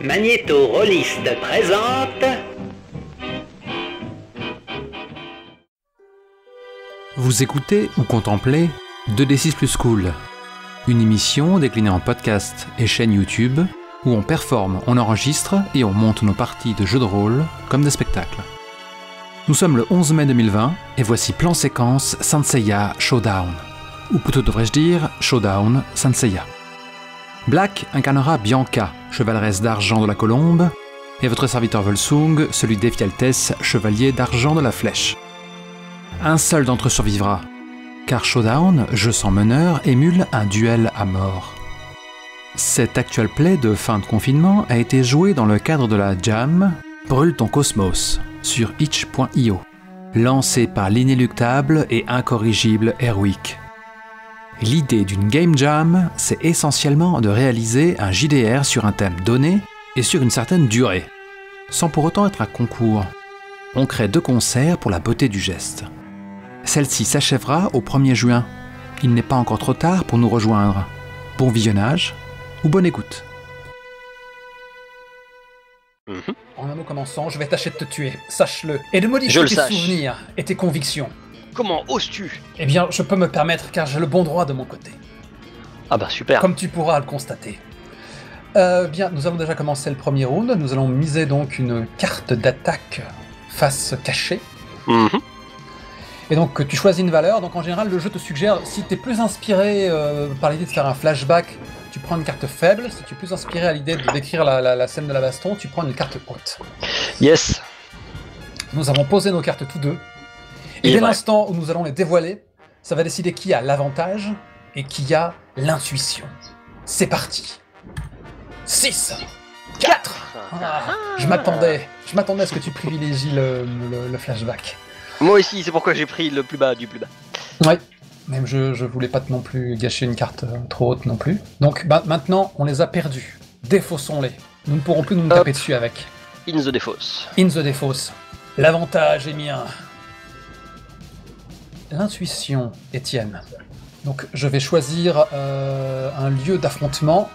Magnéto Rolliste présente... Vous écoutez ou contemplez 2D6 Plus Cool, une émission déclinée en podcast et chaîne YouTube où on performe, on enregistre et on monte nos parties de jeux de rôle comme des spectacles. Nous sommes le 11 mai 2020 et voici plan séquence Saint Seiya Showdown, ou plutôt devrais-je dire Showdown Saint Seiya. Black incarnera Bianca, chevaleresse d'argent de la colombe, et votre serviteur Volsung, celui d'Ephialtès, chevalier d'argent de la flèche. Un seul d'entre eux survivra, car Showdown, jeu sans meneur, émule un duel à mort. Cet actual play de fin de confinement a été joué dans le cadre de la Jam Brûle ton cosmos sur itch.io, lancé par l'inéluctable et incorrigible Airwick. L'idée d'une game jam, c'est essentiellement de réaliser un JDR sur un thème donné et sur une certaine durée, sans pour autant être un concours. On crée 2 concerts pour la beauté du geste. Celle-ci s'achèvera au 1er juin. Il n'est pas encore trop tard pour nous rejoindre. Bon visionnage ou bonne écoute. En un mot commençant, je vais tâcher de te tuer, sache-le, et de modifier tes souvenirs et tes convictions. Comment oses-tu ? Eh bien, je peux me permettre car j'ai le bon droit de mon côté. Ah bah super. Comme tu pourras le constater. Bien, nous allons déjà commencer le premier round. Nous allons miser donc une carte d'attaque face cachée. Et donc tu choisis une valeur. Donc en général, le jeu te suggère, si tu es plus inspiré par l'idée de faire un flashback, tu prends une carte faible. Si tu es plus inspiré à l'idée de décrire la scène de la baston, tu prends une carte haute. Yes. Nous avons posé nos cartes tous deux. Et dès l'instant où nous allons les dévoiler, ça va décider qui a l'avantage et qui a l'intuition. C'est parti. 6, 4. Je m'attendais à ce que tu privilégies le flashback. Moi aussi, c'est pourquoi j'ai pris le plus bas du plus bas. Ouais, même je voulais pas non plus gâcher une carte trop haute non plus. Donc maintenant, on les a perdus. Défaussons-les. Nous ne pourrons plus nous taper dessus avec. In the défausse. In the défausse. L'avantage est mien. L'intuition, Étienne. Donc je vais choisir un lieu d'affrontement.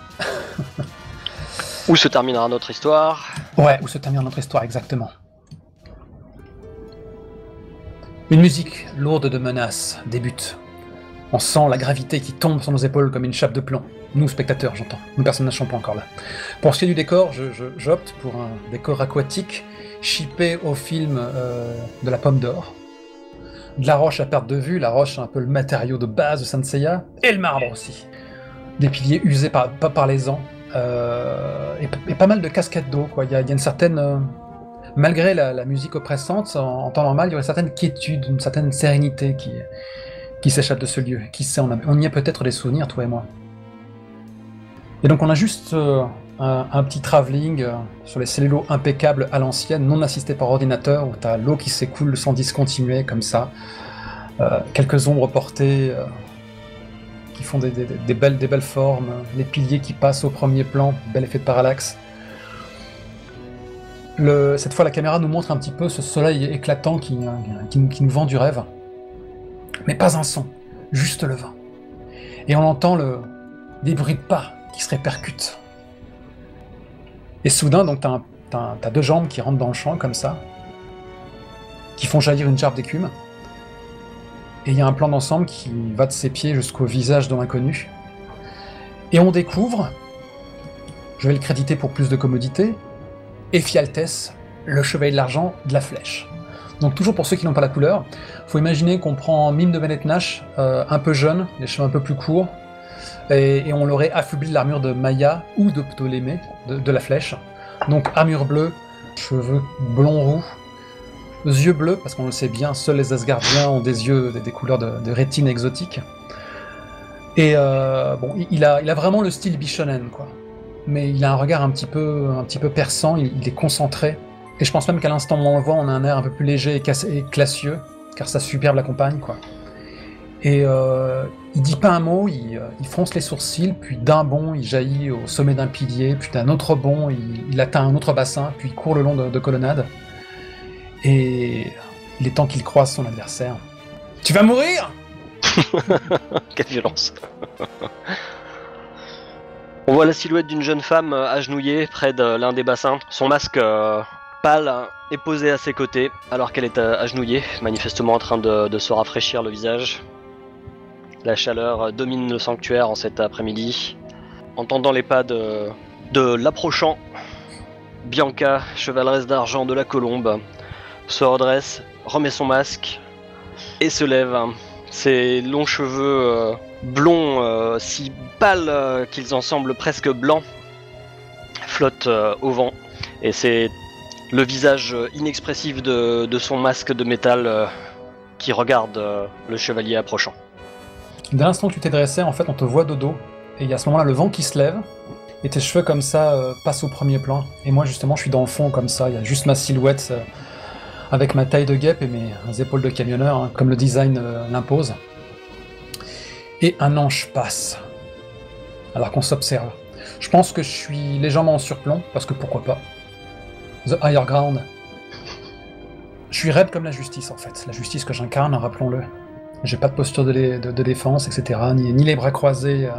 Où se terminera notre histoire. Ouais, où se termine notre histoire, exactement. Une musique lourde de menaces débute. On sent la gravité qui tombe sur nos épaules comme une chape de plomb. Nous, spectateurs, j'entends. Nous, personnages ne sont pas encore là. Pour ce qui est du décor, j'opte pour un décor aquatique, chippé au film de la Pomme d'Or. De la roche à perte de vue, la roche c'est un peu le matériau de base de Saint Seiya, et le marbre aussi. Des piliers usés par les ans, et pas mal de cascades d'eau, quoi. Il y a une certaine... malgré la musique oppressante, en temps normal, il y aurait une certaine quiétude, une certaine sérénité qui s'échappe de ce lieu. Qui sait, on y a peut-être des souvenirs, toi et moi. Et donc on a juste un petit travelling sur les cellulos impeccables à l'ancienne, non assisté par ordinateur, où t'as l'eau qui s'écoule sans discontinuer, comme ça. Quelques ombres portées qui font des belles formes, les piliers qui passent au premier plan, bel effet de parallaxe. Cette fois, la caméra nous montre un petit peu ce soleil éclatant qui nous vend du rêve. Mais pas un son, juste le vent. Et on entend des bruits de pas qui se répercutent. Et soudain, donc, t'as 2 jambes qui rentrent dans le champ, comme ça, qui font jaillir une gerbe d'écume. Et il y a un plan d'ensemble qui va de ses pieds jusqu'au visage de l'inconnu. Et on découvre, je vais le créditer pour plus de commodité, Ephialtès, le chevalier de l'argent de la flèche. Donc toujours pour ceux qui n'ont pas la couleur, faut imaginer qu'on prend Mime de Bennett Nash, un peu jeune, les cheveux un peu plus courts, et on l'aurait affublé de l'armure de Maya ou de Ptolémée, de la flèche. Donc armure bleue, cheveux blonds roux, yeux bleus, parce qu'on le sait bien, seuls les Asgardiens ont des yeux, des couleurs de rétine exotiques. Et bon, il a vraiment le style Bishonen, quoi. Mais il a un regard un petit peu perçant, il est concentré. Et je pense même qu'à l'instant où on le voit, on a un air un peu plus léger et classieux, car sa superbe l'accompagne, quoi. Et il dit pas un mot, il fronce les sourcils, puis d'un bond, il jaillit au sommet d'un pilier, puis d'un autre bond, il atteint un autre bassin, puis il court le long de colonnades. Et il est temps qu'il croise son adversaire. Tu vas mourir! Quelle violence. On voit la silhouette d'une jeune femme agenouillée près de l'un des bassins. Son masque pâle est posé à ses côtés alors qu'elle est agenouillée, manifestement en train de se rafraîchir le visage. La chaleur domine le sanctuaire en cet après-midi. Entendant les pas de l'approchant, Bianca, chevaleresse d'argent de la Colombe, se redresse, remet son masque et se lève. Ses longs cheveux blonds, si pâles qu'ils en semblent presque blancs, flottent au vent. Et c'est le visage inexpressif de son masque de métal qui regarde le chevalier approchant. Dès l'instant que tu t'es dressé, en fait, on te voit de dos. Et il y a à ce moment-là le vent qui se lève. Et tes cheveux comme ça passent au premier plan. Et moi justement je suis dans le fond comme ça. Il y a juste ma silhouette avec ma taille de guêpe et mes épaules de camionneur, hein, comme le design l'impose. Et un ange passe. Alors qu'on s'observe. Je pense que je suis légèrement en surplomb, parce que pourquoi pas. The higher ground. Je suis raide comme la justice en fait. La justice que j'incarne, rappelons-le. J'ai pas de posture de défense, etc. Ni les bras croisés.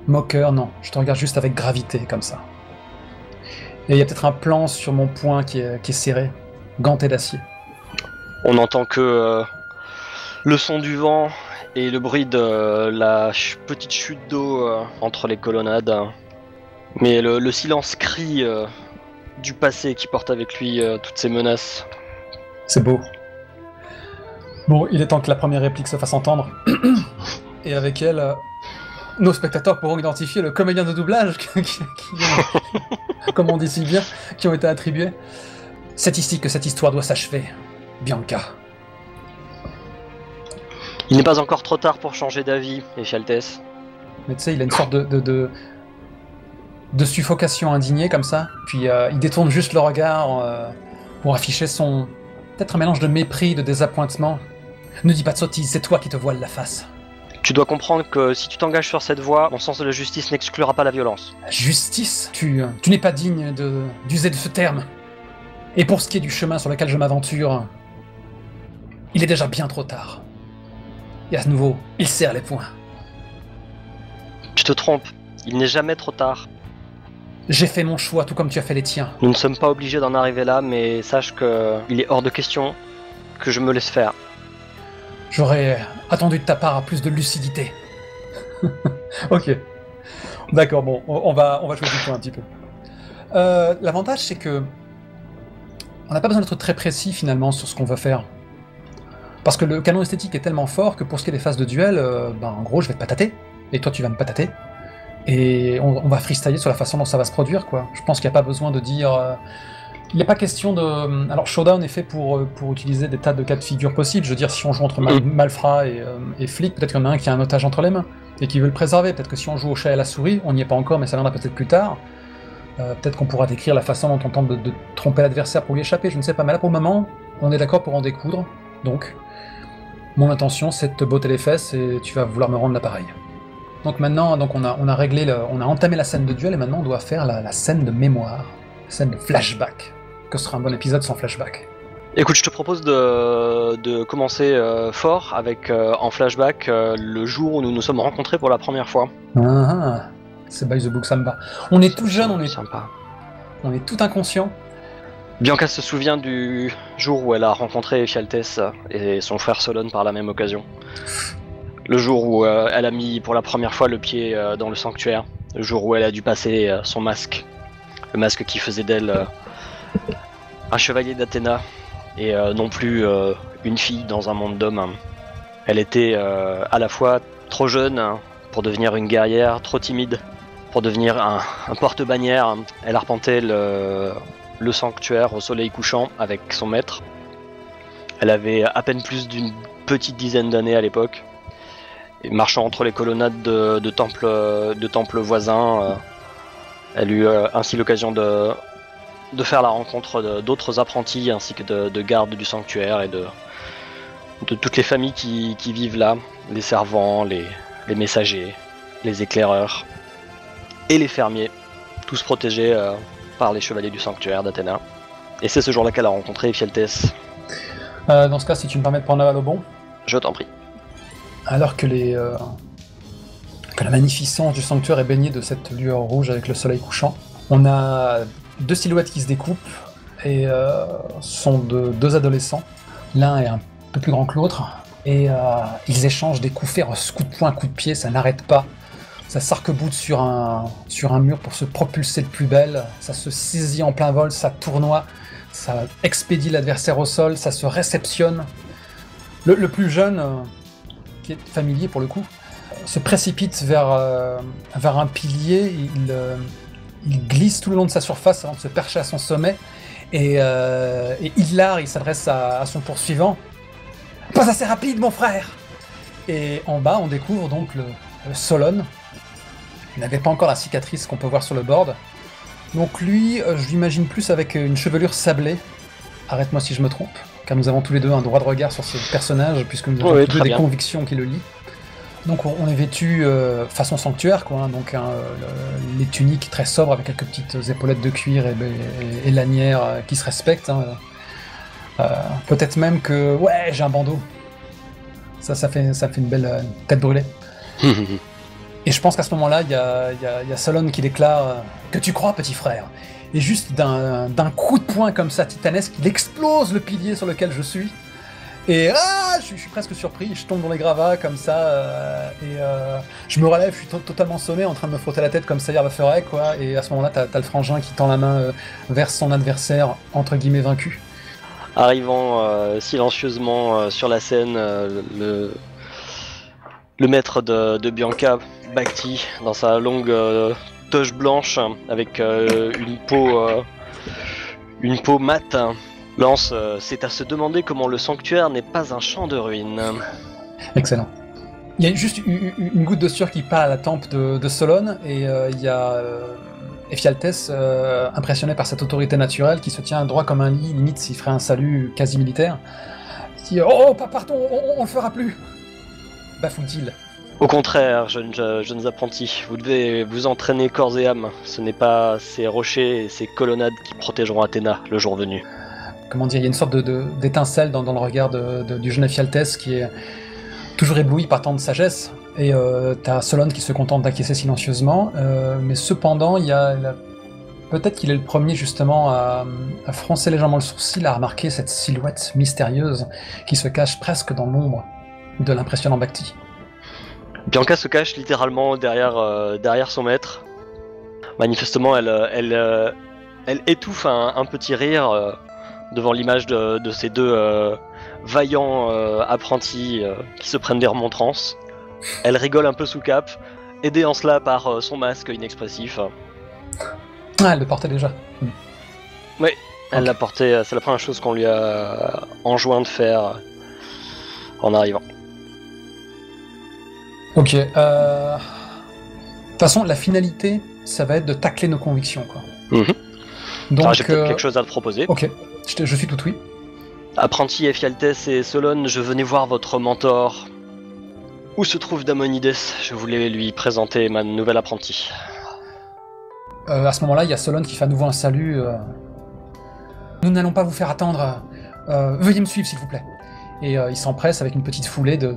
Moqueur, non. Je te regarde juste avec gravité, comme ça. Et il y a peut-être un plan sur mon poing qui est serré, ganté d'acier. On n'entend que le son du vent et le bruit de la petite chute d'eau entre les colonnades. Mais le silence crie du passé qui porte avec lui toutes ces menaces. C'est beau. Bon, il est temps que la première réplique se fasse entendre. Et avec elle... nos spectateurs pourront identifier le comédien de doublage comme on dit si bien, qui ont été attribués. C'est ici que cette histoire doit s'achever, Bianca. Il n'est pas encore trop tard pour changer d'avis, Ephialtès. Mais tu sais, il a une sorte de suffocation indignée comme ça, puis il détourne juste le regard pour afficher son... peut-être un mélange de mépris, de désappointement. Ne dis pas de sottises, c'est toi qui te voiles la face. Tu dois comprendre que si tu t'engages sur cette voie, mon sens de la justice n'exclura pas la violence. La justice ? Tu n'es pas digne d'user de ce terme. Et pour ce qui est du chemin sur lequel je m'aventure, il est déjà bien trop tard. Et à nouveau, il serre les poings. Tu te trompes, il n'est jamais trop tard. J'ai fait mon choix, tout comme tu as fait les tiens. Nous ne sommes pas obligés d'en arriver là, mais sache que il est hors de question que je me laisse faire. J'aurais attendu de ta part à plus de lucidité. Ok. D'accord, bon, on va jouer du point un petit peu. L'avantage, c'est que on n'a pas besoin d'être très précis, finalement, sur ce qu'on veut faire. Parce que le canon esthétique est tellement fort que pour ce qui est des phases de duel, en gros, je vais te patater, et toi, tu vas me patater. Et on va freestyler sur la façon dont ça va se produire, quoi. Je pense qu'il n'y a pas besoin de dire... il n'y a pas question de... Alors, Showdown est fait pour utiliser des tas de cas de figure possibles. Je veux dire, si on joue entre Malfrat et flic, peut-être qu'il y en a un qui a un otage entre les mains et qui veut le préserver. Peut-être que si on joue au chat et à la souris, on n'y est pas encore, mais ça viendra peut-être plus tard. Peut-être qu'on pourra décrire la façon dont on tente de tromper l'adversaire pour lui échapper, je ne sais pas. Mais là, pour le moment, on est d'accord pour en découdre. Donc, mon intention, c'est de te botter les fesses et tu vas vouloir me rendre l'appareil. Donc maintenant, on a réglé, on a entamé la scène de duel et maintenant on doit faire la scène de mémoire, la scène de flashback. Que ce sera un bon épisode sans flashback. Écoute, je te propose de commencer fort avec en flashback le jour où nous nous sommes rencontrés pour la première fois. C'est by the book Samba. On est tout jeune, on est sympa. On est tout inconscient. Bianca se souvient du jour où elle a rencontré Ephialtès et son frère Solon par la même occasion. Le jour où elle a mis pour la première fois le pied dans le sanctuaire. Le jour où elle a dû passer son masque. Le masque qui faisait d'elle un chevalier d'Athéna et non plus une fille dans un monde d'hommes. Elle était à la fois trop jeune pour devenir une guerrière, trop timide pour devenir un porte-bannière. Elle arpentait le sanctuaire au soleil couchant avec son maître. Elle avait à peine plus d'une petite dizaine d'années à l'époque. Et marchant entre les colonnades de temples voisins, elle eut ainsi l'occasion de faire la rencontre d'autres apprentis ainsi que de gardes du sanctuaire et de toutes les familles qui vivent là, les servants, les messagers, les éclaireurs et les fermiers, tous protégés par les chevaliers du sanctuaire d'Athéna. Et c'est ce jour-là qu'elle a rencontré Ephialtès. Dans ce cas, si tu me permets de prendre la balle au bon. Je t'en prie. Alors que la La magnificence du sanctuaire est baignée de cette lueur rouge avec le soleil couchant. On a 2 silhouettes qui se découpent et sont de 2 adolescents. L'un est un peu plus grand que l'autre et ils échangent des coups féroces, coups de poing, coups de pied, ça n'arrête pas. Ça s'arc-boute sur un mur pour se propulser de plus belle, ça se saisit en plein vol, ça tournoie, ça expédie l'adversaire au sol, ça se réceptionne. Le plus jeune, qui est familier pour le coup, se précipite vers un pilier, il glisse tout le long de sa surface avant de se percher à son sommet, et hilar, il s'adresse à son poursuivant. « Pas assez rapide, mon frère !» Et en bas, on découvre donc le Solon. Il n'avait pas encore la cicatrice qu'on peut voir sur le board. Donc lui, je l'imagine plus avec une chevelure sablée. Arrête-moi si je me trompe, car nous avons tous les deux un droit de regard sur ce personnage, puisque nous avons tous les deux des convictions qui le lient. Donc on est vêtu façon sanctuaire, quoi, hein, donc les tuniques très sobres avec quelques petites épaulettes de cuir et lanières qui se respectent. Hein. Peut-être même que, ouais, j'ai un bandeau. Ça fait une belle tête brûlée. Et je pense qu'à ce moment-là, il y a Solon qui déclare « Que tu crois, petit frère ?» Et juste d'un coup de poing comme ça, titanesque, il explose le pilier sur lequel je suis. Et je suis presque surpris, je tombe dans les gravats comme ça, je me relève, je suis totalement sommé, en train de me frotter la tête comme ça le ferait, quoi. Et à ce moment-là, t'as le frangin qui tend la main vers son adversaire, entre guillemets vaincu. Arrivant silencieusement sur la scène, le maître de Bianca, Bhakti, dans sa longue toge blanche avec une peau mate, lance c'est à se demander comment le sanctuaire n'est pas un champ de ruines. Excellent. Il y a juste une goutte de sueur qui part à la tempe de Solon, et il y a Ephialtes, impressionné par cette autorité naturelle, qui se tient droit comme un lit, limite s'il ferait un salut quasi militaire. Il dit « Oh, pardon, on le fera plus !» Bafoue-t-il. Au contraire, jeunes apprentis, vous devez vous entraîner corps et âme. Ce n'est pas ces rochers et ces colonnades qui protégeront Athéna le jour venu. Comment dire, il y a une sorte d'étincelle dans le regard du jeune Ephialtes qui est toujours ébloui par tant de sagesse. Et t'as Solon qui se contente d'acquiescer silencieusement, mais cependant, peut-être qu'il est le premier justement à froncer légèrement le sourcil, à remarquer cette silhouette mystérieuse qui se cache presque dans l'ombre de l'impressionnant Bhakti. Bianca se cache littéralement derrière son maître. Manifestement, elle étouffe un petit rire devant l'image de ces deux vaillants apprentis qui se prennent des remontrances. Elle rigole un peu sous cape, aidée en cela par son masque inexpressif. Ah, elle le portait déjà. Oui, elle l'a porté, c'est la première chose qu'on lui a enjoint de faire en arrivant. Ok, de toute façon, la finalité, ça va être de tacler nos convictions, quoi. Donc, alors, j'ai peut-être quelque chose à te proposer. Ok, je suis tout oui. Apprenti Ephialtes et Solon, je venais voir votre mentor. Où se trouve Damonides? Je voulais lui présenter ma nouvelle apprentie. À ce moment-là, il y a Solon qui fait à nouveau un salut. Nous n'allons pas vous faire attendre. Veuillez me suivre, s'il vous plaît. Et il s'empresse avec une petite foulée de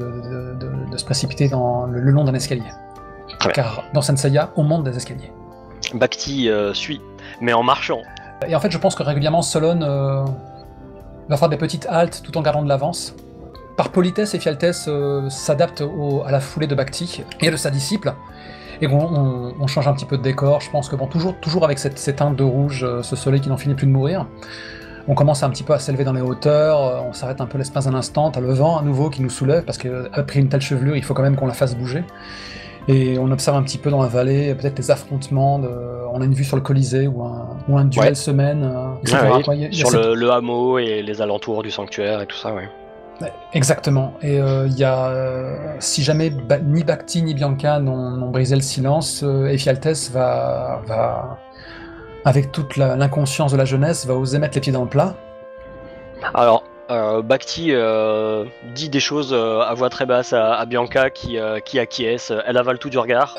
se précipiter le long d'un escalier. Car dans Senseiya, on monte des escaliers. Bhakti suit, mais en marchant. Et en fait, je pense que régulièrement, Solon va faire des petites haltes tout en gardant de l'avance. Par politesse, Ephialtes s'adapte à la foulée de Bhakti et de sa disciple. Et bon, on change un petit peu de décor. Je pense que bon, toujours avec cette teinte de rouge, ce soleil qui n'en finit plus de mourir. On commence un petit peu à s'élever dans les hauteurs, on s'arrête un peu l'espace d'un instant, t'as le vent à nouveau qui nous soulève, parce qu'après une telle chevelure, il faut quand même qu'on la fasse bouger. Et on observe un petit peu dans la vallée, peut-être les affrontements, on a une vue sur le Colisée, ou un duel semaine. Sur le hameau et les alentours du sanctuaire et tout ça, ouais. Exactement, et il y a, si jamais ni Bhakti ni Bianca n'ont brisé le silence, Ephialtes va avec toute l'inconscience de la jeunesse, va oser mettre les pieds dans le plat. Alors, Bhakti dit des choses à voix très basse à Bianca qui acquiesce, elle avale tout du regard.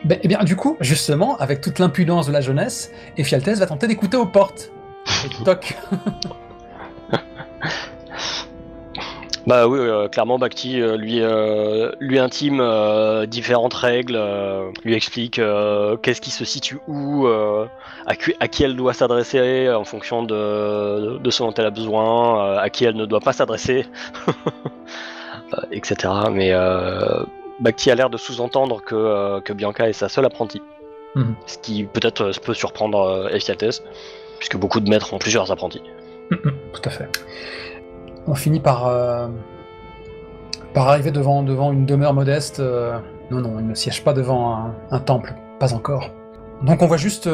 Eh bien, du coup, justement, avec toute l'impudence de la jeunesse, Ephialtes va tenter d'écouter aux portes. Et toc. Bah oui, clairement Bhakti lui intime différentes règles, lui explique qu'est-ce qui se situe où, à qui elle doit s'adresser en fonction de ce dont elle a besoin, à qui elle ne doit pas s'adresser, etc. Mais Bhakti a l'air de sous-entendre que Bianca est sa seule apprentie, ce qui peut-être peut surprendre Ephialtes, puisque beaucoup de maîtres ont plusieurs apprentis. Tout à fait. On finit par arriver devant une demeure modeste. Non, il ne siège pas devant un temple, pas encore. Donc on voit juste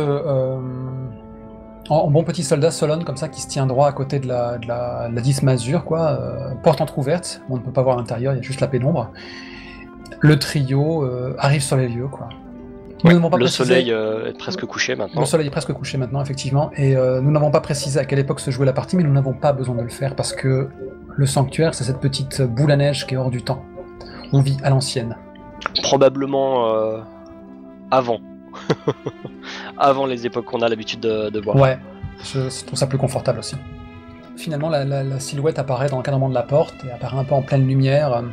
en bon petit soldat Solon comme ça qui se tient droit à côté de la 10 masure, quoi, porte entrouverte. On ne peut pas voir l'intérieur, il y a juste la pénombre. Le trio arrive sur les lieux, quoi. Le soleil est presque couché maintenant. Le soleil est presque couché maintenant, effectivement, et nous n'avons pas précisé à quelle époque se jouait la partie, mais nous n'avons pas besoin de le faire, parce que le sanctuaire, c'est cette petite boule à neige qui est hors du temps. On vit à l'ancienne. Probablement avant. Avant les époques qu'on a l'habitude de voir. Ouais, je trouve ça plus confortable aussi. Finalement, la silhouette apparaît dans l'encadrement de la porte, et apparaît un peu en pleine lumière.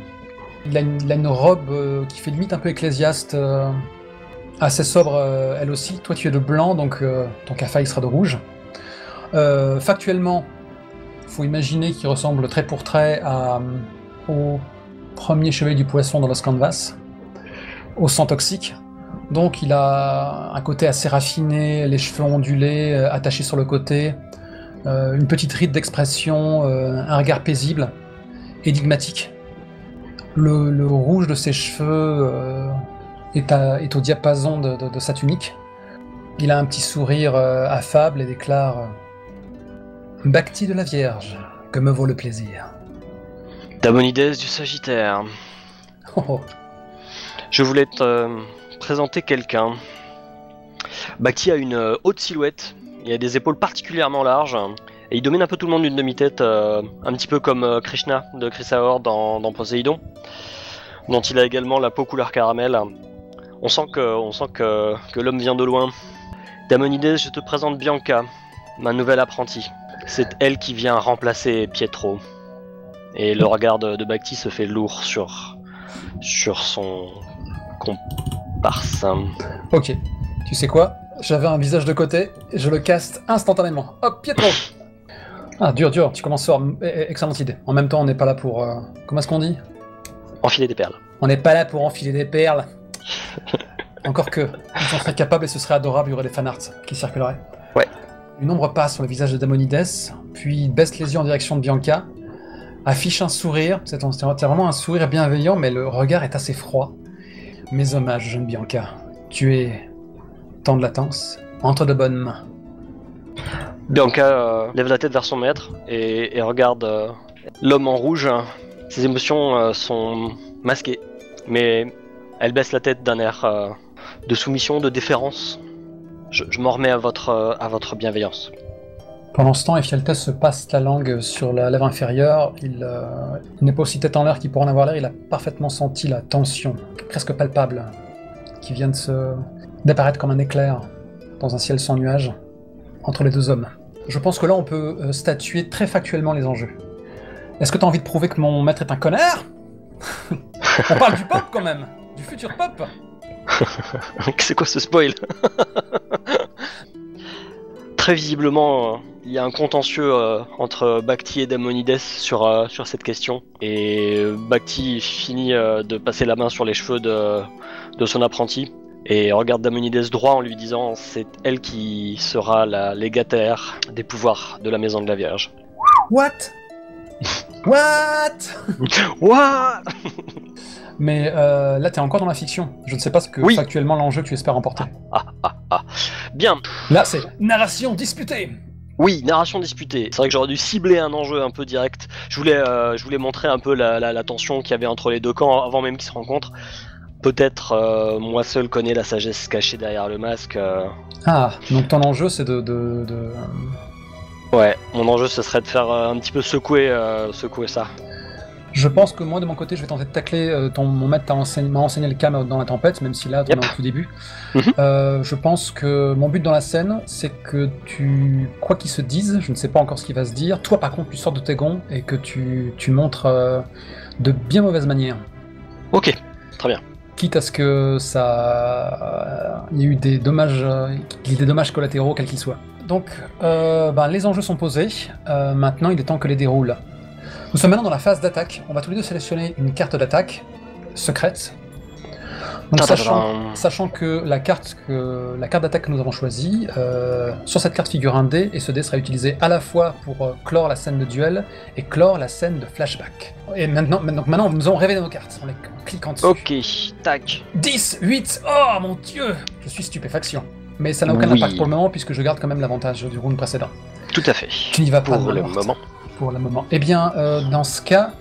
Il a une robe qui fait limite un peu ecclésiaste, assez sobre elle aussi. Toi tu es de blanc, donc ton café sera de rouge. Factuellement, il faut imaginer qu'il ressemble trait pour trait au premier chevalier du poisson dans Los Canvas, au sang toxique. Donc il a un côté assez raffiné, les cheveux ondulés, attachés sur le côté, une petite ride d'expression, un regard paisible, énigmatique. Le rouge de ses cheveux est au diapason de sa tunique. Il a un petit sourire affable et déclare « Bhakti de la Vierge, que me vaut le plaisir. » Damonides du Sagittaire. Oh. Je voulais te présenter quelqu'un. Bhakti a une haute silhouette, il a des épaules particulièrement larges, et il domine un peu tout le monde d'une demi-tête, un petit peu comme Krishna de Chrysaor dans Poséidon, dont il a également la peau couleur caramel. On sent que l'homme vient de loin. Damonides, je te présente Bianca, ma nouvelle apprentie. C'est elle qui vient remplacer Pietro. Et le regard de Bhakti se fait lourd sur son comparse. Ok, tu sais quoi? J'avais un visage de côté, je le caste instantanément. Hop, Pietro! Ah, dur, tu commences fort. Excellente idée. En même temps, on n'est pas là pour... comment est-ce qu'on dit? Enfiler des perles. On n'est pas là pour enfiler des perles. Encore que, ils en seraient capables et ce serait adorable, il y aurait des fanarts qui circuleraient. Ouais. Une ombre passe sur le visage de Damonides, puis baisse les yeux en direction de Bianca, affiche un sourire, c'est vraiment un sourire bienveillant, mais le regard est assez froid. Mes hommages, jeune Bianca. Tu es temps de latence, entre de bonnes mains. Bianca lève la tête vers son maître et regarde l'homme en rouge. Ses émotions sont masquées, mais elle baisse la tête d'un air de soumission, de déférence. Je m'en remets à votre bienveillance. Pendant ce temps, Ephialtes se passe la langue sur la lèvre inférieure. Il n'est pas aussi tête en l'air qu'il pourrait en avoir l'air. Il a parfaitement senti la tension, presque palpable, qui vient d'apparaître comme un éclair dans un ciel sans nuages entre les deux hommes. Je pense que là, on peut statuer très factuellement les enjeux. Est-ce que tu as envie de prouver que mon maître est un connard? On parle du pop quand même, du futur pop. C'est quoi ce spoil? Très visiblement, il y a un contentieux entre Bhakti et Damonides sur cette question. Et Bhakti finit de passer la main sur les cheveux de son apprenti et regarde Damonides droit en lui disant « C'est elle qui sera la légataire des pouvoirs de la Maison de la Vierge. » What? Mais là, t'es encore dans la fiction. Je ne sais pas ce que factuellement l'enjeu que tu espères remporter. Bien. Là, c'est narration disputée. Oui, narration disputée. C'est vrai que j'aurais dû cibler un enjeu un peu direct. Je voulais montrer un peu la tension qu'il y avait entre les deux camps avant même qu'ils se rencontrent. Peut-être moi seul connais la sagesse cachée derrière le masque. Ah, donc ton enjeu c'est Ouais, mon enjeu ce serait de faire un petit peu secouer ça. Je pense que moi, de mon côté, je vais tenter de tacler mon maître m'a enseigné le calme dans la tempête, même si là, t'en es au tout début. Je pense que mon but dans la scène, c'est que quoi qu'ils se disent, je ne sais pas encore ce qu'il va se dire, toi par contre, tu sors de tes gonds et que tu montres de bien mauvaises manières. Ok, très bien. Quitte à ce que il y ait eu des dommages collatéraux, quels qu'ils soient. Donc, les enjeux sont posés. Maintenant, il est temps que les déroule. Nous sommes maintenant dans la phase d'attaque. On va tous les deux sélectionner une carte d'attaque secrète. Donc, sachant que la carte d'attaque que nous avons choisie, sur cette carte figure un dé, et ce dé sera utilisé à la fois pour clore la scène de duel et clore la scène de flashback. Et maintenant, nous avons révélé nos cartes, en cliquant dessus. Ok, tac. 10, 8, oh mon dieu! Je suis stupéfaction. Mais ça n'a aucun impact pour le moment, puisque je garde quand même l'avantage du round précédent. Tout à fait. Tu n'y vas pas pour le moment. Pour le moment. Eh bien, dans ce cas,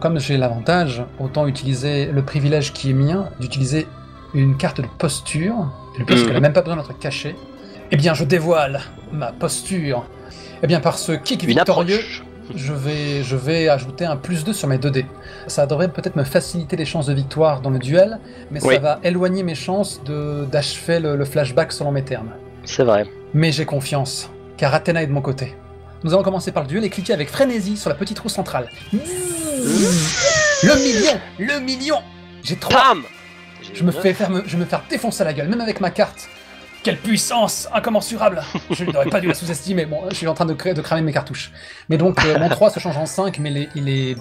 comme j'ai l'avantage, autant utiliser le privilège qui est mien d'utiliser une carte de posture, parce qu'elle n'a même pas besoin d'être cachée. Eh bien, je dévoile ma posture. Eh bien, par ce kick victorieux, je vais ajouter un +2 sur mes 2 dés. Ça devrait peut-être me faciliter les chances de victoire dans le duel, mais ça va éloigner mes chances d'achever le flashback selon mes termes. C'est vrai. Mais j'ai confiance, car Athéna est de mon côté. Nous allons commencer par le duel et cliquer avec frénésie sur la petite roue centrale. Le million. J'ai 3. Je me fais défoncer la gueule, même avec ma carte. Quelle puissance incommensurable. Je n'aurais pas dû la sous-estimer. Bon, je suis en train de cramer mes cartouches. Mais donc, mon 3 se change en 5, mais il est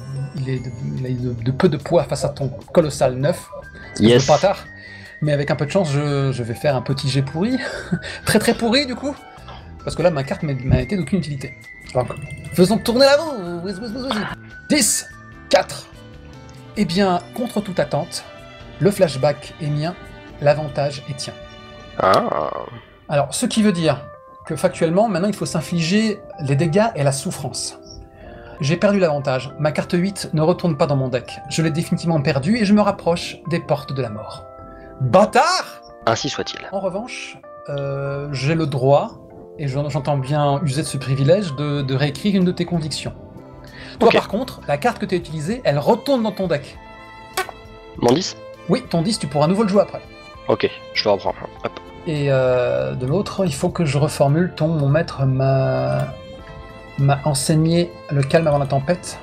de peu de poids face à ton colossal 9. Yes. Pas tard. Mais avec un peu de chance, je vais faire un petit jet pourri. Très très pourri, du coup. Parce que là, ma carte m'a été d'aucune utilité. Donc, faisons tourner la roue. 10, 4. Eh bien, contre toute attente, le flashback est mien, l'avantage est tien. Alors, ce qui veut dire que factuellement, maintenant, il faut s'infliger les dégâts et la souffrance. J'ai perdu l'avantage. Ma carte 8 ne retourne pas dans mon deck. Je l'ai définitivement perdue et je me rapproche des portes de la mort. Bâtard! Ainsi soit-il. En revanche, j'ai le droit, et j'entends bien user de ce privilège, de réécrire une de tes convictions. Toi, par contre, la carte que tu as utilisée, elle retourne dans ton deck. Mon 10? Oui, ton 10, tu pourras à nouveau le jouer après. Ok, je le reprends. Hop. Et de l'autre, il faut que je reformule mon maître m'a enseigné le calme avant la tempête.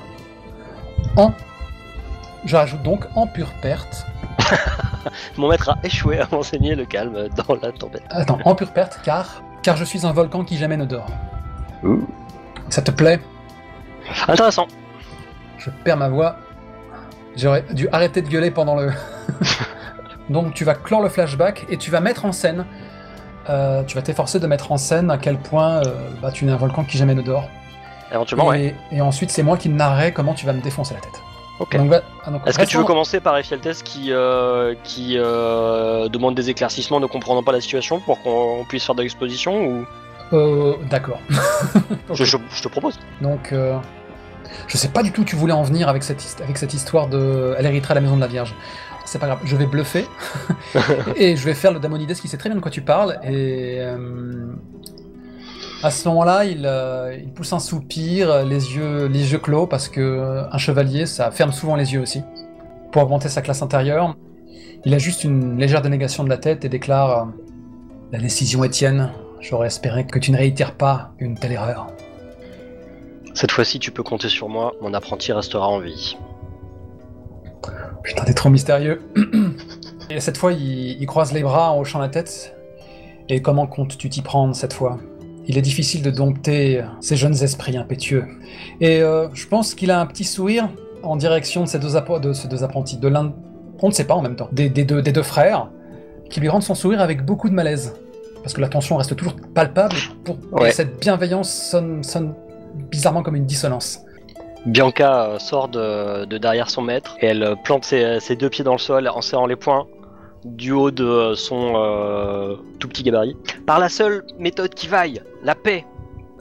Je rajoute donc en pure perte. Mon maître a échoué à m'enseigner le calme dans la tempête. Attends, en pure perte, car je suis un volcan qui jamais ne dort. Ça te plaît? Intéressant. Je perds ma voix. J'aurais dû arrêter de gueuler pendant le... Donc tu vas clore le flashback et tu vas mettre en scène, tu vas t'efforcer de mettre en scène à quel point tu es un volcan qui jamais ne dort. Éventuellement, et ensuite c'est moi qui narrerai comment tu vas me défoncer la tête. Ok. Est-ce que tu veux commencer par Ephialtes qui demande des éclaircissements ne comprenant pas la situation pour qu'on puisse faire de l'exposition ou... D'accord. Okay. Je te propose. Donc, je sais pas du tout où tu voulais en venir avec cette histoire de... Elle héritera la maison de la Vierge. C'est pas grave, je vais bluffer. Et je vais faire le Damonides qui sait très bien de quoi tu parles. Et à ce moment-là, il pousse un soupir, les yeux clos, parce que un chevalier, ça ferme souvent les yeux aussi, pour augmenter sa classe intérieure. Il a juste une légère dénégation de la tête et déclare « La décision est tienne. J'aurais espéré que tu ne réitères pas une telle erreur. » Cette fois-ci, tu peux compter sur moi, mon apprenti restera en vie. Putain, t'es trop mystérieux. Et cette fois, il croise les bras en hochant la tête. Et comment comptes-tu t'y prendre cette fois? Il est difficile de dompter ces jeunes esprits impétueux. Et je pense qu'il a un petit sourire en direction de ces deux apprentis. De l'un, on ne sait pas en même temps, des deux frères, qui lui rendent son sourire avec beaucoup de malaise. Parce que la tension reste toujours palpable, et cette bienveillance sonne bizarrement comme une dissonance. Bianca sort de derrière son maître et elle plante ses 2 pieds dans le sol en serrant les poings du haut de son tout petit gabarit. Par la seule méthode qui vaille, la paix.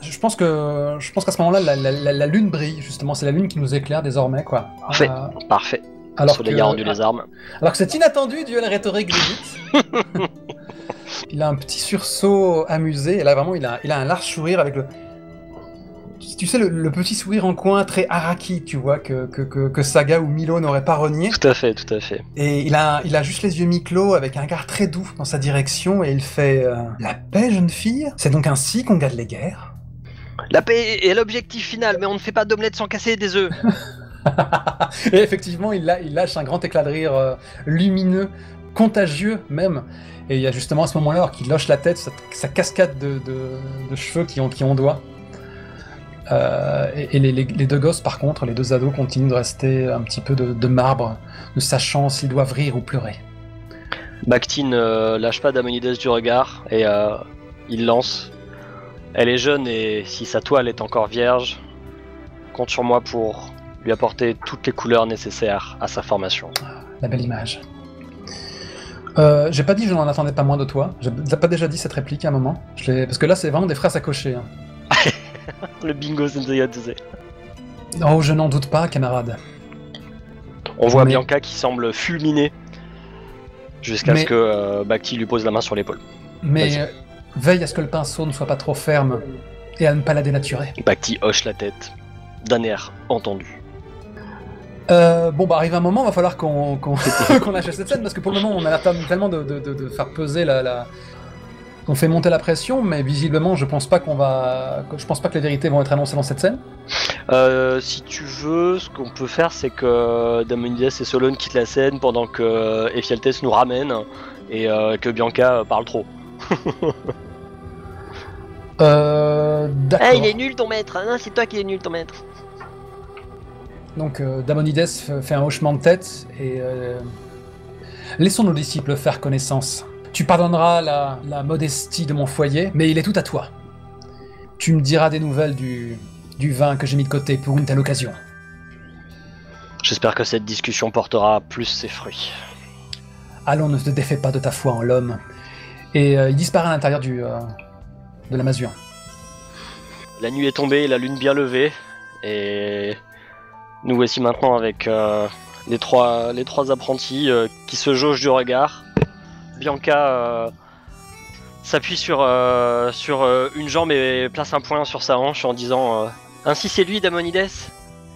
Je pense qu'à ce moment-là, la lune brille, justement. C'est la lune qui nous éclaire désormais, quoi. Parfait. Alors le soleil a rendu les armes. Alors que cet inattendu duel rhétorique débute. Il a un petit sursaut amusé, et là vraiment il a un large sourire avec le... tu sais, le petit sourire en coin très Araki, tu vois, que Saga ou Milo n'auraient pas renié. Tout à fait, tout à fait. Et il a juste les yeux mi-clos avec un regard très doux dans sa direction et il fait La paix, jeune fille? C'est donc ainsi qu'on gagne les guerres? La paix est l'objectif final, mais on ne fait pas d'omelette sans casser des œufs. Et effectivement, il lâche un grand éclat de rire lumineux, contagieux même. Et il y a justement à ce moment-là, alors qu'il hoche la tête, sa cascade de cheveux qui ont doigt. Et les deux gosses, par contre, les deux ados, continuent de rester un petit peu de marbre, ne sachant s'ils doivent rire ou pleurer. Bacti ne lâche pas Damonides du regard et il lance. Elle est jeune et si sa toile est encore vierge, compte sur moi pour lui apporter toutes les couleurs nécessaires à sa formation. La belle image. J'ai pas dit je n'en attendais pas moins de toi. T'as pas déjà dit cette réplique à un moment? Parce que là, c'est vraiment des phrases à cocher. Hein. Le bingo Senseiya, tu sais. Oh, je n'en doute pas, camarade. On voit Bianca qui semble fulminer jusqu'à Mais- ce que Bacti lui pose la main sur l'épaule. Mais veille à ce que le pinceau ne soit pas trop ferme et à ne pas la dénaturer. Bacti hoche la tête d'un air entendu. Bon, bah, arrive un moment, va falloir qu'on qu'on achète cette scène parce que pour le moment, on a l'air tellement de faire peser on fait monter la pression, mais visiblement, je pense pas que les vérités vont être annoncées dans cette scène. Si tu veux, ce qu'on peut faire, c'est que Damonides et Solon quittent la scène pendant que Ephialtes nous ramène et que Bianca parle trop. D'accord. il est nul ton maître, hein, c'est toi qui es nul ton maître. Donc Damonides fait un hochement de tête et laissons nos disciples faire connaissance. Tu pardonneras la modestie de mon foyer, mais il est tout à toi. Tu me diras des nouvelles du vin que j'ai mis de côté pour une telle occasion. J'espère que cette discussion portera plus ses fruits. Allons, ne te défais pas de ta foi en l'homme. Et il disparaît à l'intérieur de la masure. La nuit est tombée, la lune bien levée, et nous voici maintenant avec les trois apprentis qui se jaugent du regard. Bianca s'appuie sur une jambe et place un poing sur sa hanche en disant ainsi c'est lui, Damonides.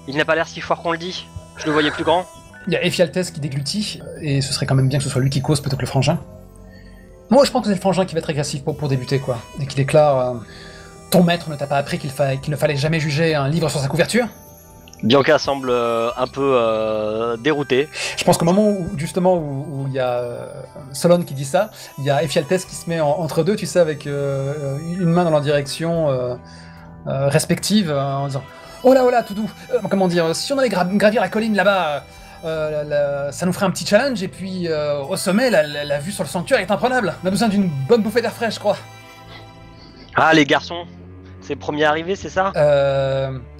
Il n'a pas l'air si fort qu'on le dit. Je le voyais plus grand. Il y a Ephialtes qui déglutit, et ce serait quand même bien que ce soit lui qui cause plutôt que le frangin. Moi, je pense que c'est le frangin qui va être agressif pour débuter, quoi. Et qui déclare ton maître ne t'a pas appris qu'il ne fallait jamais juger un livre sur sa couverture? Bianca semble un peu déroutée. Je pense qu'au moment où il y a Solon qui dit ça, il y a Ephialtes qui se met entre deux, tu sais, avec une main dans leur direction respective, en disant oh là, tout doux, comment dire, si on allait gravir la colline là-bas, ça nous ferait un petit challenge, et puis au sommet, la vue sur le sanctuaire est imprenable. On a besoin d'une bonne bouffée d'air frais, je crois. Ah, les garçons, c'est le premier arrivé, c'est ça?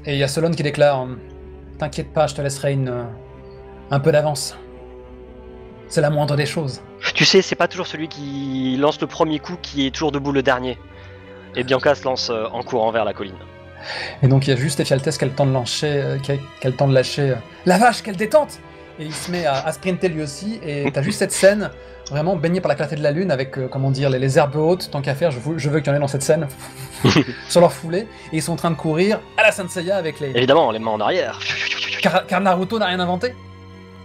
Et il y a Solon qui déclare t'inquiète pas, je te laisserai un peu d'avance. C'est la moindre des choses. Tu sais, c'est pas toujours celui qui lance le premier coup qui est toujours debout le dernier. Et Bianca se lance en courant vers la colline. Et donc il y a juste Ephialtes qui a le temps de lâcher la vache, quelle détente! Et il se met à sprinter lui aussi, et t'as juste cette scène vraiment baignée par la clarté de la lune avec les herbes hautes, tant qu'à faire, je veux qu'il y en ait dans cette scène sur leur foulée, et ils sont en train de courir à la Senseiya avec les... Évidemment, les mains en arrière. Car Naruto n'a rien inventé.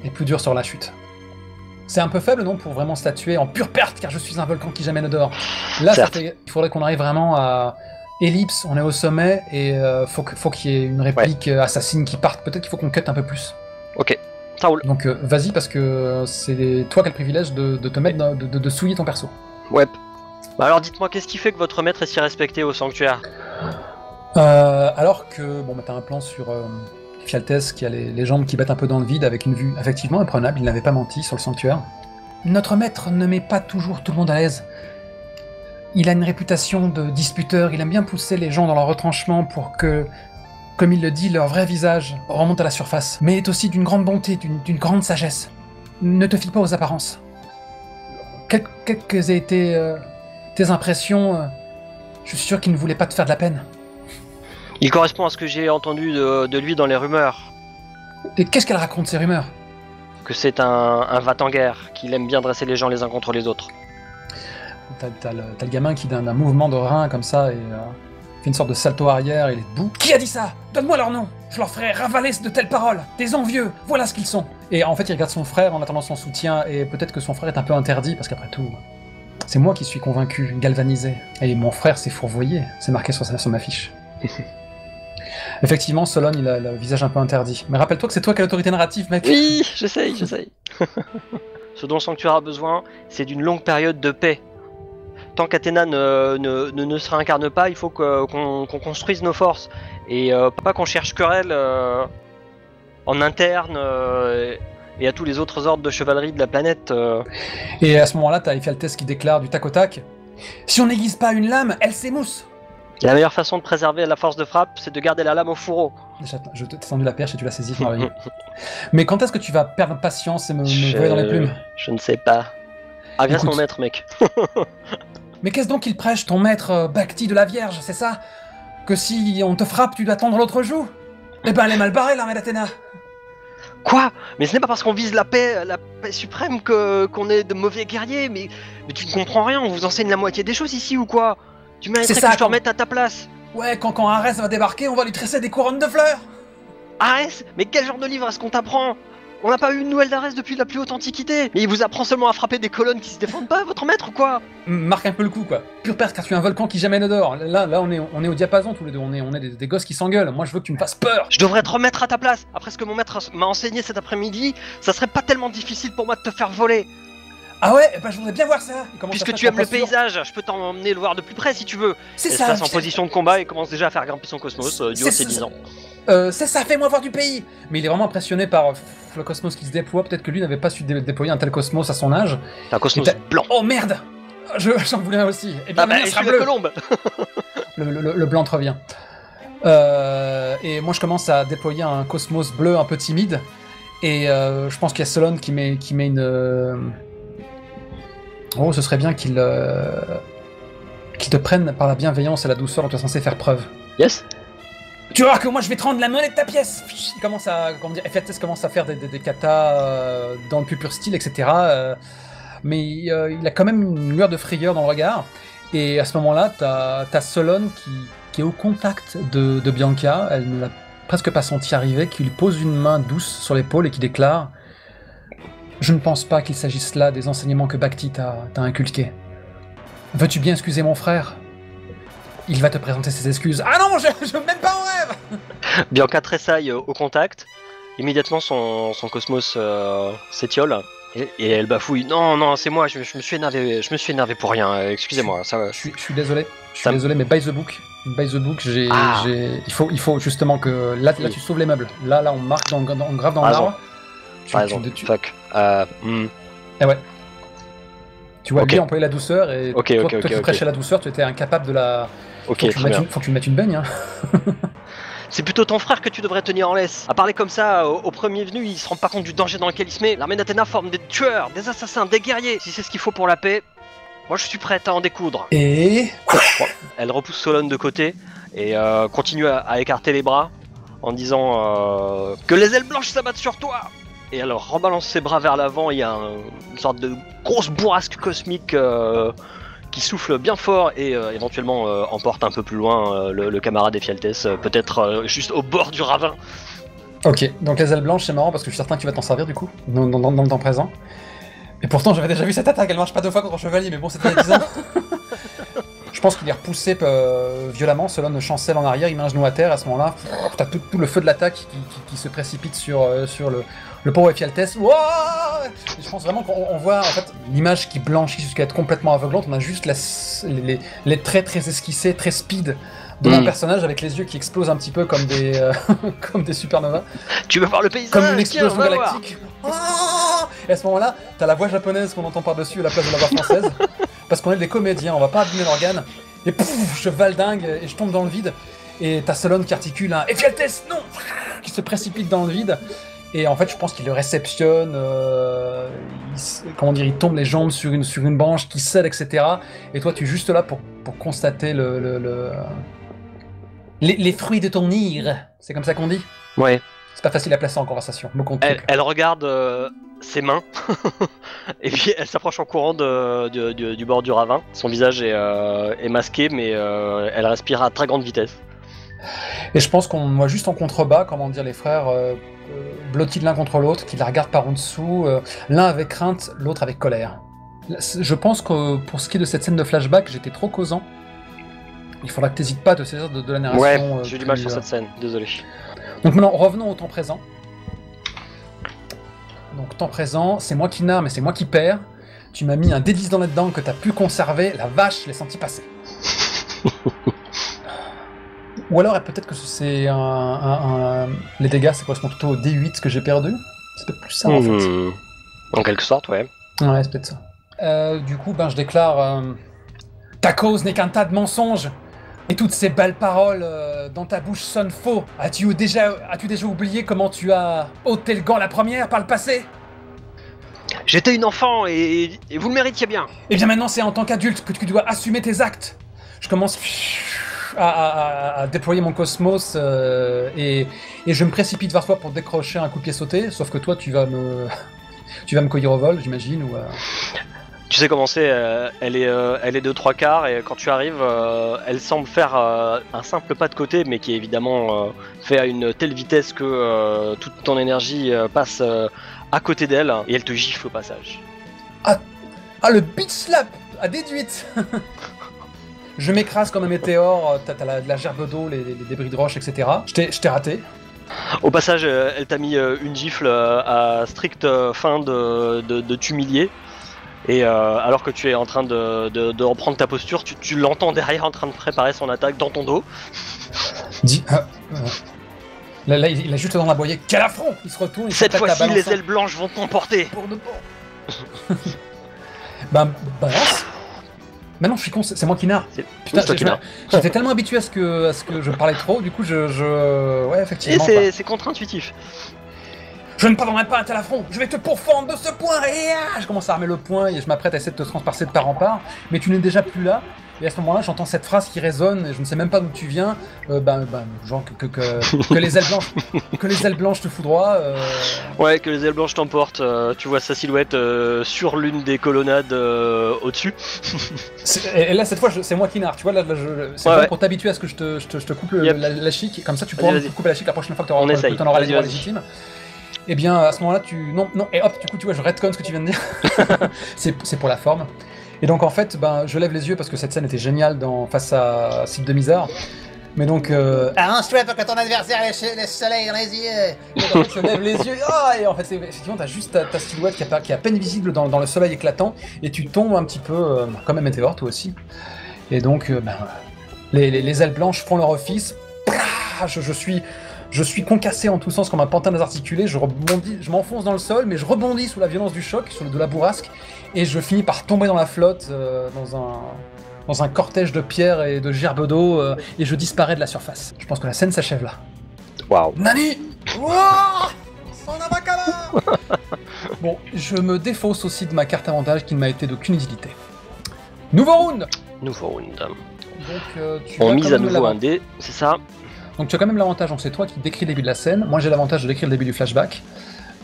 Et plus dur sur la chute. C'est un peu faible, non, pour vraiment statuer en pure perte, car je suis un volcan qui jamais ne dort. Là, il faudrait qu'on arrive vraiment à ellipse, on est au sommet, et faut qu'il y ait une réplique assassine qui parte. Peut-être qu'il faut qu'on cut un peu plus. Ok, ça roule. Donc vas-y, parce que c'est toi qui as le privilège de te mettre, de souiller ton perso. Ouais. Bah alors dites-moi, qu'est-ce qui fait que votre maître est si respecté au sanctuaire? Alors que, t'as un plan sur Ephialtes qui a les jambes qui battent un peu dans le vide avec une vue effectivement imprenable, il n'avait pas menti sur le sanctuaire. Notre maître ne met pas toujours tout le monde à l'aise. Il a une réputation de disputeur, il aime bien pousser les gens dans leur retranchement pour que, comme il le dit, leur vrai visage remonte à la surface. Mais il est aussi d'une grande bonté, d'une grande sagesse. Ne te fie pas aux apparences. Quelles qu'aient été tes impressions, je suis sûr qu'il ne voulait pas te faire de la peine. Il correspond à ce que j'ai entendu de lui dans les rumeurs. Et qu'est-ce qu'elle raconte, ces rumeurs? Que c'est un va-t-en-guerre, qu'il aime bien dresser les gens les uns contre les autres. T'as le gamin qui, d'un mouvement de rein comme ça, et Il fait une sorte de salto arrière, il est debout. Qui a dit ça? Donne-moi leur nom. Je leur ferai ravaler de telles paroles. Des envieux, voilà ce qu'ils sont. Et en fait, il regarde son frère en attendant son soutien, et peut-être que son frère est un peu interdit, parce qu'après tout, c'est moi qui suis convaincu, galvanisé. Et mon frère s'est fourvoyé, c'est marqué sur ma fiche. Effectivement, Solon, il a le visage un peu interdit. Mais rappelle-toi que c'est toi qui as l'autorité narrative, mec. Oui, j'essaye. Ce dont le sanctuaire a besoin, c'est d'une longue période de paix. Tant qu'Athéna ne se réincarne pas, il faut qu'on construise nos forces. Et pas qu'on cherche querelle en interne et à tous les autres ordres de chevalerie de la planète. Et à ce moment-là, t'as Ephialtes qui déclare du tac au tac: si on n'aiguise pas une lame, elle s'émousse. La meilleure façon de préserver la force de frappe, c'est de garder la lame au fourreau. Je t'ai tendu la perche et tu l'as saisie, merveilleux. Mais quand est-ce que tu vas perdre patience et me voler dans les plumes? Je ne sais pas. Agresse mon maître, mec. Mais qu'est-ce donc qu'il prêche, ton maître Bhakti de la Vierge, c'est ça? Que si on te frappe, tu dois tendre l'autre joue? Eh ben, elle est mal barrée, l'armée d'Athéna. Quoi? Mais ce n'est pas parce qu'on vise la paix suprême qu'on est de mauvais guerriers, mais tu ne comprends rien, on vous enseigne la moitié des choses ici ou quoi? Tu mériterais que je te remette à ta place. Ouais, quand Arès va débarquer, on va lui tresser des couronnes de fleurs. Arès? Mais quel genre de livre est-ce qu'on t'apprend? On n'a pas eu une nouvelle d'Arès depuis la plus haute antiquité. Mais il vous apprend seulement à frapper des colonnes qui se défendent pas, votre maître ou quoi? Marque un peu le coup, quoi. Pure perte, car tu es un volcan qui jamais ne dort. Là, on est au diapason tous les deux, on est des gosses qui s'engueulent. Moi, je veux que tu me fasses peur. Je devrais te remettre à ta place. Après ce que mon maître m'a enseigné cet après-midi, ça serait pas tellement difficile pour moi de te faire voler. Ah ouais? Eh ben, je voudrais bien voir ça. Puisque tu aimes le paysage, je peux t'emmener le voir de plus près si tu veux. C'est ça. Il se place en position de combat et commence déjà à faire grimper son cosmos du haut de ses 10 ans. C'est ça, fais-moi voir du pays. Mais il est vraiment impressionné par le cosmos qui se déploie. Peut-être que lui n'avait pas su déployer un tel cosmos à son âge. C'est un cosmos blanc. Oh merde! J'en voulais un aussi. Et bien, il sera bleu. Colombe. le blanc te revient. Et moi je commence à déployer un cosmos bleu un peu timide. Et je pense qu'il y a Solon qui met une... Oh, ce serait bien qu'il te prenne par la bienveillance et la douceur dont tu es censé faire preuve. Yes. Tu vas voir que moi je vais te rendre la monnaie de ta pièce. Il commence à, Ephialtes commence à faire des katas dans le plus pur style, etc. Mais il a quand même une lueur de frayeur dans le regard. Et à ce moment-là, t'as Solon qui est au contact de Bianca. Elle ne l'a presque pas senti arriver, qui lui pose une main douce sur l'épaule et qui déclare: je ne pense pas qu'il s'agisse là des enseignements que Bhakti t'a inculqués. Veux-tu bien excuser mon frère? Il va te présenter ses excuses. Ah non, je même pas en rêve. Bianca tressaille au contact. Immédiatement, son cosmos s'étiole et elle bafouille. Non, c'est moi. Je me suis énervé pour rien. Excusez-moi. Ça. Je suis désolé. Désolé, mais by the book. Il faut justement que là tu sauves les meubles. Là, on marque on grave dans l'arbre. Fuck. Eh ouais. Tu vois, lui employer la douceur et toi qui prêchais la douceur, tu étais incapable de la... Faut que tu me mettes une baigne, hein. C'est plutôt ton frère que tu devrais tenir en laisse. À parler comme ça, au premier venu, il se rend pas compte du danger dans lequel il se met. L'armée d'Athéna forme des tueurs, des assassins, des guerriers. Si c'est ce qu'il faut pour la paix, moi je suis prête à en découdre. Et... Elle repousse Solon de côté et continue à écarter les bras en disant que les ailes blanches s'abattent sur toi. Et elle rebalance ses bras vers l'avant, il y a une sorte de grosse bourrasque cosmique qui souffle bien fort et éventuellement emporte un peu plus loin le camarade Ephialtes, peut-être juste au bord du ravin. Ok, donc les ailes blanches, c'est marrant parce que je suis certain que tu vas t'en servir du coup, dans le temps présent. Et pourtant j'avais déjà vu cette attaque, elle marche pas 2 fois contre un chevalier, mais bon c'était il y a 10 ans. Je pense qu'il est repoussé violemment, Solon chancelle en arrière, il met un genou à terre, à ce moment-là, t'as tout le feu de l'attaque qui se précipite sur le pauvre Ephialtes. Wow, je pense vraiment qu'on voit en fait l'image qui blanchit jusqu'à être complètement aveuglante, on a juste les traits très esquissés, très speed de mon personnage avec les yeux qui explosent un petit peu comme des, comme des supernovas. Tu veux voir le paysage? Comme une explosion galactique. Et à ce moment-là, t'as la voix japonaise qu'on entend par-dessus à la place de la voix française. Parce qu'on est des comédiens, on va pas abîmer l'organe. Et pouf, je valdingue et je tombe dans le vide. Et t'as Solon qui articule un Ephialtes, non, qui se précipite dans le vide. Et en fait, je pense qu'il le réceptionne. Il tombe les jambes sur une branche qui cède, etc. Et toi, tu es juste là pour constater les fruits de ton ire. C'est comme ça qu'on dit? Ouais. C'est pas facile à placer en conversation. Elle regarde ses mains, et puis elle s'approche en courant du bord du ravin. Son visage est masqué, mais elle respire à très grande vitesse. Et je pense qu'on voit juste en contrebas, comment dire, les frères blottis de l'un contre l'autre, qui la regardent par en dessous, l'un avec crainte, l'autre avec colère. Je pense que pour ce qui est de cette scène de flashback, j'étais trop causant. Il faudra que tu n'hésites pas à te saisir de la narration. Ouais, j'ai du mal sur cette scène, désolé. Donc maintenant, revenons au temps présent. Donc temps présent, c'est moi qui narre, mais c'est moi qui perds. Tu m'as mis un D10 dans là-dedans que tu as pu conserver. La vache, je l'ai senti passer. Ou alors peut-être que c'est les dégâts, ça correspond plutôt au D8 que j'ai perdu. C'est peut-être plus ça en fait. En quelque sorte, ouais. Ouais, c'est peut-être ça. Du coup, je déclare ta cause n'est qu'un tas de mensonges. Et toutes ces belles paroles dans ta bouche sonnent faux. As-tu déjà oublié comment tu as ôté le gant la première par le passé? J'étais une enfant et vous le méritiez bien. Et bien maintenant, c'est en tant qu'adulte que tu dois assumer tes actes. Je commence à déployer mon cosmos et je me précipite vers toi pour décrocher un coup de pied sauté. Sauf que toi, tu vas me cueillir au vol, j'imagine. Ou Tu sais comment c'est, elle est de 3/4 et quand tu arrives, elle semble faire un simple pas de côté, mais qui est évidemment fait à une telle vitesse que toute ton énergie passe à côté d'elle et elle te gifle au passage. Ah, le beach slap à déduite. Je m'écrase comme un météore, t'as la gerbe d'eau, les débris de roche, etc. Je t'ai raté. Au passage, elle t'a mis une gifle à stricte fin de t'humilier. Et alors que tu es en train de reprendre ta posture, tu l'entends derrière en train de préparer son attaque dans ton dos. Là, il a juste dans la boyer. Quel affront! Il se retourne. Cette fois-ci, les ailes blanches vont t'emporter. Pour de bon. Balance. Mais non, je suis con, c'est moi qui narre. Putain, j'étais tellement habitué à ce que je parlais trop, du coup ouais, effectivement. Et c'est contre-intuitif. Je ne pardonnerai pas un tel affront, je vais te pourfendre de ce point, et je commence à armer le poing et je m'apprête à essayer de te transpercer de part en part, mais tu n'es déjà plus là, et à ce moment-là j'entends cette phrase qui résonne, et je ne sais même pas d'où tu viens, genre que les ailes blanches te foudroient. Ouais, que les ailes blanches t'emportent, tu vois sa silhouette sur l'une des colonnades au-dessus. Et là cette fois c'est moi qui narre, tu vois, c'est bon pour t'habituer à ce que je te coupe la chic, comme ça tu pourras me couper la chic la prochaine fois que tu auras les droits légitimes. Et bien à ce moment-là non, et hop, du coup tu vois je retconne ce que tu viens de dire. c'est pour la forme. Et donc en fait je lève les yeux parce que cette scène était géniale face à Site de Misère. Mais donc arrange-toi pour que ton adversaire ait le soleil dans les yeux. Et donc, en fait, je lève les yeux et en fait effectivement t'as juste ta silhouette qui est à peine visible dans le soleil éclatant et tu tombes un petit peu comme un météore toi aussi. Et donc les ailes blanches font leur office. Je suis concassé en tous sens comme un pantin désarticulé, je rebondis, je m'enfonce dans le sol, mais je rebondis sous la violence du choc, de la bourrasque, et je finis par tomber dans la flotte, dans un cortège de pierres et de gerbes d'eau, et je disparais de la surface. Je pense que la scène s'achève là. Waouh. Nani! Wouah! Bon, je me défausse aussi de ma carte avantage qui ne m'a été d'aucune utilité. Nouveau round! Donc, on mise à nouveau un dé, c'est ça. Donc tu as quand même l'avantage, donc c'est toi qui décris le début de la scène, moi j'ai l'avantage de décrire le début du flashback,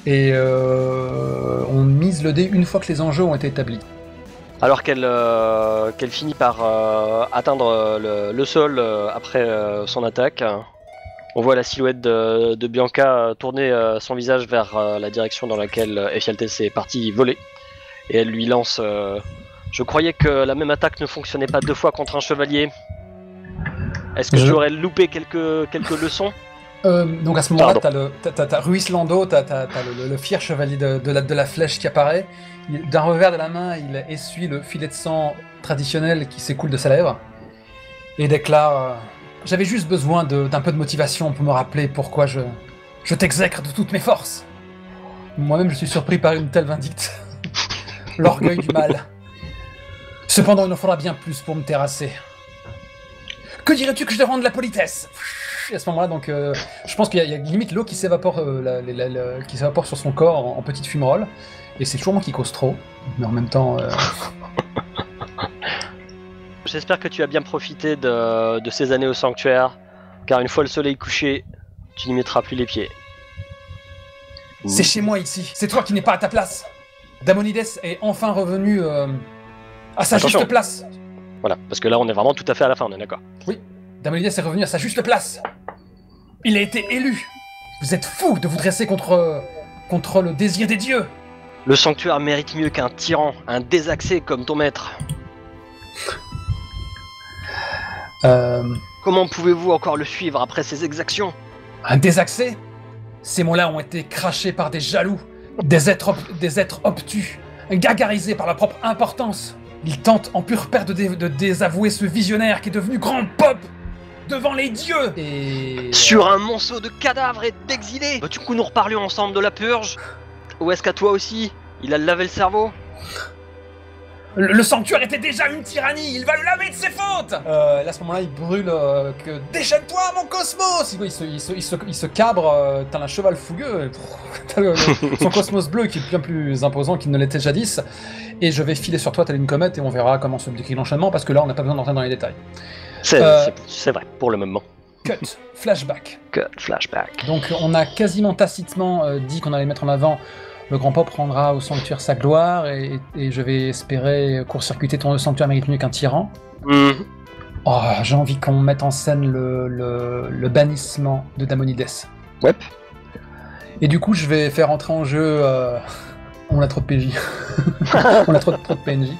et on mise le dé une fois que les enjeux ont été établis. Alors qu'elle finit par atteindre le sol après son attaque, on voit la silhouette de Bianca tourner son visage vers la direction dans laquelle Ephialtes est parti voler, et elle lui lance je croyais que la même attaque ne fonctionnait pas 2 fois contre un chevalier. Est-ce que j'aurais loupé quelques leçons? Donc à ce moment-là, t'as Ruiz Lando, t'as le fier chevalier de la flèche qui apparaît. D'un revers de la main, il essuie le filet de sang traditionnel qui s'écoule de sa lèvre et déclare j'avais juste besoin d'un peu de motivation pour me rappeler pourquoi je t'exècre de toutes mes forces. Moi-même, je suis surpris par une telle vindicte. L'orgueil du mal. Cependant, il en faudra bien plus pour me terrasser. Que dirais-tu que je te rende la politesse? Et à ce moment-là, donc, je pense qu'il y a limite l'eau qui s'évapore sur son corps en petites fumerolles. Et c'est toujours moi qui cause trop, mais en même temps... J'espère que tu as bien profité de ces années au sanctuaire, car une fois le soleil couché, tu n'y mettras plus les pieds. C'est chez moi ici. C'est toi qui n'es pas à ta place. Damonides est enfin revenu à sa Attention. juste place. Voilà, parce que là on est vraiment tout à fait à la fin, on est d'accord. Oui, Damonides est revenu à sa juste place. Il a été élu. Vous êtes fous de vous dresser contre le désir des dieux. Le sanctuaire mérite mieux qu'un tyran, un désaxé comme ton maître. Comment pouvez-vous encore le suivre après ses exactions? Un désaxé? Ces mots-là ont été crachés par des jaloux, des êtres obtus, gargarisés par leur propre importance. Ils tentent en pure perte de désavouer ce visionnaire qui est devenu grand pop devant les dieux. Et... Sur un monceau de cadavres et d'exilés. Veux-tu que nous reparlions ensemble de la purge? Ou est-ce qu'à toi aussi, il a lavé le cerveau? Le sanctuaire était déjà une tyrannie, il va le laver de ses fautes. Là, à ce moment-là, il brûle que déchaîne-toi, mon cosmos. Il se cabre, t'as un cheval fougueux, t'as son cosmos bleu qui est bien plus imposant qu'il ne l'était jadis. Et je vais filer sur toi, telle une comète, et on verra comment se décrit l'enchaînement, parce que là, on n'a pas besoin d'entrer dans les détails. C'est vrai, pour le moment. Cut, flashback. Cut, flashback. Donc, on a quasiment tacitement dit qu'on allait mettre en avant. Le grand pop rendra au sanctuaire sa gloire et je vais espérer court-circuiter ton sanctuaire mérite mieux qu'un tyran. Oh, j'ai envie qu'on mette en scène le bannissement de Damonides. Ouais. Et du coup, je vais faire entrer en jeu... On a trop de PJ. On a trop de PNJ.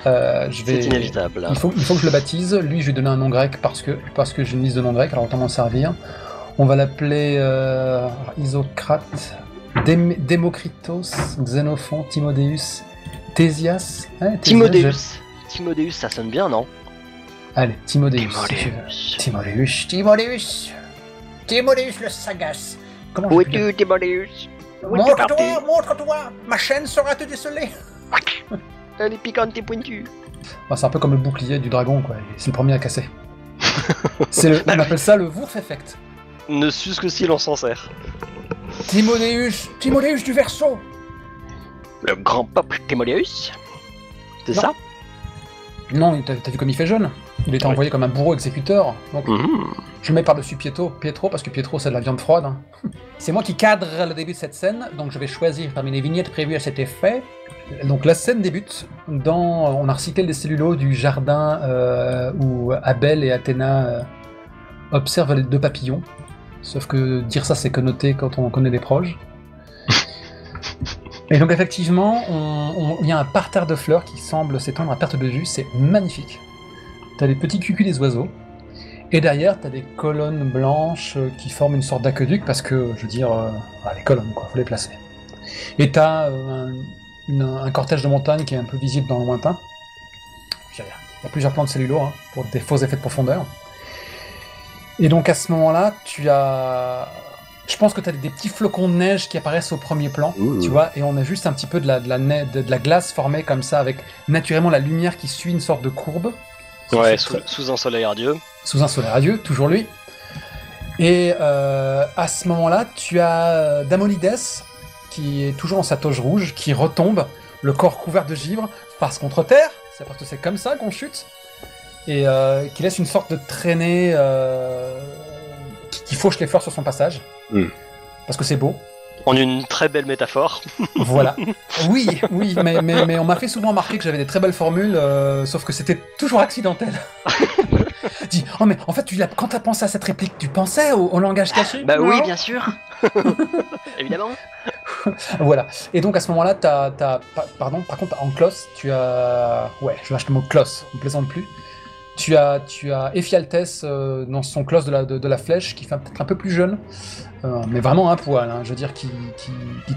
C'est inévitable. Il faut que je le baptise. Lui, je lui donne un nom grec parce que j'ai une liste de noms grecs, alors autant m'en servir. On va l'appeler Isocrate... Démocritos, Xénophon, Timodeus, Thésias. Hein, Timodeus, ça sonne bien, non? Allez, Timodeus. Timodeus le sagace. Comment où es-tu, Timodeus? Montre-toi, ma chaîne sera te déceler. Elle est piquante et pointue. Bah, c'est un peu comme le bouclier du dragon, quoi. C'est le premier à casser. On appelle ça le Wurf Effect. Ne sus que si l'on s'en sert. Timodeus du Verseau. Le grand peuple Timodeus? C'est ça? Non, t'as vu comme il fait jeune? Il était envoyé comme un bourreau exécuteur. Donc, je le mets par-dessus Pietro, parce que Pietro, c'est de la viande froide. Hein. C'est moi qui cadre le début de cette scène, donc je vais choisir parmi les vignettes prévues à cet effet. Donc la scène débute on a recyclé les cellulos du jardin où Abel et Athéna observent les deux papillons. Sauf que dire ça, c'est connoté quand on connaît des proches. Et donc effectivement, il y a un parterre de fleurs qui semble s'étendre à perte de vue, c'est magnifique. T'as les petits cucus des oiseaux, et derrière t'as des colonnes blanches qui forment une sorte d'aqueduc, parce que, je veux dire, les colonnes, quoi, faut les placer. Et t'as un cortège de montagnes qui est un peu visible dans le lointain. Il y a plusieurs plans de cellulo, hein, pour des faux effets de profondeur. Et donc à ce moment-là, je pense que tu as des petits flocons de neige qui apparaissent au premier plan, tu vois, et on a juste un petit peu de la glace formée comme ça, avec naturellement la lumière qui suit une sorte de courbe. Ouais, sous un soleil radieux. Sous un soleil radieux, toujours lui. Et à ce moment-là, tu as Damonides, qui est toujours dans sa toge rouge, qui retombe, le corps couvert de givre, face contre terre, c'est parce que c'est comme ça qu'on chute. Et qui laisse une sorte de traînée qui fauche les fleurs sur son passage. Parce que c'est beau. En une très belle métaphore. Voilà. Oui, mais on m'a fait souvent remarquer que j'avais des très belles formules, sauf que c'était toujours accidentel. Dis, oh mais en fait, quand t'as pensé à cette réplique, tu pensais au langage caché? Bah oui, bien sûr. Évidemment. Voilà. Et donc à ce moment-là, par contre, en closse, tu as... Ouais, je lâche le mot closse, on ne plaisante plus. Tu as Ephialtès dans son closse de la flèche, qui fait peut-être un peu plus jeune, mais vraiment un poil, hein, je veux dire, qui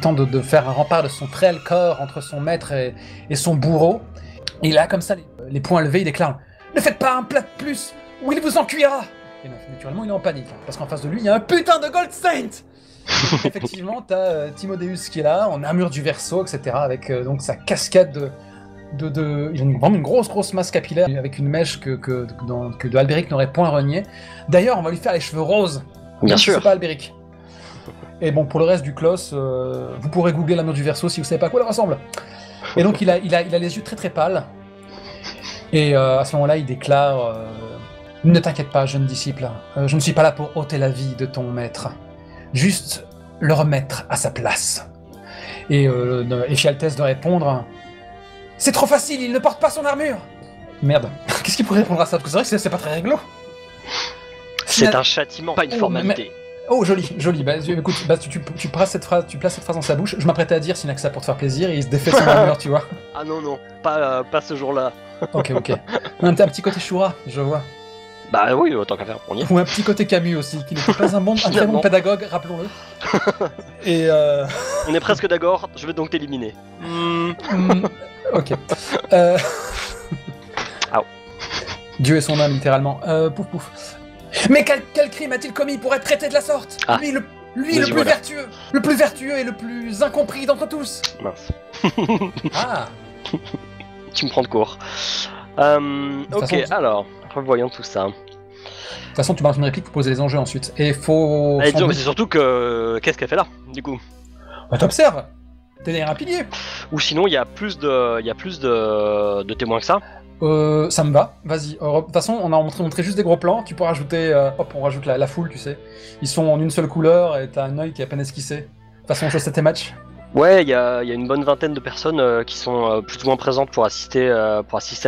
tente de faire un rempart de son frêle corps entre son maître et son bourreau. Et là, comme ça, les poings levés, il déclare « Ne faites pas un plat de plus, ou il vous en cuira !» Et naturellement, il est en panique, hein, parce qu'en face de lui, il y a un putain de Gold Saint. Effectivement, t'as Timodeus qui est là, en armure du Verseau, etc., avec donc sa cascade il a vraiment une grosse masse capillaire avec une mèche que de Albéric n'aurait point renié. D'ailleurs, on va lui faire les cheveux roses. Bien sûr. C'est pas Albéric. Et bon, pour le reste du closs, vous pourrez googler l'armure du Verseau si vous savez pas à quoi elle ressemble. Et donc il a les yeux très pâles. Et à ce moment-là, il déclare ne t'inquiète pas, jeune disciple. Je ne suis pas là pour ôter la vie de ton maître. Juste le remettre à sa place. Et Ephialtes de répondre « C'est trop facile, il ne porte pas son armure !» Merde, qu'est-ce qu'il pourrait répondre à ça? Parce que c'est vrai que c'est pas très réglo. C'est un châtiment, pas une formalité. Oh, joli. Bah, écoute, tu places cette phrase dans sa bouche. Je m'apprêtais à dire Synaxa pour te faire plaisir et il se défait son armure, tu vois. Ah non, pas ce jour-là. Ok. Un petit côté Shura, je vois. Bah oui, autant qu'à faire, on y est. Ou un petit côté Camus aussi, qui n'était pas un très bon pédagogue, rappelons-le. Et On est presque d'accord, je vais donc t'éliminer. Ok. Au. Dieu et son âme, littéralement. Pouf. Mais quel crime a-t-il commis pour être traité de la sorte? Lui, le plus voilà. vertueux et le plus incompris d'entre tous. Mince. Ah. Tu me prends de court. Ok, façon, alors, revoyons tout ça. De toute façon, tu balances une réplique pour poser les enjeux ensuite. Et faut... Allez, disons, mais c'est surtout que... Qu'est-ce qu'elle fait là, du coup? Bah, t'observes. T'es derrière un pilier. Ou sinon, il y a plus de témoins que ça. Ça me va, vas-y. De toute façon, on a montré juste des gros plans. Tu peux rajouter... on rajoute la foule, tu sais. Ils sont en une seule couleur et t'as un œil qui est à peine esquissé. De toute façon, je sais tes matchs. Ouais, il y a une bonne vingtaine de personnes qui sont plus ou moins présentes pour assister à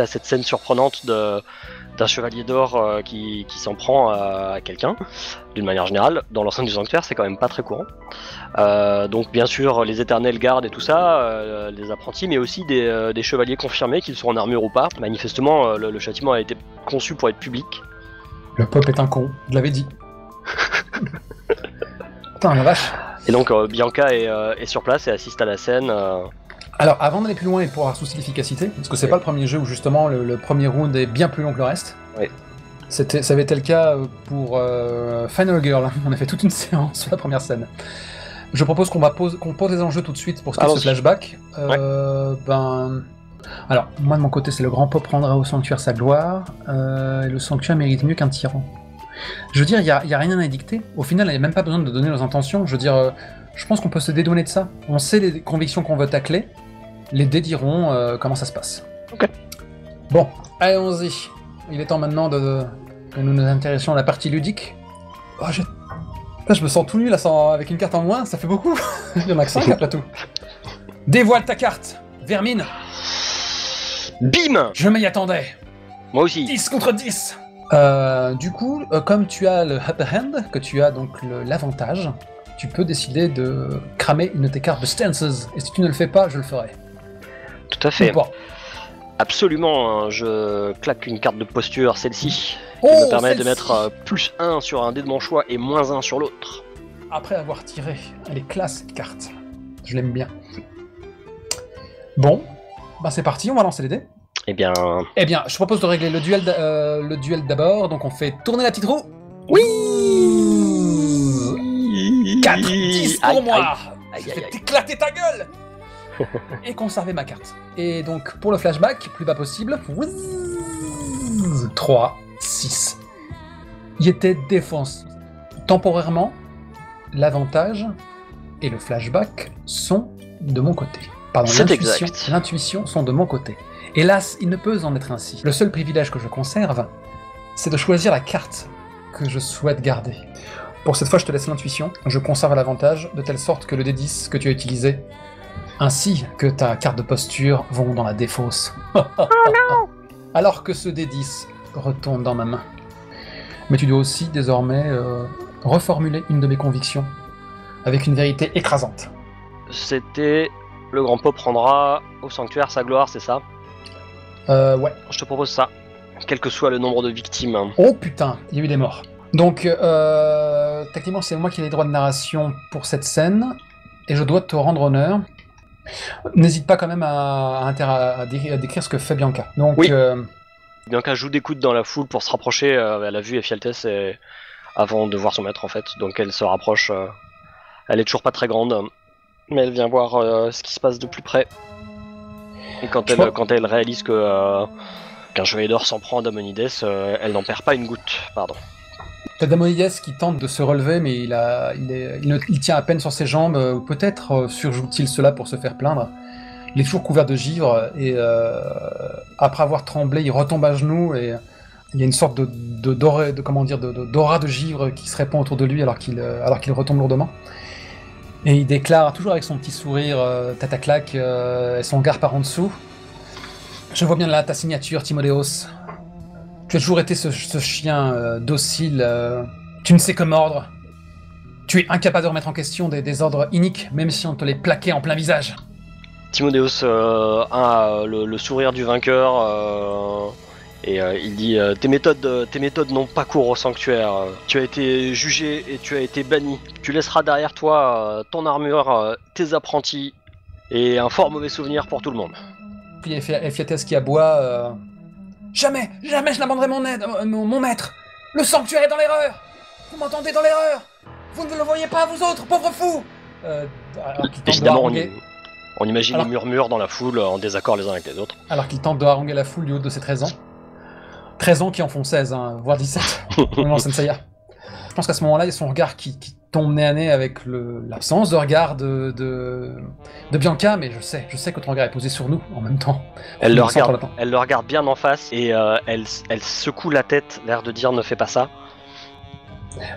cette scène surprenante d'un chevalier d'or qui s'en prend à quelqu'un. D'une manière générale, dans l'enceinte du sanctuaire, c'est quand même pas très courant. Donc bien sûr, les éternels gardes et tout ça, les apprentis, mais aussi des chevaliers confirmés, qu'ils soient en armure ou pas. Manifestement, le châtiment a été conçu pour être public. Le peuple est un con, je l'avais dit. Putain, la vache. Et donc Bianca est sur place et assiste à la scène. Alors, avant d'aller plus loin et pour avoir souci d'efficacité, parce que c'est pas le premier jeu où justement le premier round est bien plus long que le reste. Oui. Ça avait été le cas pour Final Girl. On a fait toute une séance sur la première scène. Je propose qu'on pose les enjeux tout de suite pour ce qui est de ce flashback. Alors, moi de mon côté, c'est le grand pop rendra au sanctuaire sa gloire. Et le sanctuaire mérite mieux qu'un tyran. Je veux dire, il y a rien à édicter. Au final, il n'y a même pas besoin de donner nos intentions. Je veux dire, je pense qu'on peut se dédouaner de ça. On sait les convictions qu'on veut tacler. Les dés diront comment ça se passe. Ok. Bon, allons-y. Il est temps maintenant que nous nous intéressions à la partie ludique. Oh, là, je me sens tout nu là, avec une carte en moins, ça fait beaucoup. Il y en a que 5 après tout. Dévoile ta carte, Vermine. Bim. Je m'y attendais. Moi aussi. 10 contre 10. Du coup, comme tu as le upper hand, que tu as donc l'avantage, tu peux décider de cramer une de tes cartes de stances. Et si tu ne le fais pas, je le ferai. Tout à fait. Bon. Absolument, je claque une carte de posture, celle-ci, qui me permet de mettre plus 1 sur un dé de mon choix et moins 1 sur l'autre. Après avoir tiré, elle est classe cette carte. Je l'aime bien. Bon, bah c'est parti, on va lancer les dés. Eh bien, je propose de régler le duel d'abord, donc on fait tourner la petite roue. Oui. 4, 10 pour moi. Aïe, Je aïe, vais aïe. t'éclater ta gueule. Et conserver ma carte. Et donc pour le flashback, plus bas possible. 3, 6. Il était défense. Temporairement, l'avantage et le flashback sont de mon côté. Pardon, C'est exact. l'intuition sont de mon côté. Hélas, il ne peut en être ainsi. Le seul privilège que je conserve, c'est de choisir la carte que je souhaite garder. Pour cette fois, je te laisse l'intuition. Je conserve l'avantage, de telle sorte que le D10 que tu as utilisé, ainsi que ta carte de posture, vont dans la défausse. Oh non. Alors que ce D10 retourne dans ma main. Mais tu dois aussi, désormais, reformuler une de mes convictions, avec une vérité écrasante. C'était le grand pop prendra au sanctuaire sa gloire, c'est ça? Ouais. Je te propose ça, quel que soit le nombre de victimes. Oh putain, il y a eu des morts. Donc, techniquement, c'est moi qui ai les droits de narration pour cette scène, et je dois te rendre honneur. N'hésite pas quand même à décrire ce que fait Bianca. Donc, oui. Bianca joue des coudes dans la foule pour se rapprocher. Elle a vu Ephialtes avant de voir son maître en fait, donc elle se rapproche. Elle est toujours pas très grande, mais elle vient voir ce qui se passe de plus près. Et quand elle réalise qu'un chevalier d'or s'en prend à Damonides, elle n'en perd pas une goutte. Pardon. T'as Damonides qui tente de se relever, mais il tient à peine sur ses jambes, ou peut-être surjoue-t-il cela pour se faire plaindre. Il est toujours couvert de givre, et après avoir tremblé, il retombe à genoux, et il y a une sorte d'aura de givre qui se répand autour de lui alors qu'il retombe lourdement. Et il déclare, toujours avec son petit sourire tête à claque et son regard par en dessous. Je vois bien là ta signature, Timotheos. Tu as toujours été ce chien docile. Tu ne sais que mordre. Tu es incapable de remettre en question des ordres iniques, même si on te les plaquait en plein visage. Timotheos a le sourire du vainqueur et il dit tes méthodes n'ont pas cours au sanctuaire. Tu as été jugé et tu as été banni. Tu laisseras derrière toi ton armure, tes apprentis et un fort mauvais souvenir pour tout le monde. Puis Ephialtès qui aboie. Jamais je n'abandonnerai mon maître. Le sanctuaire est dans l'erreur. Vous m'entendez dans l'erreur. Vous ne le voyez pas, vous autres, pauvres fous. Évidemment, on imagine les murmures dans la foule en désaccord les uns avec les autres. Alors qu'il tente de haranguer la foule du haut de ses 13 ans. 13 ans qui en font 16, hein, voire 17. Non, Senseiya. Je pense qu'à ce moment-là, il y a son regard qui tombe nez à nez avec l'absence de regard de Bianca, mais je sais que ton regard est posé sur nous en même temps. Elle le regarde bien en face et elle secoue la tête, l'air de dire ne fais pas ça.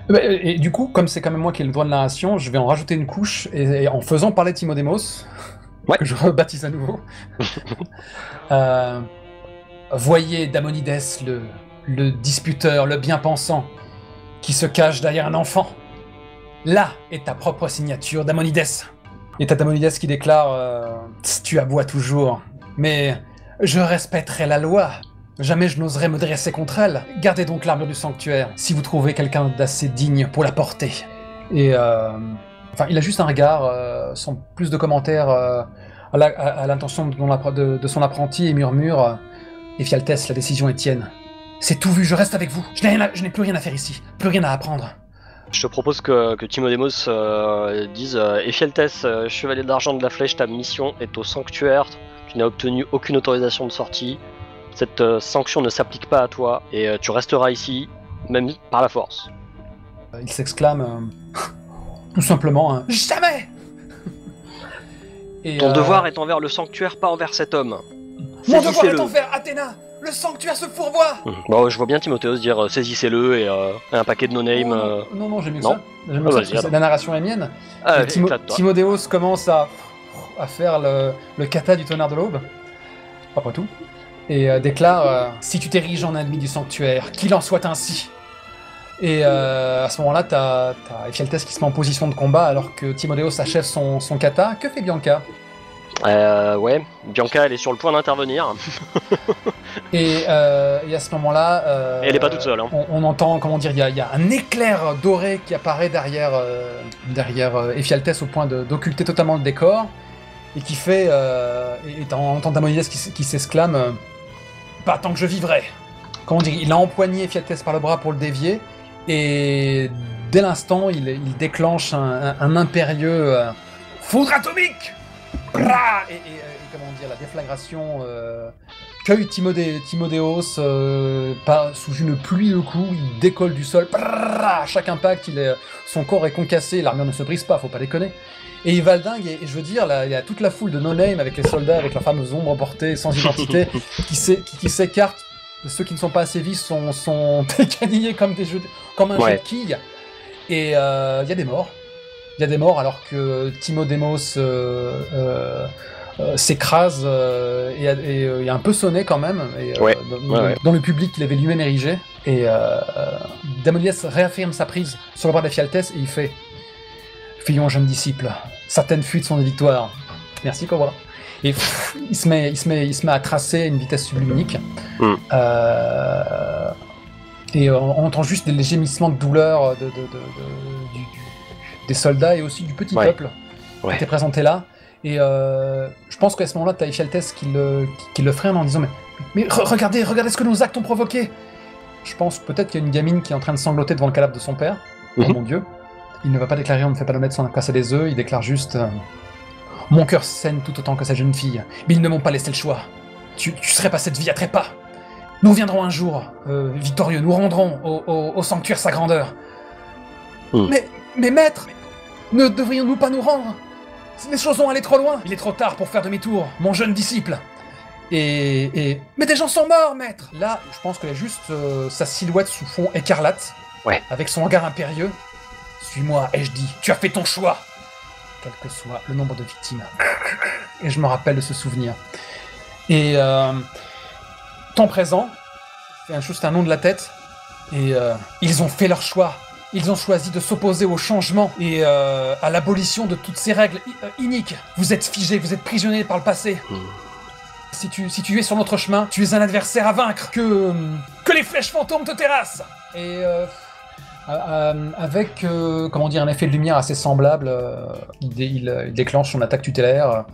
Et du coup, comme c'est quand même moi qui ai le droit de narration, je vais en rajouter une couche et en faisant parler Timodemos, que je rebaptise à nouveau. Voyez Damonides, le disputeur, le bien-pensant, qui se cache derrière un enfant. Là est ta propre signature, Damonides. Et t'as Damonides qui déclare tu aboies toujours, mais je respecterai la loi. Jamais je n'oserais me dresser contre elle. Gardez donc l'armure du sanctuaire, si vous trouvez quelqu'un d'assez digne pour la porter. Et il a juste un regard, sans plus de commentaires, à l'intention de son apprenti et murmure Ephialtès, la décision est tienne. C'est tout vu, je reste avec vous. Je n'ai plus rien à faire ici, plus rien à apprendre. Je te propose que Timodemos dise Ephialtès, chevalier d'argent de la flèche, ta mission est au sanctuaire. Tu n'as obtenu aucune autorisation de sortie. Cette sanction ne s'applique pas à toi et tu resteras ici, même par la force. Il s'exclame tout simplement jamais. Ton devoir est envers le sanctuaire, pas envers cet homme. Mon devoir est envers Athéna. Le sanctuaire se fourvoie. Bon, je vois bien Timotheus dire saisissez-le et un paquet de no-name. Non, j'ai mieux que ça. J'ai mieux que ça. La narration est mienne. Timotheus commence à faire le kata du tonnerre de l'aube. Après tout. Et déclare si tu t'ériges en ennemi du sanctuaire, qu'il en soit ainsi. Et à ce moment-là, t'as Ephialtès qui se met en position de combat alors que Timotheus achève son kata. Que fait Bianca ? Bianca elle est sur le point d'intervenir. et à ce moment-là, elle est pas toute seule. Hein. On entend, comment dire, il y a un éclair doré qui apparaît derrière Ephialtès au point d'occulter totalement le décor et qui fait, et on entend Damonides qui s'exclame pas tant que je vivrai. Comment dire, il a empoigné Ephialtès par le bras pour le dévier et dès l'instant il déclenche un impérieux foudre atomique. Et comment dire, la déflagration cueille Timotheos sous une pluie de coups, il décolle du sol, à chaque impact son corps est concassé, l'armure ne se brise pas, faut pas déconner. Et il valdingue, et je veux dire, là, il y a toute la foule de no-name avec les soldats, avec leurs fameuses ombres portées sans identité, qui s'écartent, ceux qui ne sont pas assez vifs sont écanillés comme un jeu de quilles, et il y a des morts. Il y a des morts alors que Timodemos s'écrase et est un peu sonné quand même. Dans le public qu'il avait lui-même érigé. Et Damonides réaffirme sa prise sur le bras d'Ephialtès et il fait « Fuyons, jeune disciple, certaines fuites sont des victoires. » Merci Cobra. Et il se met à tracer à une vitesse subluminique. Et on entend juste des gémissements de douleur des soldats et aussi du petit peuple qui était présenté là. Et je pense qu'à ce moment-là, t'as Ephialtès qui le freine en disant mais regardez ce que nos actes ont provoqué. Je pense peut-être qu'il y a une gamine qui est en train de sangloter devant le cadavre de son père. Oh mon Dieu. Il ne va pas déclarer on ne fait pas l'omelette sans casser des œufs. Il déclare juste mon cœur saigne tout autant que cette jeune fille. Mais ils ne m'ont pas laissé le choix. Tu serais passé de vie à trépas. Nous viendrons un jour victorieux. Nous rendrons au sanctuaire sa grandeur. Mais maître, ne devrions-nous pas nous rendre ? Les choses ont allé trop loin. Il est trop tard pour faire demi-tour, mon jeune disciple. Mais des gens sont morts, maître. Là, je pense qu'il y a juste sa silhouette sous fond écarlate, avec son regard impérieux. Suis-moi, ai-je dit. Tu as fait ton choix. quel que soit le nombre de victimes. Et je me rappelle de ce souvenir. Et temps présent, fait juste un nom de la tête, et ils ont fait leur choix. Ils ont choisi de s'opposer au changement et à l'abolition de toutes ces règles iniques. Vous êtes figés, vous êtes prisonniers par le passé. Si tu es sur notre chemin, tu es un adversaire à vaincre. Que les flèches fantômes te terrassent. Et avec un effet de lumière assez semblable, il déclenche son attaque tutélaire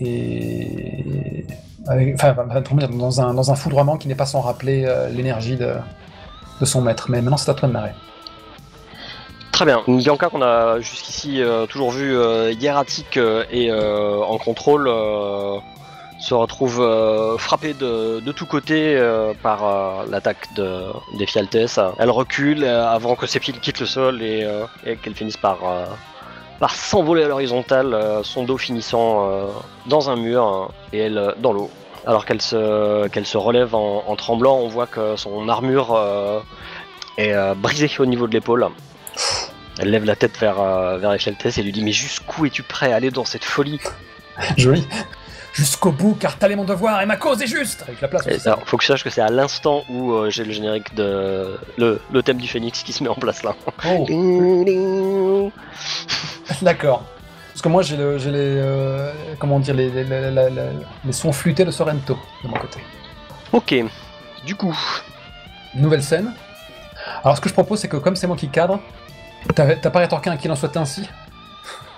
et dans un foudroiement qui n'est pas sans rappeler l'énergie de son maître. Mais maintenant, c'est à toi de narrer. Très bien. Bianca, qu'on a jusqu'ici toujours vu hiératique et en contrôle, se retrouve frappée de tous côtés par l'attaque d'Ephialtes. Elle recule avant que ses pieds quittent le sol et qu'elle finisse par s'envoler à l'horizontale, son dos finissant dans un mur et elle dans l'eau. Alors qu'elle se relève en tremblant, on voit que son armure est brisée au niveau de l'épaule. Elle lève la tête vers Ephialtes et lui dit « Mais jusqu'où es-tu prêt à aller dans cette folie ?» Joli. Jusqu'au bout, car tel est mon devoir et ma cause est juste. Avec la place. Alors, faut que tu saches que c'est à l'instant où j'ai le générique de le thème du Phénix qui se met en place là. Oh. D'accord. Parce que moi j'ai les sons flûtés de Sorrento de mon côté. Ok. Du coup. Nouvelle scène. Alors ce que je propose, c'est que comme c'est moi qui cadre, t'as pas rétorqué un qu'il en soit ainsi.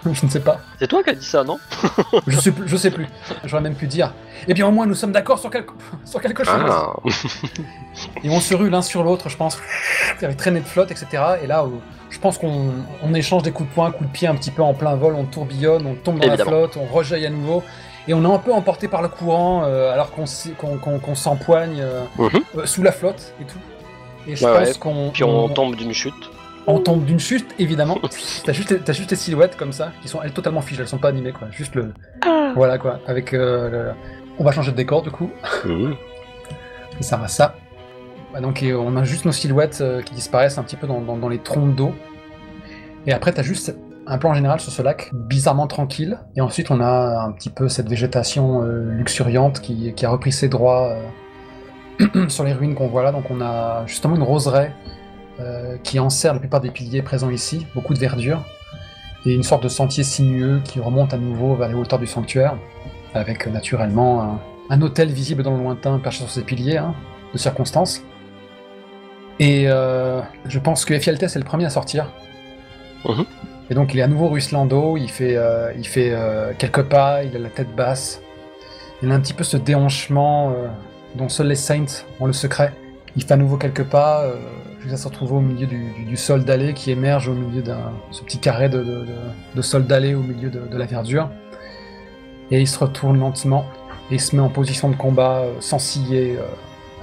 Je ne sais pas. C'est toi qui as dit ça, non? Je sais plus. J'aurais même pu dire. Eh bien, au moins, nous sommes d'accord sur quelque chose. Ah. Et on se rue l'un sur l'autre, je pense, avec traînée de flotte, etc. Et là, je pense qu'on échange des coups de poing, coups de pied un petit peu en plein vol, on tourbillonne, on tombe dans Évidemment. la flotte, on rejaillit à nouveau. Et on est un peu emporté par le courant, alors qu'on s'empoigne sous la flotte et tout. Et je pense qu'on... Puis on tombe d'une chute. On tombe d'une chute, évidemment. T'as juste les silhouettes comme ça, qui sont elles totalement figées, elles sont pas animées quoi. Juste le. Voilà quoi. Avec on va changer de décor du coup. Et ça va ça. Donc on a juste nos silhouettes qui disparaissent un petit peu dans les troncs d'eau. Et après t'as juste un plan général sur ce lac bizarrement tranquille. Et ensuite on a un petit peu cette végétation luxuriante qui a repris ses droits sur les ruines qu'on voit là. Donc on a justement une roseraie. Qui enserre la plupart des piliers présents ici, beaucoup de verdure, et une sorte de sentier sinueux qui remonte à nouveau vers les hauteurs du sanctuaire, avec naturellement un hôtel visible dans le lointain perché sur ces piliers, de circonstance. Et je pense que Ephialtes est le premier à sortir. Et donc il est à nouveau ruisselant d'eau, il fait quelques pas, il a la tête basse, il a un petit peu ce déhanchement dont seuls les Saints ont le secret. Il fait à nouveau quelques pas, jusqu'à se retrouver au milieu du sol dallé qui émerge au milieu ce petit carré de sol dallé au milieu de la verdure. Et il se retourne lentement et il se met en position de combat sans ciller,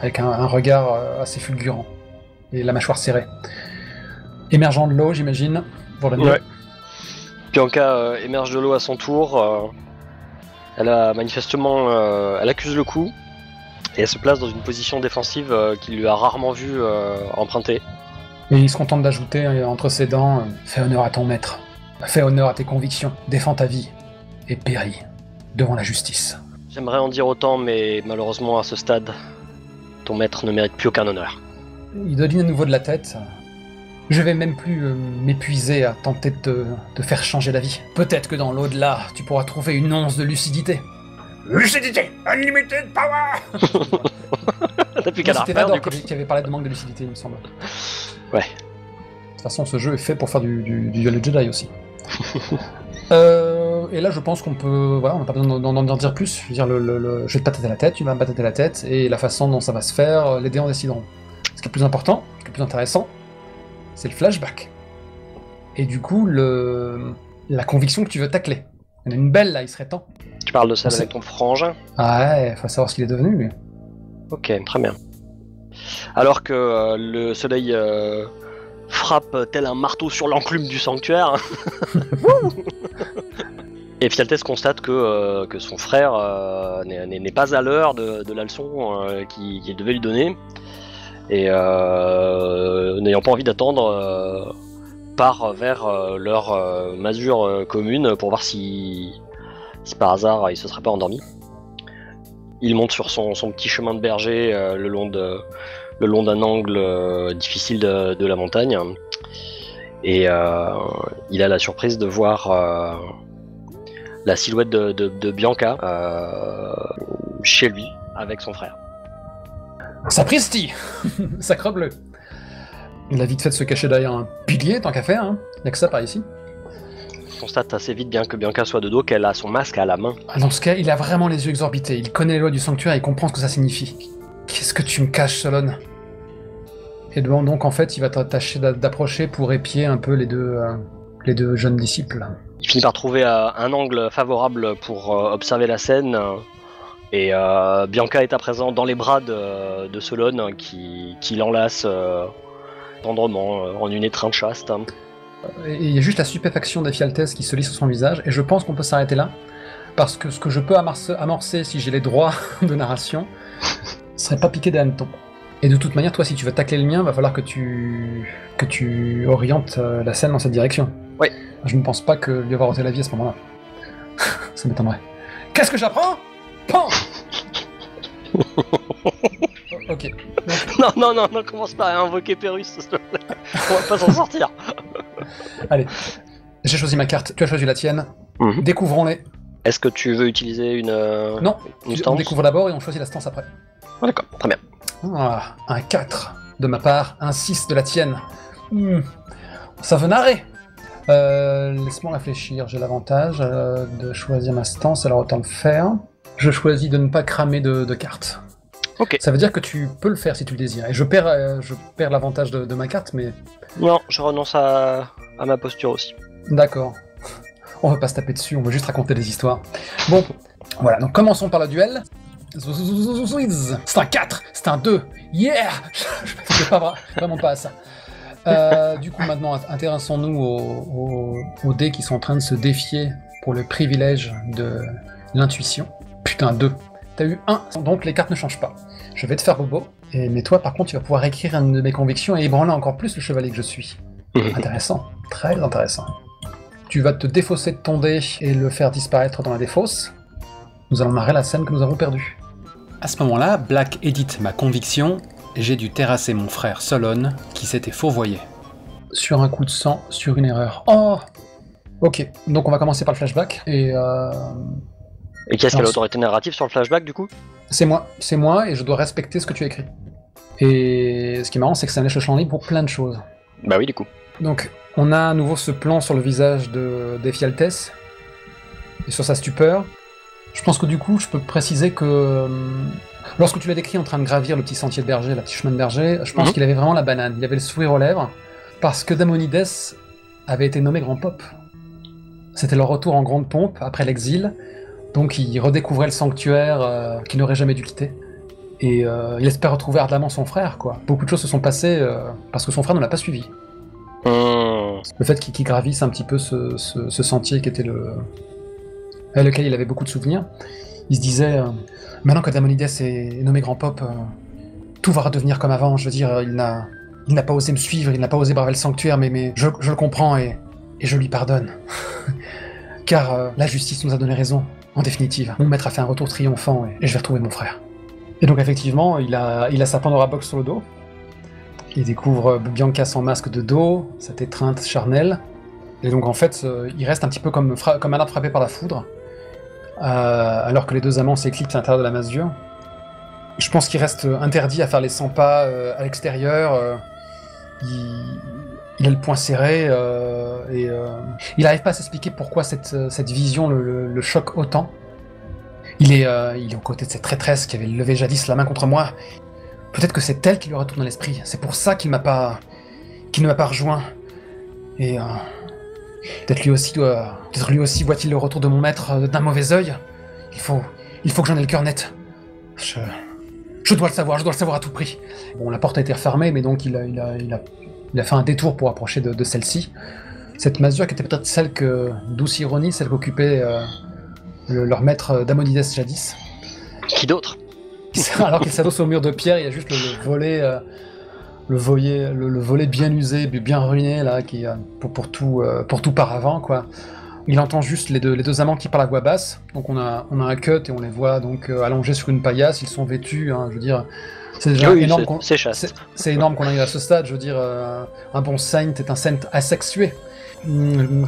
avec un regard assez fulgurant et la mâchoire serrée. Émergeant de l'eau, j'imagine, pour le mieux. Ouais. Bianca émerge de l'eau à son tour. Elle a manifestement, elle accuse le coup. Et elle se place dans une position défensive qu'il lui a rarement vu emprunter. Et il se contente d'ajouter entre ses dents fais honneur à ton maître, fais honneur à tes convictions, défends ta vie et péris devant la justice. J'aimerais en dire autant, mais malheureusement à ce stade, ton maître ne mérite plus aucun honneur. Il donne à nouveau de la tête. Je vais même plus m'épuiser à tenter de te faire changer d'avis. Peut-être que dans l'au-delà, tu pourras trouver une once de lucidité. Lucidité, unlimited power. T'as plus qu'à la C'était refaire, Vador du coup. qui avait parlé de manque de lucidité, il me semble. Ouais. De toute façon, ce jeu est fait pour faire du duel de Jedi aussi. Et là, je pense qu'on peut... Voilà, on n'a pas besoin d'en dire plus. Je veux dire, je vais te patater la tête, tu vas me patater la tête, et la façon dont ça va se faire, les dés en décideront. Ce qui est plus important, ce qui est plus intéressant, c'est le flashback. Et du coup, la conviction que tu veux tacler. Il y en a une belle, là, il serait temps. Tu parles de celle avec ton frangin? Ah ouais, faut savoir ce qu'il est devenu, lui. Ok, très bien. Alors que le soleil frappe tel un marteau sur l'enclume du sanctuaire, et Ephialtes constate que son frère n'est pas à l'heure de la leçon qu'il devait lui donner, et n'ayant pas envie d'attendre, part vers leur masure commune pour voir si par hasard il se serait pas endormi. Il monte sur son petit chemin de berger le long d'un angle difficile de la montagne et il a la surprise de voir la silhouette de Bianca chez lui avec son frère. Sapristi. Sacrebleu. Il a vite fait de se cacher derrière un pilier, tant qu'à faire, hein. Il n'y a que ça par ici. On constate assez vite, bien que Bianca soit de dos, qu'elle a son masque à la main. Dans ce cas, il a vraiment les yeux exorbités. Il connaît les lois du sanctuaire et il comprend ce que ça signifie. Qu'est-ce que tu me caches, Solon? Et donc, en fait, il va tâcher d'approcher pour épier un peu les deux jeunes disciples. Il finit par trouver un angle favorable pour observer la scène. Et Bianca est à présent dans les bras de Solon qui l'enlace tendrement en une étreinte chaste. Et il y a juste la stupéfaction d'Ephialtès qui se lit sur son visage, et je pense qu'on peut s'arrêter là, parce que ce que je peux amorcer si j'ai les droits de narration, ce serait pas piqué des hannetons. Et de toute manière, toi, si tu veux tacler le mien, va falloir que tu orientes la scène dans cette direction. Oui. Je ne pense pas que lui avoir ôté la vie à ce moment-là. Ça m'étonnerait. Qu'est-ce que j'apprends? Pan. Ok. Donc... Non, commence pas à invoquer Pérus, s'il te plaît. On va pas s'en sortir. Allez, j'ai choisi ma carte, tu as choisi la tienne. Découvrons-les. Est-ce que tu veux utiliser une Non, stance? On découvre d'abord et on choisit la stance après. Ah, d'accord, très bien. Ah, un 4 de ma part, un 6 de la tienne. Ça veut narrer. Laisse-moi réfléchir, j'ai l'avantage de choisir ma stance, alors autant le faire. Je choisis de ne pas cramer de cartes. Ok. Ça veut dire que tu peux le faire si tu le désires. Et je perds l'avantage de ma carte, mais... Non, je renonce à ma posture aussi. D'accord. On veut pas se taper dessus, on veut juste raconter des histoires. Bon, voilà, donc commençons par le duel. C'est un 4, c'est un 2. Yeah. Je ne pas vraiment pas à ça. Du coup, maintenant, intéressons-nous aux dés qui sont en train de se défier pour le privilège de l'intuition. Putain, 2. T'as eu 1, donc les cartes ne changent pas. Je vais te faire bobo, mais toi, par contre, tu vas pouvoir écrire une de mes convictions et ébranler encore plus le chevalier que je suis. Intéressant, très intéressant. Tu vas te défausser de ton dé et le faire disparaître dans la défausse. Nous allons narrer la scène que nous avons perdue. À ce moment-là, Black édite ma conviction. J'ai dû terrasser mon frère Solon, qui s'était fourvoyé. Sur un coup de sang, sur une erreur. Oh. Ok, donc on va commencer par le flashback, et qui est-ce qui a l'autorité narrative sur le flashback, du coup? C'est moi, et je dois respecter ce que tu as écrit. Et ce qui est marrant, c'est que ça me laisse le champ libre pour plein de choses. Bah oui, du coup. Donc, on a à nouveau ce plan sur le visage d'Ephialtès, et sur sa stupeur. Je pense que du coup, je peux préciser que lorsque tu l'as décrit en train de gravir le petit sentier de berger, le petit chemin de berger, je pense qu'il avait vraiment la banane, il avait le sourire aux lèvres, parce que Damonides avait été nommé Grand Pope. C'était leur retour en grande pompe, après l'exil, donc il redécouvrait le sanctuaire qu'il n'aurait jamais dû quitter. Et il espère retrouver ardemment son frère, quoi. Beaucoup de choses se sont passées parce que son frère ne l'a pas suivi. Le fait qu'il gravisse un petit peu ce sentier qui était avec lequel il avait beaucoup de souvenirs, il se disait maintenant que Damonides est nommé Grand Pope, tout va redevenir comme avant. Je veux dire, il n'a pas osé me suivre, il n'a pas osé braver le sanctuaire, mais je le comprends et je lui pardonne. Car la justice nous a donné raison, en définitive. Mon maître a fait un retour triomphant et je vais retrouver mon frère. Et donc effectivement, il a sa Pandora Box sur le dos. Il découvre Bianca sans masque de dos, cette étreinte charnelle. Et donc en fait, il reste un petit peu comme un arbre frappé par la foudre, alors que les deux amants s'éclipsent à l'intérieur de la masure. Je pense qu'il reste interdit à faire les 100 pas à l'extérieur. Il a le poing serré et il n'arrive pas à s'expliquer pourquoi cette vision le choque autant. Il est aux côtés de cette traîtresse qui avait levé jadis la main contre moi. Peut-être que c'est elle qui lui retourne l'esprit. C'est pour ça qu'il ne m'a pas rejoint. Et peut-être lui aussi voit-il le retour de mon maître d'un mauvais œil. Il faut que j'en ai le cœur net. Je dois le savoir à tout prix. Bon, la porte a été refermée, mais donc il a fait un détour pour approcher de celle-ci. Cette masure qui était peut-être celle que, douce ironie, celle qu'occupait leur maître Damonides jadis. Qui d'autre? Alors qu'il s'adosse au mur de pierre, il y a juste le volet le volet bien usé, bien ruiné, là, qui pour tout paravent, quoi. Il entend juste les deux amants qui parlent à voix basse. Donc on a un cut et on les voit donc allongés sur une paillasse. Ils sont vêtus, hein, je veux dire, c'est déjà énorme. C'est chaste. C'est énorme qu'on arrive à ce stade. Je veux dire, un bon saint est un saint asexué.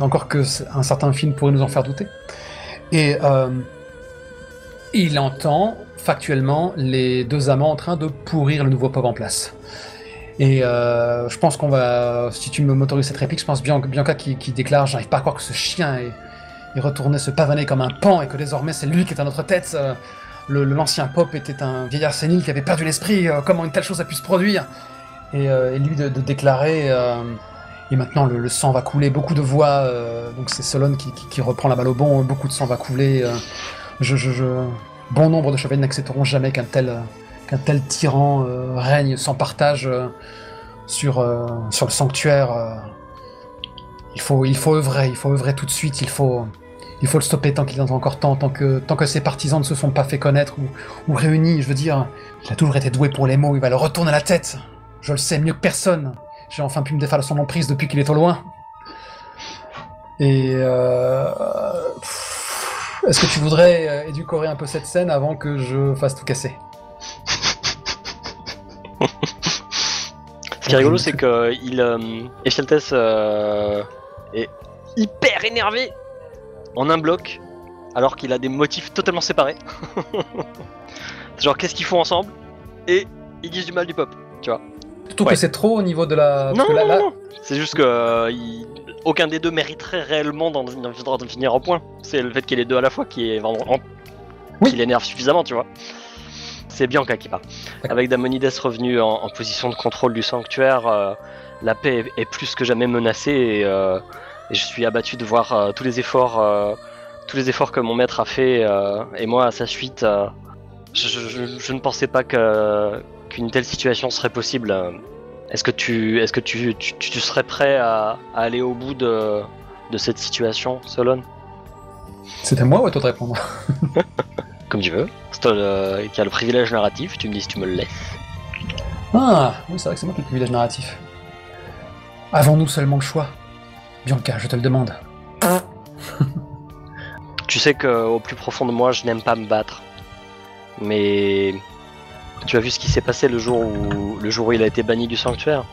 Encore que un certain film pourrait nous en faire douter. Et il entend factuellement les deux amants en train de pourrir le nouveau pub en place. Et je pense qu'on va, si tu m'autorises cette réplique, je pense Bianca qui déclare « J'arrive pas à croire que ce chien est retourné se pavaner comme un pan et que désormais c'est lui qui est à notre tête. L'ancien Pop était un vieillard sénile qui avait perdu l'esprit. Comment une telle chose a pu se produire ?» Et lui de déclarer et maintenant le sang va couler, beaucoup de voix, donc c'est Solon qui reprend la balle au bon, beaucoup de sang va couler. Bon nombre de chevaliers n'accepteront jamais qu'un tel tyran règne sans partage sur le sanctuaire. Il faut œuvrer tout de suite, il faut le stopper tant qu'il est encore temps, tant que ses partisans ne se sont pas fait connaître ou réunis, je veux dire. Il a toujours été doué pour les mots, il va leur retourner la tête. Je le sais mieux que personne. J'ai enfin pu me défaire de son emprise depuis qu'il est au loin. Et est-ce que tu voudrais édulcorer un peu cette scène avant que je fasse tout casser ? Ce qui est rigolo, c'est que Ephialtes est hyper énervé en un bloc, alors qu'il a des motifs totalement séparés. Genre, qu'est-ce qu'ils font ensemble ? Et ils disent du mal du pop, tu vois. Surtout que c'est trop au niveau de la... Non. C'est juste que aucun des deux mériterait réellement d'en finir en point. C'est le fait qu'il y ait les deux à la fois qui est vraiment... qui l'énerve suffisamment, tu vois. C'est Bianca qui parle. Avec Damonides revenu en position de contrôle du sanctuaire, la paix est plus que jamais menacée et je suis abattu de voir tous les efforts que mon maître a fait et moi à sa suite. Je ne pensais pas qu'une telle situation serait possible. Est-ce que tu serais prêt à aller au bout de cette situation, Solon ? C'est à moi ou à toi de répondre ? Comme tu veux. C'est toi qui a le privilège narratif, tu me dis si tu me le laisses. Ah, oui, c'est vrai que c'est moi qui ai le privilège narratif. Avons-nous seulement le choix ? Bianca, je te le demande. Tu sais qu'au plus profond de moi, je n'aime pas me battre. Mais tu as vu ce qui s'est passé le jour où il a été banni du sanctuaire ?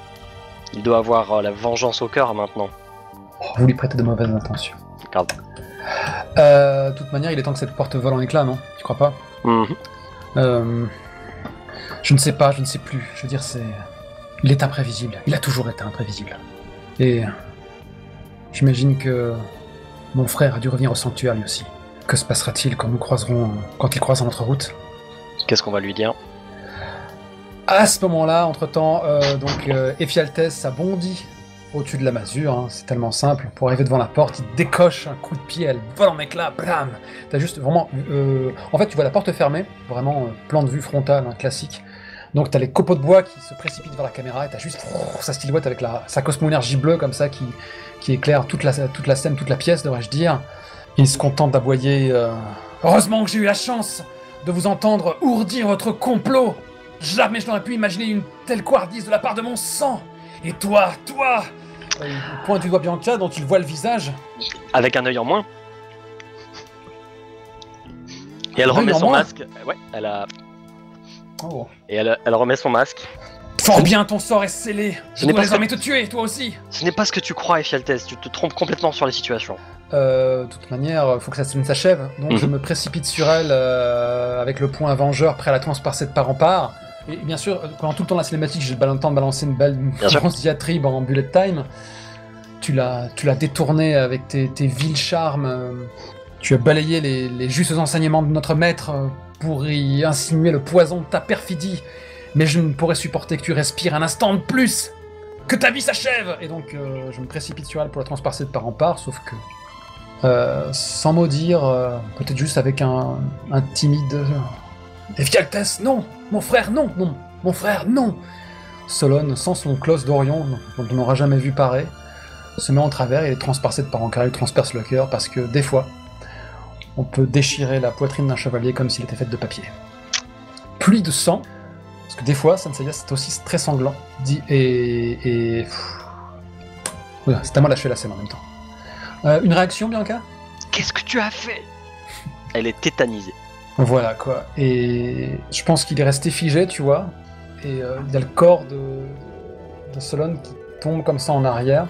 Il doit avoir la vengeance au cœur maintenant. Vous lui prêtez de mauvaises intentions. Grave. De toute manière, il est temps que cette porte vole en éclats, non ? Tu crois pas ? Je ne sais pas, je ne sais plus. Je veux dire, il est imprévisible. Il a toujours été imprévisible. Et j'imagine que mon frère a dû revenir au sanctuaire lui aussi. Que se passera-t-il quand il croisera notre route ? Qu'est-ce qu'on va lui dire ? À ce moment-là, entre-temps, Ephialtes a bondi au-dessus de la masure, hein, c'est tellement simple. Pour arriver devant la porte, il décoche un coup de pied, elle vole en éclats, blam. T'as juste vraiment... en fait, tu vois la porte fermée, vraiment plan de vue frontal, hein, classique. Donc t'as les copeaux de bois qui se précipitent vers la caméra, et t'as juste sa silhouette avec sa cosmo-énergie bleue, comme ça, qui éclaire toute la scène, toute la pièce, devrais-je dire. Il se contente d'aboyer... Heureusement que j'ai eu la chance de vous entendre ourdir votre complot. Jamais je n'aurais pu imaginer une telle couardise de la part de mon sang. Et toi il pointe du doigt Bianca, dont il voit le visage. Avec un œil en moins. Et elle remet son masque. Ouais, elle a... Oh. Et elle remet son masque. Fort bien, ton sort est scellé. Je dois désormais te tuer, toi aussi. Ce n'est pas ce que tu crois, Ephialtes. Tu te trompes complètement sur la situation. De toute manière, faut que ça s'achève. Donc je me précipite sur elle avec le point vengeur prêt à la transpercer de part en part. Et bien sûr, pendant tout le temps de la cinématique, j'ai le temps de balancer une belle grosse diatribe en bullet time. Tu l'as détourné avec tes vils charmes. Tu as balayé les justes enseignements de notre maître pour y insinuer le poison de ta perfidie. Mais je ne pourrais supporter que tu respires un instant de plus. Que ta vie s'achève. Et donc, je me précipite sur elle pour la transpercer de part en part, sauf que... sans mot dire, peut-être juste avec un timide... Ephialtes, non! Mon frère, non! Non! Mon frère, non! Solon, sans son cloche d'Orion, dont on n'aura jamais vu pareil, se met en travers et est transpercé de part en part, il transperce le cœur, parce que des fois, on peut déchirer la poitrine d'un chevalier comme s'il était fait de papier. Pluie de sang, Parce que des fois, Senseiya, c'est aussi très sanglant. Oula, c'est à moi d'achever la scène en même temps. Une réaction, Bianca? Qu'est-ce que tu as fait? Elle est tétanisée. Voilà, quoi. Et je pense qu'il est resté figé, tu vois. Et il y a le corps de Solon qui tombe comme ça en arrière.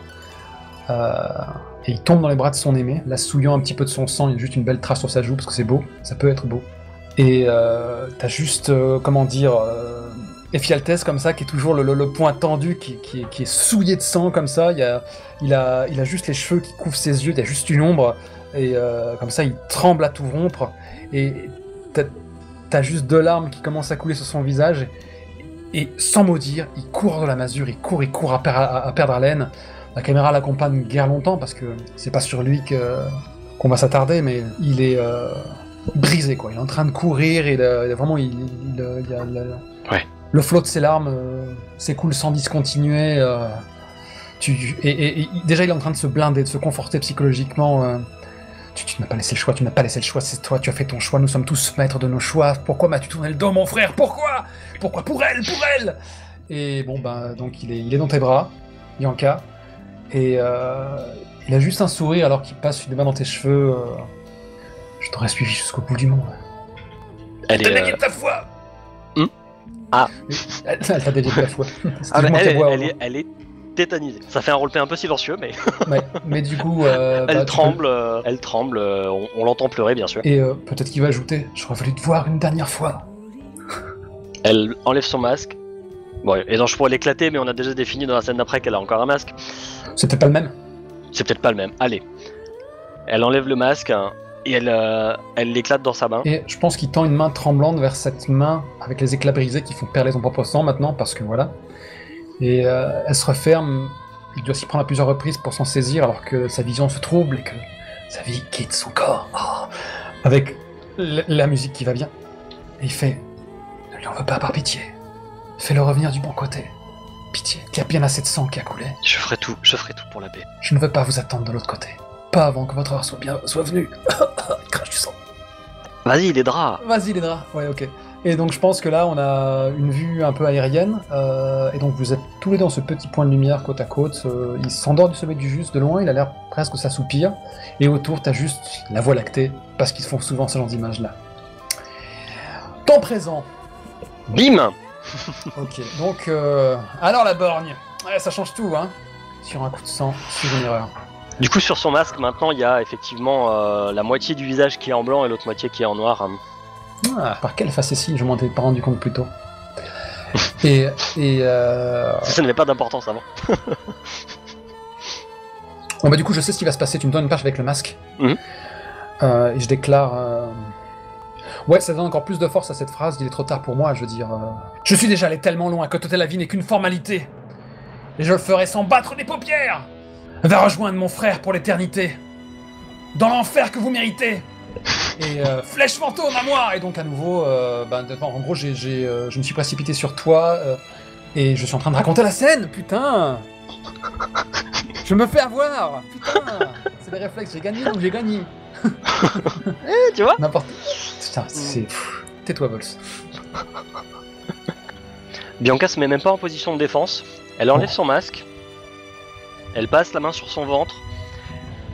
Et il tombe dans les bras de son aimé, la souillant un petit peu de son sang. Il y a juste une belle trace sur sa joue, parce que c'est beau. Ça peut être beau. Et t'as juste, Ephialtes comme ça, qui est toujours le poing tendu, qui est souillé de sang comme ça. Il a juste les cheveux qui couvrent ses yeux, il y a juste une ombre. Et comme ça, il tremble à tout rompre. Et t'as juste 2 larmes qui commencent à couler sur son visage. Et sans mot dire, il court de la masure, il court à perdre haleine. La caméra l'accompagne guère longtemps, parce que c'est pas sur lui qu'on va s'attarder, mais il est brisé, quoi. Il est en train de courir, et vraiment, le flot de ses larmes s'écoule sans discontinuer. Et déjà, il est en train de se blinder, de se conforter psychologiquement. Tu m'as pas laissé le choix, c'est toi, tu as fait ton choix, nous sommes tous maîtres de nos choix. Pourquoi m'as-tu tourné le dos, mon frère? Pourquoi pour elle? Et bon, donc il est dans tes bras, Bianca, et il a juste un sourire alors qu'il passe une main dans tes cheveux. Je t'aurais suivi jusqu'au bout du monde. Elle est dédiée de ta foi. Ah. Elle t'a dédié de la foi. Elle est tétanisée. Ça fait un roleplay un peu silencieux, mais... Ouais, mais du coup... elle tremble, on l'entend pleurer, bien sûr. Et peut-être qu'il va ajouter « J'aurais voulu te voir une dernière fois ». Elle enlève son masque. Bon, et donc je pourrais l'éclater, mais on a déjà défini dans la scène d'après qu'elle a encore un masque. C'est peut-être pas le même. C'est peut-être pas le même. Allez. Elle enlève le masque, hein, et elle l'éclate dans sa main. Et je pense qu'il tend une main tremblante vers cette main avec les éclats brisés qui font perler son propre sang maintenant, parce que voilà. Et elle se referme, il doit s'y prendre à plusieurs reprises pour s'en saisir alors que sa vision se trouble et que sa vie quitte son corps. Oh, avec la musique qui va bien. Et il fait « Ne lui en veux pas par pitié. Fais-le revenir du bon côté. Pitié, il y a bien assez de sang qui a coulé. Je ferai tout pour la paix. Je ne veux pas vous attendre de l'autre côté. Pas avant que votre heure soit venue. » Il crache du sang. Vas-y, les draps. Ouais, ok. Et donc je pense que là, on a une vue un peu aérienne, et donc vous êtes tous les deux dans ce petit point de lumière côte à côte. Il s'endort du sommet du juste, de loin, il a l'air presque s'assoupir, et autour, t'as juste la voie lactée, parce qu'ils font souvent ce genre d'images-là. Temps présent. Bim. Ok, donc, alors la borgne, ouais, ça change tout, hein. Sur un coup de sang, sur une erreur. Du coup, sur son masque, maintenant, il y a effectivement la moitié du visage qui est en blanc et l'autre moitié qui est en noir. Hein. Ah, par quelle facétie, je m'en étais pas rendu compte plus tôt. Ça n'avait pas d'importance avant. Bon bah du coup je sais ce qui va se passer, tu me donnes une page avec le masque. Mhm. Et je déclare... Ouais, ça donne encore plus de force à cette phrase, il est trop tard pour moi, je veux dire... Je suis déjà allé tellement loin que tenter la vie n'est qu'une formalité. Et je le ferai sans battre des paupières. Va rejoindre mon frère pour l'éternité. Dans l'enfer que vous méritez. Et flèche fantôme à moi. Et donc à nouveau, en gros, je me suis précipité sur toi et je suis en train de raconter la scène. Putain, je me fais avoir. Putain, c'est des réflexes. J'ai gagné, donc j'ai gagné. Tu vois. N'importe. Putain, c'est. Tais-toi, Vols. Bianca se met même pas en position de défense. Elle enlève son masque. Elle passe la main sur son ventre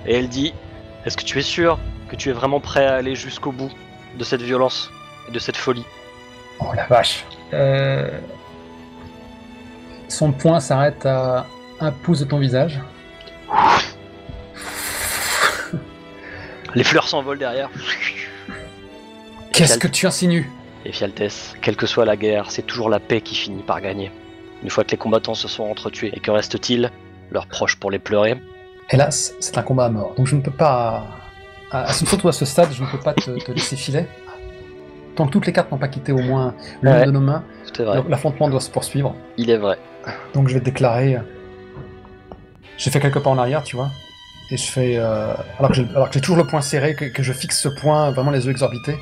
et elle dit: est-ce que tu es sûr que tu es vraiment prêt à aller jusqu'au bout de cette violence et de cette folie? Oh la vache. Son poing s'arrête à 1 pouce de ton visage. Les fleurs s'envolent derrière. Qu'est-ce que tu insinues? Ephialtes, quelle que soit la guerre, c'est toujours la paix qui finit par gagner. Une fois que les combattants se sont entretués, et que reste-t-il? Leurs proches pour les pleurer. Hélas, c'est un combat à mort, donc je ne peux pas... Surtout à ce stade, je ne peux pas te laisser filer. Tant que toutes les cartes n'ont pas quitté au moins l'une de nos mains, l'affrontement doit se poursuivre. Il est vrai. Donc je vais te déclarer... J'ai fait quelques pas en arrière, tu vois, et je fais... alors que j'ai toujours le poing serré, que je fixe ce poing, vraiment les yeux exorbités.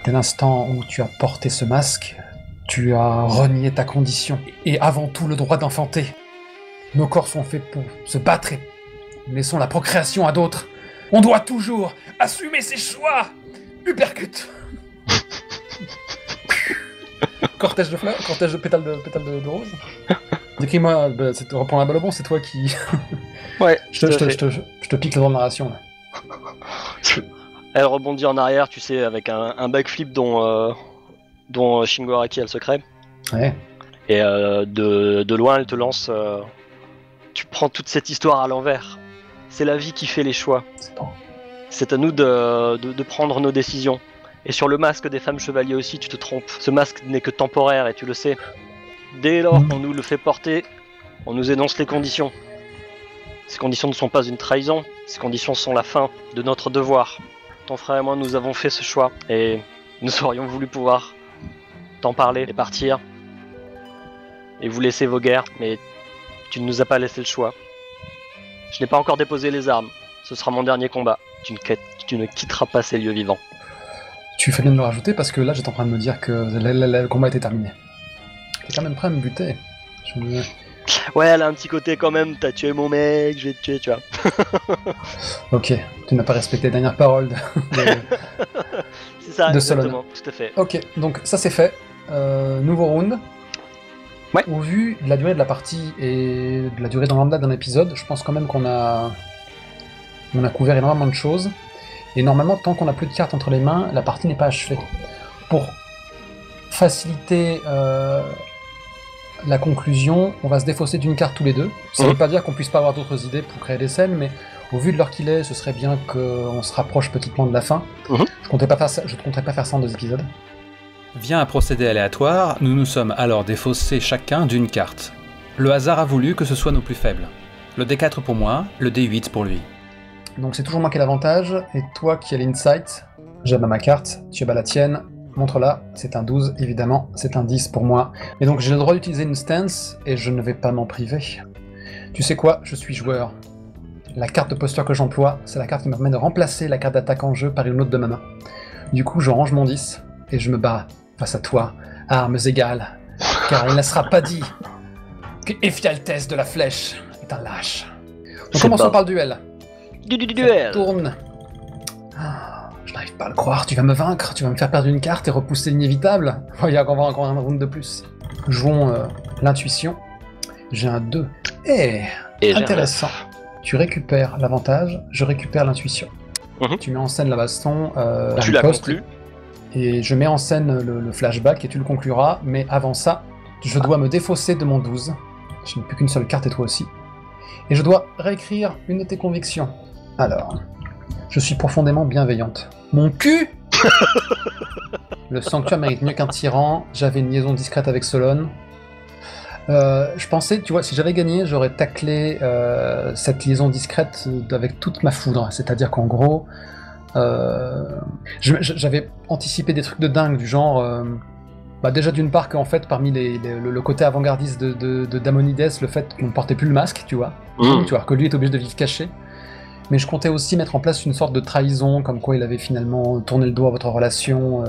Dès l'instant où tu as porté ce masque, tu as renié ta condition, et avant tout le droit d'enfanter. Nos corps sont faits pour se battre et laissons la procréation à d'autres. On doit toujours assumer ses choix. Uppercut. cortège de fleurs, cortège de pétales de rose. Décris-moi, reprends la balle au bon, c'est toi qui... Ouais, je te pique le droit de narration, là. Elle rebondit en arrière, tu sais, avec un backflip dont Shingo Araki a le secret. Ouais. Et de loin, elle te lance... tu prends toute cette histoire à l'envers. C'est la vie qui fait les choix. C'est bon. C'est à nous de prendre nos décisions. Et sur le masque des femmes chevaliers aussi, tu te trompes. Ce masque n'est que temporaire et tu le sais. Dès lors qu'on nous le fait porter, on nous énonce les conditions. Ces conditions ne sont pas une trahison, ces conditions sont la fin de notre devoir. Ton frère et moi, nous avons fait ce choix et nous aurions voulu pouvoir t'en parler et partir. Et vous laisser vos guerres, mais tu ne nous as pas laissé le choix. Je n'ai pas encore déposé les armes. Ce sera mon dernier combat. Tu ne quitteras pas ces lieux vivants. Tu fais bien de le rajouter parce que là j'étais en train de me dire que le combat était terminé. T'es quand même prêt à me buter. Ouais, elle a un petit côté quand même, t'as tué mon mec, je vais te tuer, tu vois. Ok, tu n'as pas respecté les dernières paroles C'est ça, de exactement, Solon. tout à fait. Ok, donc ça c'est fait. Nouveau round. Ouais. Au vu de la durée de la partie et de la durée dans lambda d'un épisode, je pense quand même qu'on a couvert énormément de choses. Et normalement, tant qu'on n'a plus de cartes entre les mains, la partie n'est pas achevée. Pour faciliter la conclusion, on va se défausser d'une carte tous les deux. Ça ne veut pas dire qu'on puisse pas avoir d'autres idées pour créer des scènes, mais au vu de l'heure qu'il est, ce serait bien qu'on se rapproche petitement de la fin. Je ne compterais pas faire ça en 2 épisodes. Vient un procédé aléatoire, nous nous sommes alors défaussés chacun d'une carte. Le hasard a voulu que ce soit nos plus faibles. Le D4 pour moi, le D8 pour lui. Donc c'est toujours moi qui ai l'avantage, et toi qui as l'insight, j'aime ma carte, tu as la tienne, montre-la, c'est un 12 évidemment, c'est un 10 pour moi. Et donc j'ai le droit d'utiliser une stance, et je ne vais pas m'en priver. Tu sais quoi, je suis joueur. La carte de posture que j'emploie, c'est la carte qui me permet de remplacer la carte d'attaque en jeu par une autre de ma main. Du coup je range mon 10, et je me bats face à toi, à armes égales, car il ne sera pas dit que Ephialtès de la Flèche est un lâche. Donc commençons par le duel. Du duel. Tourne. Je n'arrive pas à le croire, tu vas me vaincre, tu vas me faire perdre une carte et repousser l'inévitable. Oh, il y a encore un round de plus. Jouons l'intuition. J'ai un 2. Et intéressant. Tu récupères l'avantage, je récupère l'intuition. Tu mets en scène la baston. Tu la conclus. Et je mets en scène le flashback et tu le concluras, mais avant ça, je dois me défausser de mon 12. Je n'ai plus qu'une seule carte et toi aussi. Et je dois réécrire une de tes convictions. Alors, je suis profondément bienveillante. Mon cul. Le sanctuaire mérite mieux qu'un tyran, j'avais une liaison discrète avec Solon. Je pensais, tu vois, si j'avais gagné, j'aurais taclé cette liaison discrète avec toute ma foudre. C'est-à-dire qu'en gros, j'avais anticipé des trucs de dingue du genre... déjà d'une part qu'en fait parmi le côté avant-gardiste de Damonides, le fait qu'on ne portait plus le masque, tu vois, que lui est obligé de vivre caché. Mais je comptais aussi mettre en place une sorte de trahison, comme quoi il avait finalement tourné le dos à votre relation.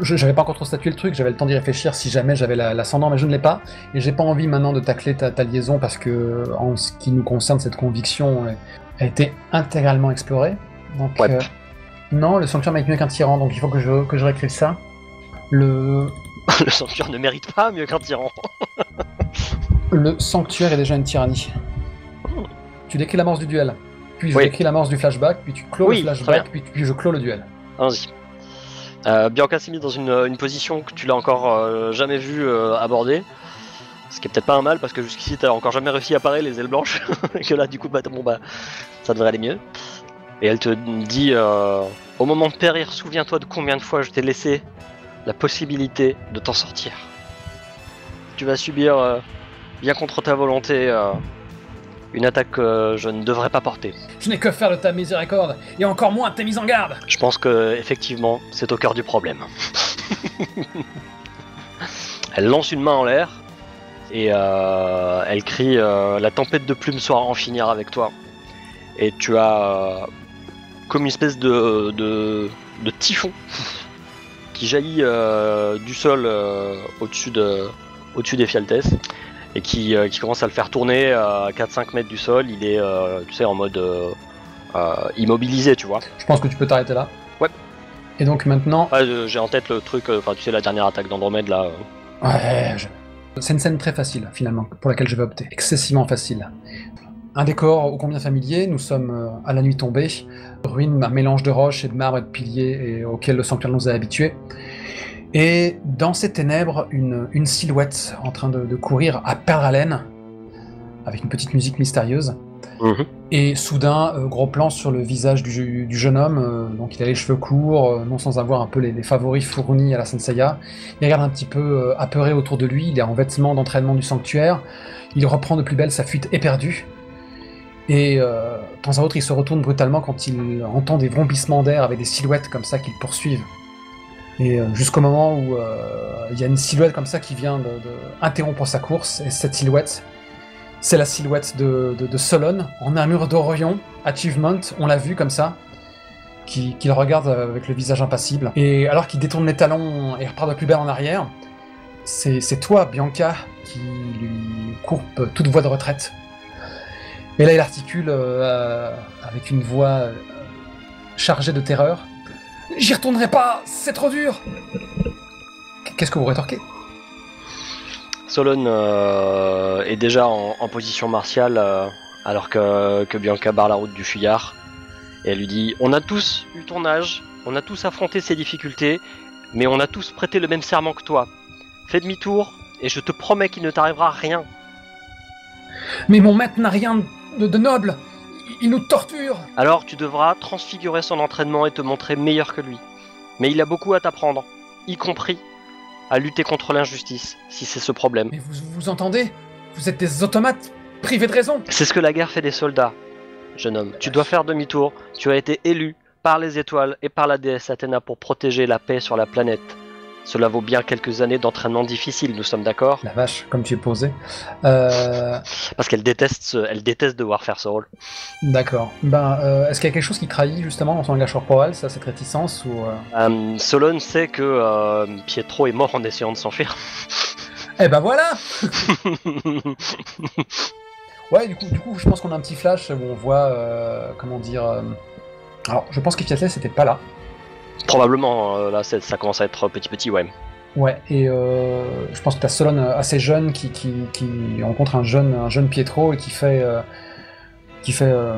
J'avais pas encore trop statué le truc, j'avais le temps d'y réfléchir si jamais j'avais l'ascendant, mais je ne l'ai pas. Et j'ai pas envie maintenant de tacler ta liaison parce que en ce qui nous concerne, cette conviction a été intégralement explorée. Donc non, le sanctuaire mérite mieux qu'un tyran, donc il faut que je réécrive ça. Le sanctuaire ne mérite pas mieux qu'un tyran. Le sanctuaire est déjà une tyrannie. Tu décris l'amorce du duel, puis je décris l'amorce du flashback, puis tu clôt le flashback, puis je clôt le duel. Allons-y. Bianca s'est mise dans une position que tu l'as encore jamais vue aborder. Ce qui est peut-être pas un mal, parce que jusqu'ici t'as encore jamais réussi à parer les ailes blanches. Et que là, du coup, ça devrait aller mieux. Et elle te dit, au moment de périr, souviens-toi de combien de fois je t'ai laissé la possibilité de t'en sortir. Tu vas subir, bien contre ta volonté, une attaque que je ne devrais pas porter. Je n'ai que faire de ta miséricorde, et encore moins de tes mises en garde. Je pense que effectivement, c'est au cœur du problème. Elle lance une main en l'air, et elle crie la tempête de plumes saura en finir avec toi. Et tu as comme une espèce de typhon qui jaillit du sol au-dessus d'Ephialtès et qui commence à le faire tourner à 4-5 mètres du sol. Il est tu sais, en mode immobilisé, tu vois. Je pense que tu peux t'arrêter là. Ouais. Et donc maintenant... Ouais, j'ai en tête le truc, enfin tu sais la dernière attaque d'Andromède là. Ouais, c'est une scène très facile finalement, pour laquelle je vais opter. Excessivement facile. Un décor ô combien familier, nous sommes à la nuit tombée, ruine, un mélange de roches et de marbre et de piliers et auquel le sanctuaire nous a habitués. Et dans ces ténèbres, une silhouette en train de courir à perdre haleine, avec une petite musique mystérieuse. Et soudain, gros plan sur le visage du jeune homme, donc il a les cheveux courts, non sans avoir un peu les favoris fournis à la Senseiya. Il regarde un petit peu apeuré autour de lui, il est en vêtements d'entraînement du sanctuaire, il reprend de plus belle sa fuite éperdue, et de temps à autre il se retourne brutalement quand il entend des vrombissements d'air avec des silhouettes comme ça qui le poursuivent. Et jusqu'au moment où il y a une silhouette comme ça qui vient de interrompre sa course, et cette silhouette, c'est la silhouette de Solon, en armure d'Orion, Achievement, on l'a vu comme ça, qui le regarde avec le visage impassible. Et alors qu'il détourne les talons et repart de plus belle en arrière, c'est toi, Bianca, qui lui coupe toute voie de retraite. Et là, il articule avec une voix chargée de terreur. « J'y retournerai pas, c'est trop dur !» Qu'est-ce que vous rétorquez ? Solon est déjà en position martiale alors que Bianca barre la route du fuyard. Et elle lui dit « On a tous eu ton âge, on a tous affronté ces difficultés, mais on a tous prêté le même serment que toi. Fais demi-tour et je te promets qu'il ne t'arrivera rien. » Mais mon maître n'a rien de noble, il nous torture. Alors tu devras transfigurer son entraînement et te montrer meilleur que lui. Mais il a beaucoup à t'apprendre, y compris à lutter contre l'injustice, si c'est ce problème. Mais vous entendez ? Vous êtes des automates privés de raison. C'est ce que la guerre fait des soldats, jeune homme. Tu dois faire demi-tour, tu as été élu par les étoiles et par la déesse Athéna pour protéger la paix sur la planète. Cela vaut bien quelques années d'entraînement difficile, nous sommes d'accord ? La vache, comme tu es posé. Parce qu'elle déteste devoir faire ce rôle. D'accord. Est-ce qu'il y a quelque chose qui trahit justement dans son langage corporel, ça, cette réticence ou Solon sait que Pietro est mort en essayant de s'enfuir. Eh ben voilà. Ouais, du coup, je pense qu'on a un petit flash où on voit, Alors, je pense que Fiatles n'était pas là. Probablement, là ça commence à être petit, ouais. Ouais, et je pense que t'as Solon assez jeune qui rencontre un jeune Pietro et qui fait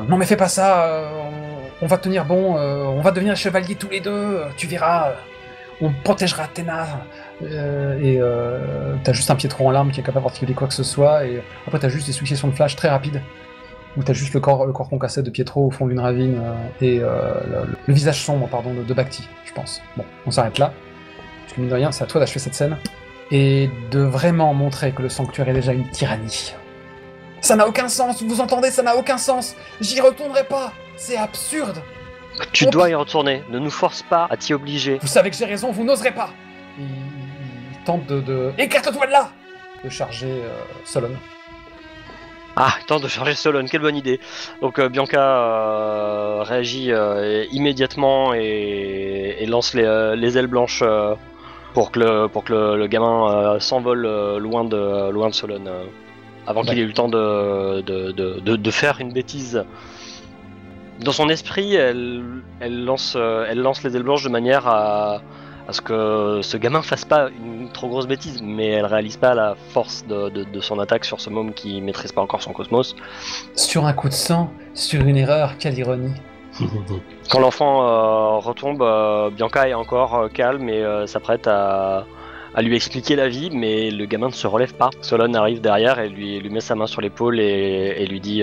non mais fais pas ça, on va tenir bon, on va devenir chevaliers tous les deux, tu verras, on protégera Athéna. Et t'as juste un Pietro en larmes qui est capable d'articuler quoi que ce soit, et après t'as juste des successions de flash très rapides où t'as juste le corps concassé de Pietro au fond d'une ravine et le visage sombre de Bacti, je pense. Bon, on s'arrête là, parce que mine de rien, c'est à toi d'achever cette scène et de vraiment montrer que le sanctuaire est déjà une tyrannie. Ça n'a aucun sens, vous entendez, ça n'a aucun sens. J'y retournerai pas, c'est absurde. Tu dois y retourner, ne nous force pas à t'y obliger. Vous savez que j'ai raison, vous n'oserez pas. Il tente de... Écarte-toi de là, de charger Solon. Ah, il tente de charger Solon, quelle bonne idée. Donc Bianca réagit immédiatement et lance les ailes blanches pour que le gamin s'envole loin de Solon. Avant qu'il ait eu le temps de faire une bêtise. Dans son esprit, elle lance les ailes blanches de manière à ce que ce gamin fasse pas une trop grosse bêtise, mais elle réalise pas la force de son attaque sur ce môme qui maîtrise pas encore son cosmos. Sur un coup de sang, sur une erreur, quelle ironie. Quand l'enfant retombe, Bianca est encore calme et s'apprête à lui expliquer la vie, mais le gamin ne se relève pas. Solon arrive derrière et lui met sa main sur l'épaule et lui dit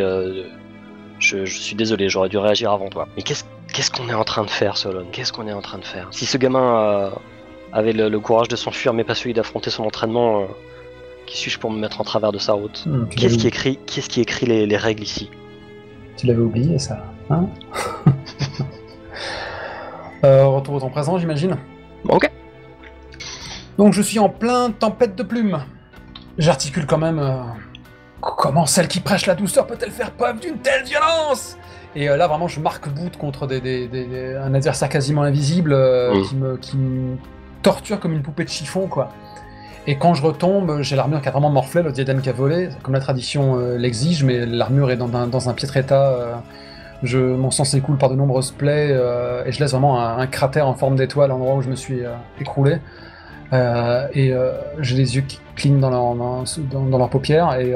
je suis désolé, j'aurais dû réagir avant toi. Mais qu'est-ce qu'on est en train de faire, Solon? Qu'est-ce qu'on est en train de faire? Si ce gamin avait le courage de s'enfuir, mais pas celui d'affronter son entraînement, qui suis-je pour me mettre en travers de sa route? Qu'est-ce qui écrit les règles ici? Tu l'avais oublié, ça, hein? Retour au temps présent, j'imagine. Ok. Donc je suis en plein tempête de plumes. J'articule quand même... Comment celle qui prêche la douceur peut-elle faire preuve d'une telle violence? Et là, vraiment, je marque bout contre un adversaire quasiment invisible qui me torture comme une poupée de chiffon, quoi. Et quand je retombe, j'ai l'armure qui a vraiment morflé, le diadème qui a volé, comme la tradition l'exige, mais l'armure est dans un piètre état Mon sang s'écoule par de nombreuses plaies et je laisse vraiment un cratère en forme d'étoile à l'endroit où je me suis écroulé. J'ai les yeux qui clignent dans leurs paupières et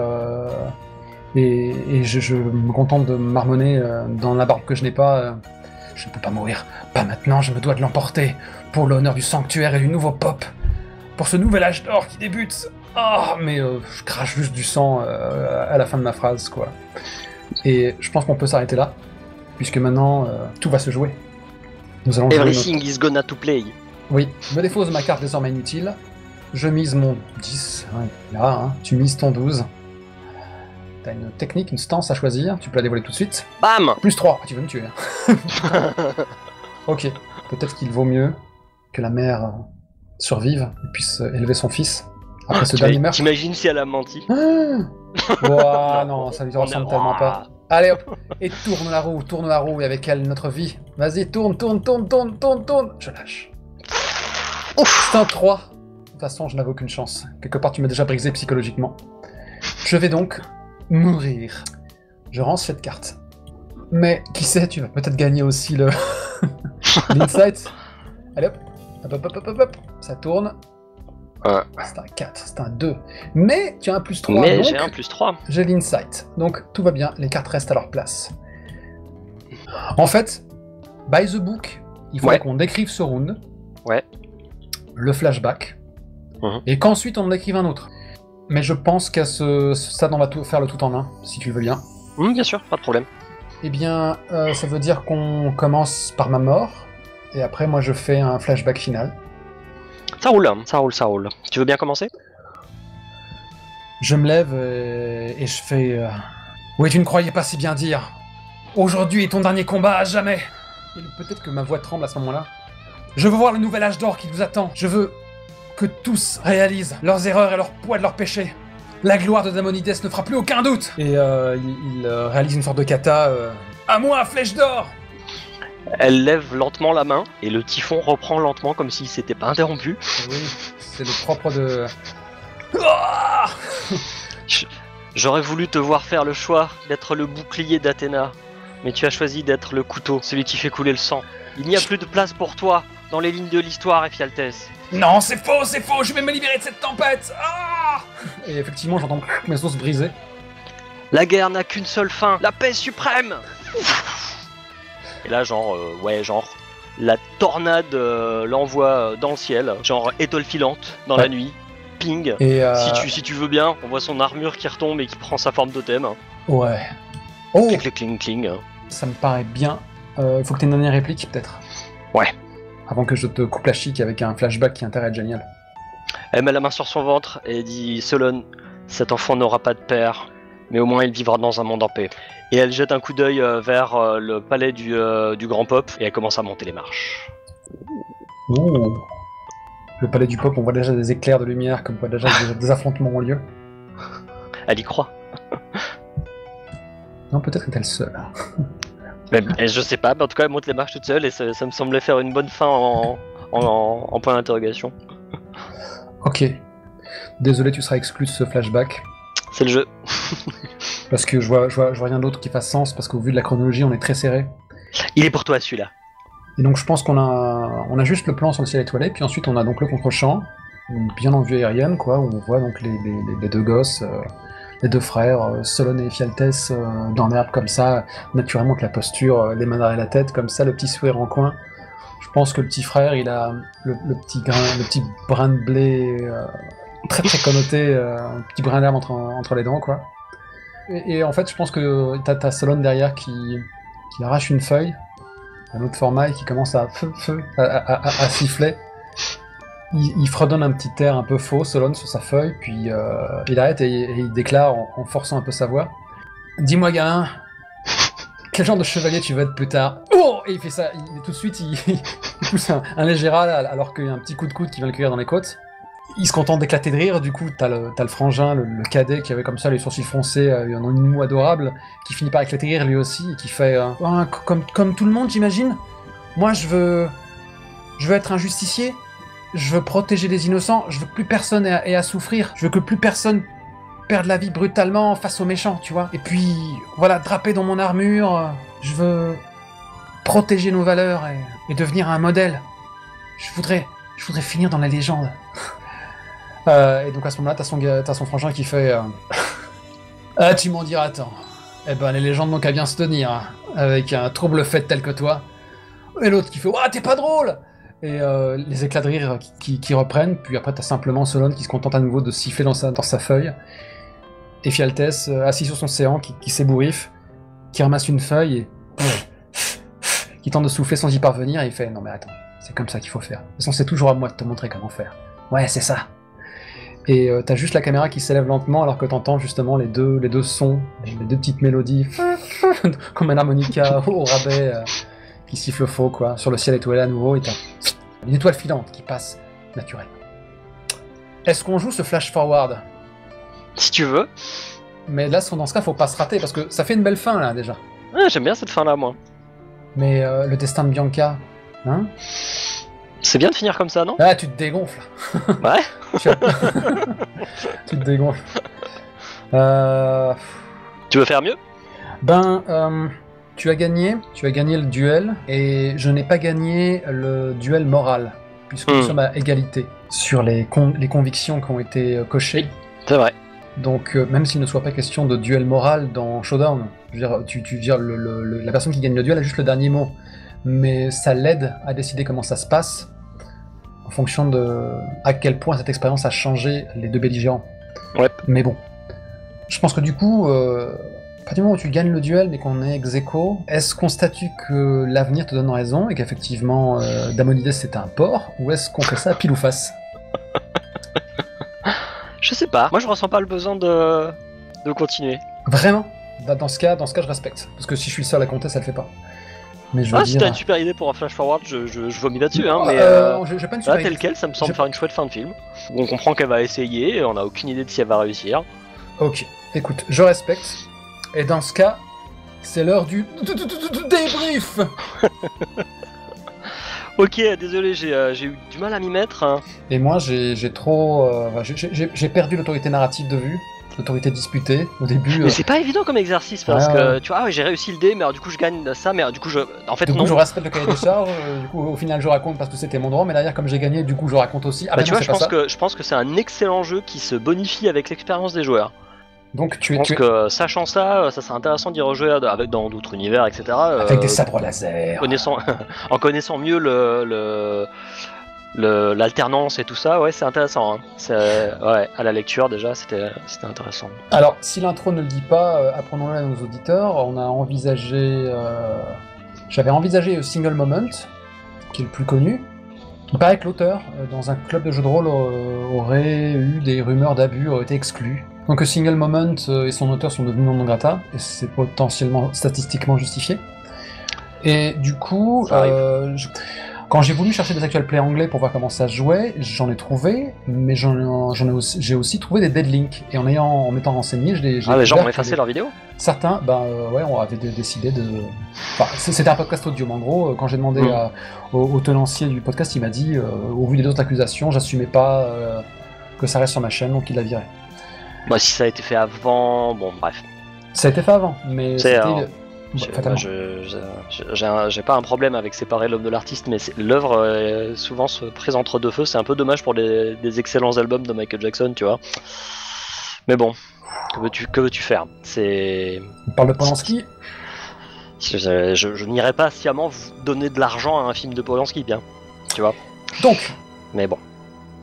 je me contente de marmonner dans la barbe que je n'ai pas. Je ne peux pas mourir. Pas maintenant, je me dois de l'emporter. Pour l'honneur du sanctuaire et du nouveau pop. Pour ce nouvel âge d'or qui débute. Mais je crache juste du sang à la fin de ma phrase, quoi. Et je pense qu'on peut s'arrêter là. Puisque maintenant, tout va se jouer. Nous allons jouer Everything is gonna to play. Oui, je me défausse ma carte désormais inutile. Je mise mon 10. Là, hein. Tu mises ton 12. T'as une technique, une stance à choisir. Tu peux la dévoiler tout de suite. Bam. Plus 3. Tu veux me tuer. Ok. Peut-être qu'il vaut mieux que la mère survive et puisse élever son fils après ce dernier meurtre. T'imagines si elle a menti? Ouah, non, ça lui ressemble tellement pas. Allez hop, et tourne la roue, et avec elle notre vie. Vas-y, tourne. Je lâche. C'est un 3. De toute façon, je n'avais aucune chance. Quelque part, tu m'as déjà brisé psychologiquement. Je vais donc mourir. Je range cette carte. Mais qui sait, tu vas peut-être gagner aussi l'insight. Allez hop. Ça tourne. C'est un 4, c'est un 2. Mais tu as un plus 3. Mais donc, j'ai un plus 3. J'ai l'insight. Donc tout va bien, les cartes restent à leur place. En fait, by the book, il faudrait qu'on décrive ce round. Ouais. Le flashback. Et qu'ensuite on en décrive un autre. Mais je pense qu'à ce stade, on va faire le tout en un, si tu le veux bien. Bien sûr, pas de problème. Eh bien, ça veut dire qu'on commence par ma mort. Et après, moi, je fais un flashback final. Ça roule. Tu veux bien commencer? Je me lève et je fais... Oui, tu ne croyais pas si bien dire. Aujourd'hui est ton dernier combat à jamais. Et peut-être que ma voix tremble à ce moment-là. Je veux voir le nouvel âge d'or qui nous attend. Je veux que tous réalisent leurs erreurs et leur poids de leurs péchés. La gloire de Damonides ne fera plus aucun doute. Et il réalise une sorte de kata. À moi, flèche d'or. Elle lève lentement la main et le typhon reprend lentement comme s'il s'était pas interrompu. Oui, c'est le propre de... J'aurais voulu te voir faire le choix d'être le bouclier d'Athéna, mais tu as choisi d'être le couteau, celui qui fait couler le sang. Il n'y a plus de place pour toi dans les lignes de l'histoire, Ephialtès. Non, c'est faux, je vais me libérer de cette tempête. Et effectivement, j'entends mes os brisés. La guerre n'a qu'une seule fin, la paix suprême. Et là, la tornade l'envoie dans le ciel, genre étoile filante dans la nuit, ping. Et si tu veux bien, on voit son armure qui retombe et qui prend sa forme totem. Ouais. Oh. Cling. Ça me paraît bien. Faut que t'aies une dernière réplique, peut-être. Ouais. Avant que je te coupe la chic avec un flashback qui a intérêt à être génial. Elle met la main sur son ventre et dit: Solon, cet enfant n'aura pas de père, mais au moins il vivra dans un monde en paix. Et elle jette un coup d'œil vers le palais du Grand Pop et elle commence à monter les marches. Ouh. Le palais du Pop, on voit déjà des éclairs de lumière, comme quoi déjà des affrontements ont lieu. Elle y croit. Non, peut-être est-elle seule. Mais je sais pas, mais en tout cas elle monte les marches toute seule et ça me semblait faire une bonne fin en point d'interrogation. Ok. Désolé, tu seras exclu de ce flashback. C'est le jeu. Parce que je vois rien d'autre qui fasse sens, parce qu'au vu de la chronologie, on est très serré. Il est pour toi celui-là. Et donc je pense qu'on a juste le plan sur le ciel étoilé, puis ensuite on a donc le contre-champ, bien en vue aérienne, quoi, où on voit donc les deux gosses, les deux frères, Solon et Ephialtès, dans l'herbe comme ça, naturellement avec la posture, les mains derrière la tête, comme ça, le petit sourire en coin. Je pense que le petit frère, il a le petit brin de blé très très connoté, un petit brin d'herbe entre les dents, quoi. Et en fait, je pense que t'as Solon derrière qui arrache une feuille, un autre format, et qui commence à siffler. Il fredonne un petit air un peu faux, Solon, sur sa feuille, puis il arrête et il déclare en forçant un peu sa voix: Dis-moi, gamin, quel genre de chevalier tu veux être plus tard? Oh! Et il fait ça, tout de suite, il pousse un léger râle alors qu'il y a un petit coup de coude qui vient le cueillir dans les côtes. Il se contente d'éclater de rire, du coup t'as le frangin, le cadet qui avait comme ça les sourcils froncés, un une moue adorable, qui finit par éclater de rire lui aussi, et qui fait comme tout le monde, j'imagine. Moi je veux être un justicier, je veux protéger les innocents, je veux que plus personne ait à souffrir, je veux que plus personne perde la vie brutalement face aux méchants, tu vois. Et puis voilà, drapé dans mon armure, Je veux protéger nos valeurs et devenir un modèle. Je voudrais finir dans la légende. Et donc à ce moment-là, t'as son frangin qui fait Ah, tu m'en diras tant. Eh ben, les légendes n'ont qu'à bien se tenir, hein, avec un trouble fait tel que toi. Et l'autre qui fait Ouah, t'es pas drôle. Et les éclats de rire qui reprennent, puis après t'as simplement Solon qui se contente à nouveau de siffler dans sa feuille. Et Fialtès, assis sur son séant, qui s'ébouriffe, qui ramasse une feuille et qui tente de souffler sans y parvenir, et il fait Non mais attends, c'est comme ça qu'il faut faire. De toute façon, c'est toujours à moi de te montrer comment faire. Ouais, c'est ça. Et t'as juste la caméra qui s'élève lentement alors que t'entends justement les deux sons, les deux petites mélodies, comme un harmonica au rabais qui siffle faux, quoi, sur le ciel étoilé à nouveau, et t'as une étoile filante qui passe naturellement. Est-ce qu'on joue ce flash forward ? Si tu veux. Mais là, dans ce cas, faut pas se rater, parce que ça fait une belle fin, là, déjà. Ouais, j'aime bien cette fin-là, moi. Mais le destin de Bianca, hein ? C'est bien de finir comme ça, non? Ah, tu te dégonfles. Ouais. Tu te dégonfles. Tu veux faire mieux? Tu as gagné le duel, et je n'ai pas gagné le duel moral, puisque nous sommes à égalité sur les convictions qui ont été cochées. C'est vrai. Donc, même s'il ne soit pas question de duel moral dans Showdown, je veux dire, la personne qui gagne le duel a juste le dernier mot. Mais ça l'aide à décider comment ça se passe, en fonction de à quel point cette expérience a changé les deux belligérants. Ouais. Mais bon, je pense que du coup, à partir du moment où tu gagnes le duel mais qu'on est ex-aequo, est-ce qu'on statue que l'avenir te donne raison et qu'effectivement Damonides c'est un porc, ou est-ce qu'on fait ça pile ou face? Je sais pas. Moi, je ressens pas le besoin de continuer. Vraiment? Dans ce cas, je respecte. Parce que si je suis le seul à compter, ça le fait pas. Mais je veux Si dire... t'as une super idée pour un flash forward, je vomis là-dessus, hein, mais j'ai pas une super là, tel quel, ça me semble faire une chouette fin de film. On comprend qu'elle va essayer, et on a aucune idée de si elle va réussir. Ok, écoute, je respecte. Et dans ce cas, c'est l'heure du débrief. Ok, désolé, j'ai eu du mal à m'y mettre. Hein. Et moi, j'ai perdu l'autorité narrative de vue, l'autorité disputée au début. Mais c'est pas évident comme exercice parce que tu vois, j'ai réussi le dé, mais alors, du coup je gagne ça, mais alors, du coup en fait du coup, non. je respecte le cahier des charges. Du coup, au final, je raconte parce que c'était mon droit, mais derrière, comme j'ai gagné, du coup, je raconte aussi. Ah, bah, tu vois, je pense que c'est un excellent jeu qui se bonifie avec l'expérience des joueurs. Donc je pense que sachant ça serait intéressant d'y rejouer avec dans d'autres univers, etc. Avec des sabres laser. En connaissant mieux l'alternance et tout ça, ouais, c'est intéressant. Hein. Ouais, à la lecture déjà, c'était intéressant. Alors, si l'intro ne le dit pas, apprenons-le à nos auditeurs. On a envisagé, j'avais envisagé Single Moment, qui est le plus connu. Il paraît que l'auteur, dans un club de jeux de rôle, aurait eu des rumeurs d'abus, aurait été exclu. Donc Single Moment et son auteur sont devenus non grata, et c'est potentiellement statistiquement justifié. Et du coup, quand j'ai voulu chercher des actual play anglais pour voir comment ça se jouait, j'en ai trouvé, mais j'ai aussi trouvé des deadlinks. Et en m'étant renseigné, les gens ont effacé leurs vidéos. Certains, ouais, on avait décidé de... Enfin, c'était un podcast audio, mais en gros, quand j'ai demandé au tenancier du podcast, il m'a dit, au vu des autres accusations, j'assumais pas que ça reste sur ma chaîne, donc il l'a viré. Bah, si ça a été fait avant, bon, bref. Ça a été fait avant, mais c'était... J'ai pas un problème avec séparer l'homme de l'artiste, mais l'œuvre souvent se prise entre deux feux. C'est un peu dommage pour des excellents albums de Michael Jackson, tu vois. Mais bon, que veux-tu faire? On parle de Polanski. Je n'irai pas sciemment vous donner de l'argent à un film de Polanski, bien, tu vois. Donc, mais bon.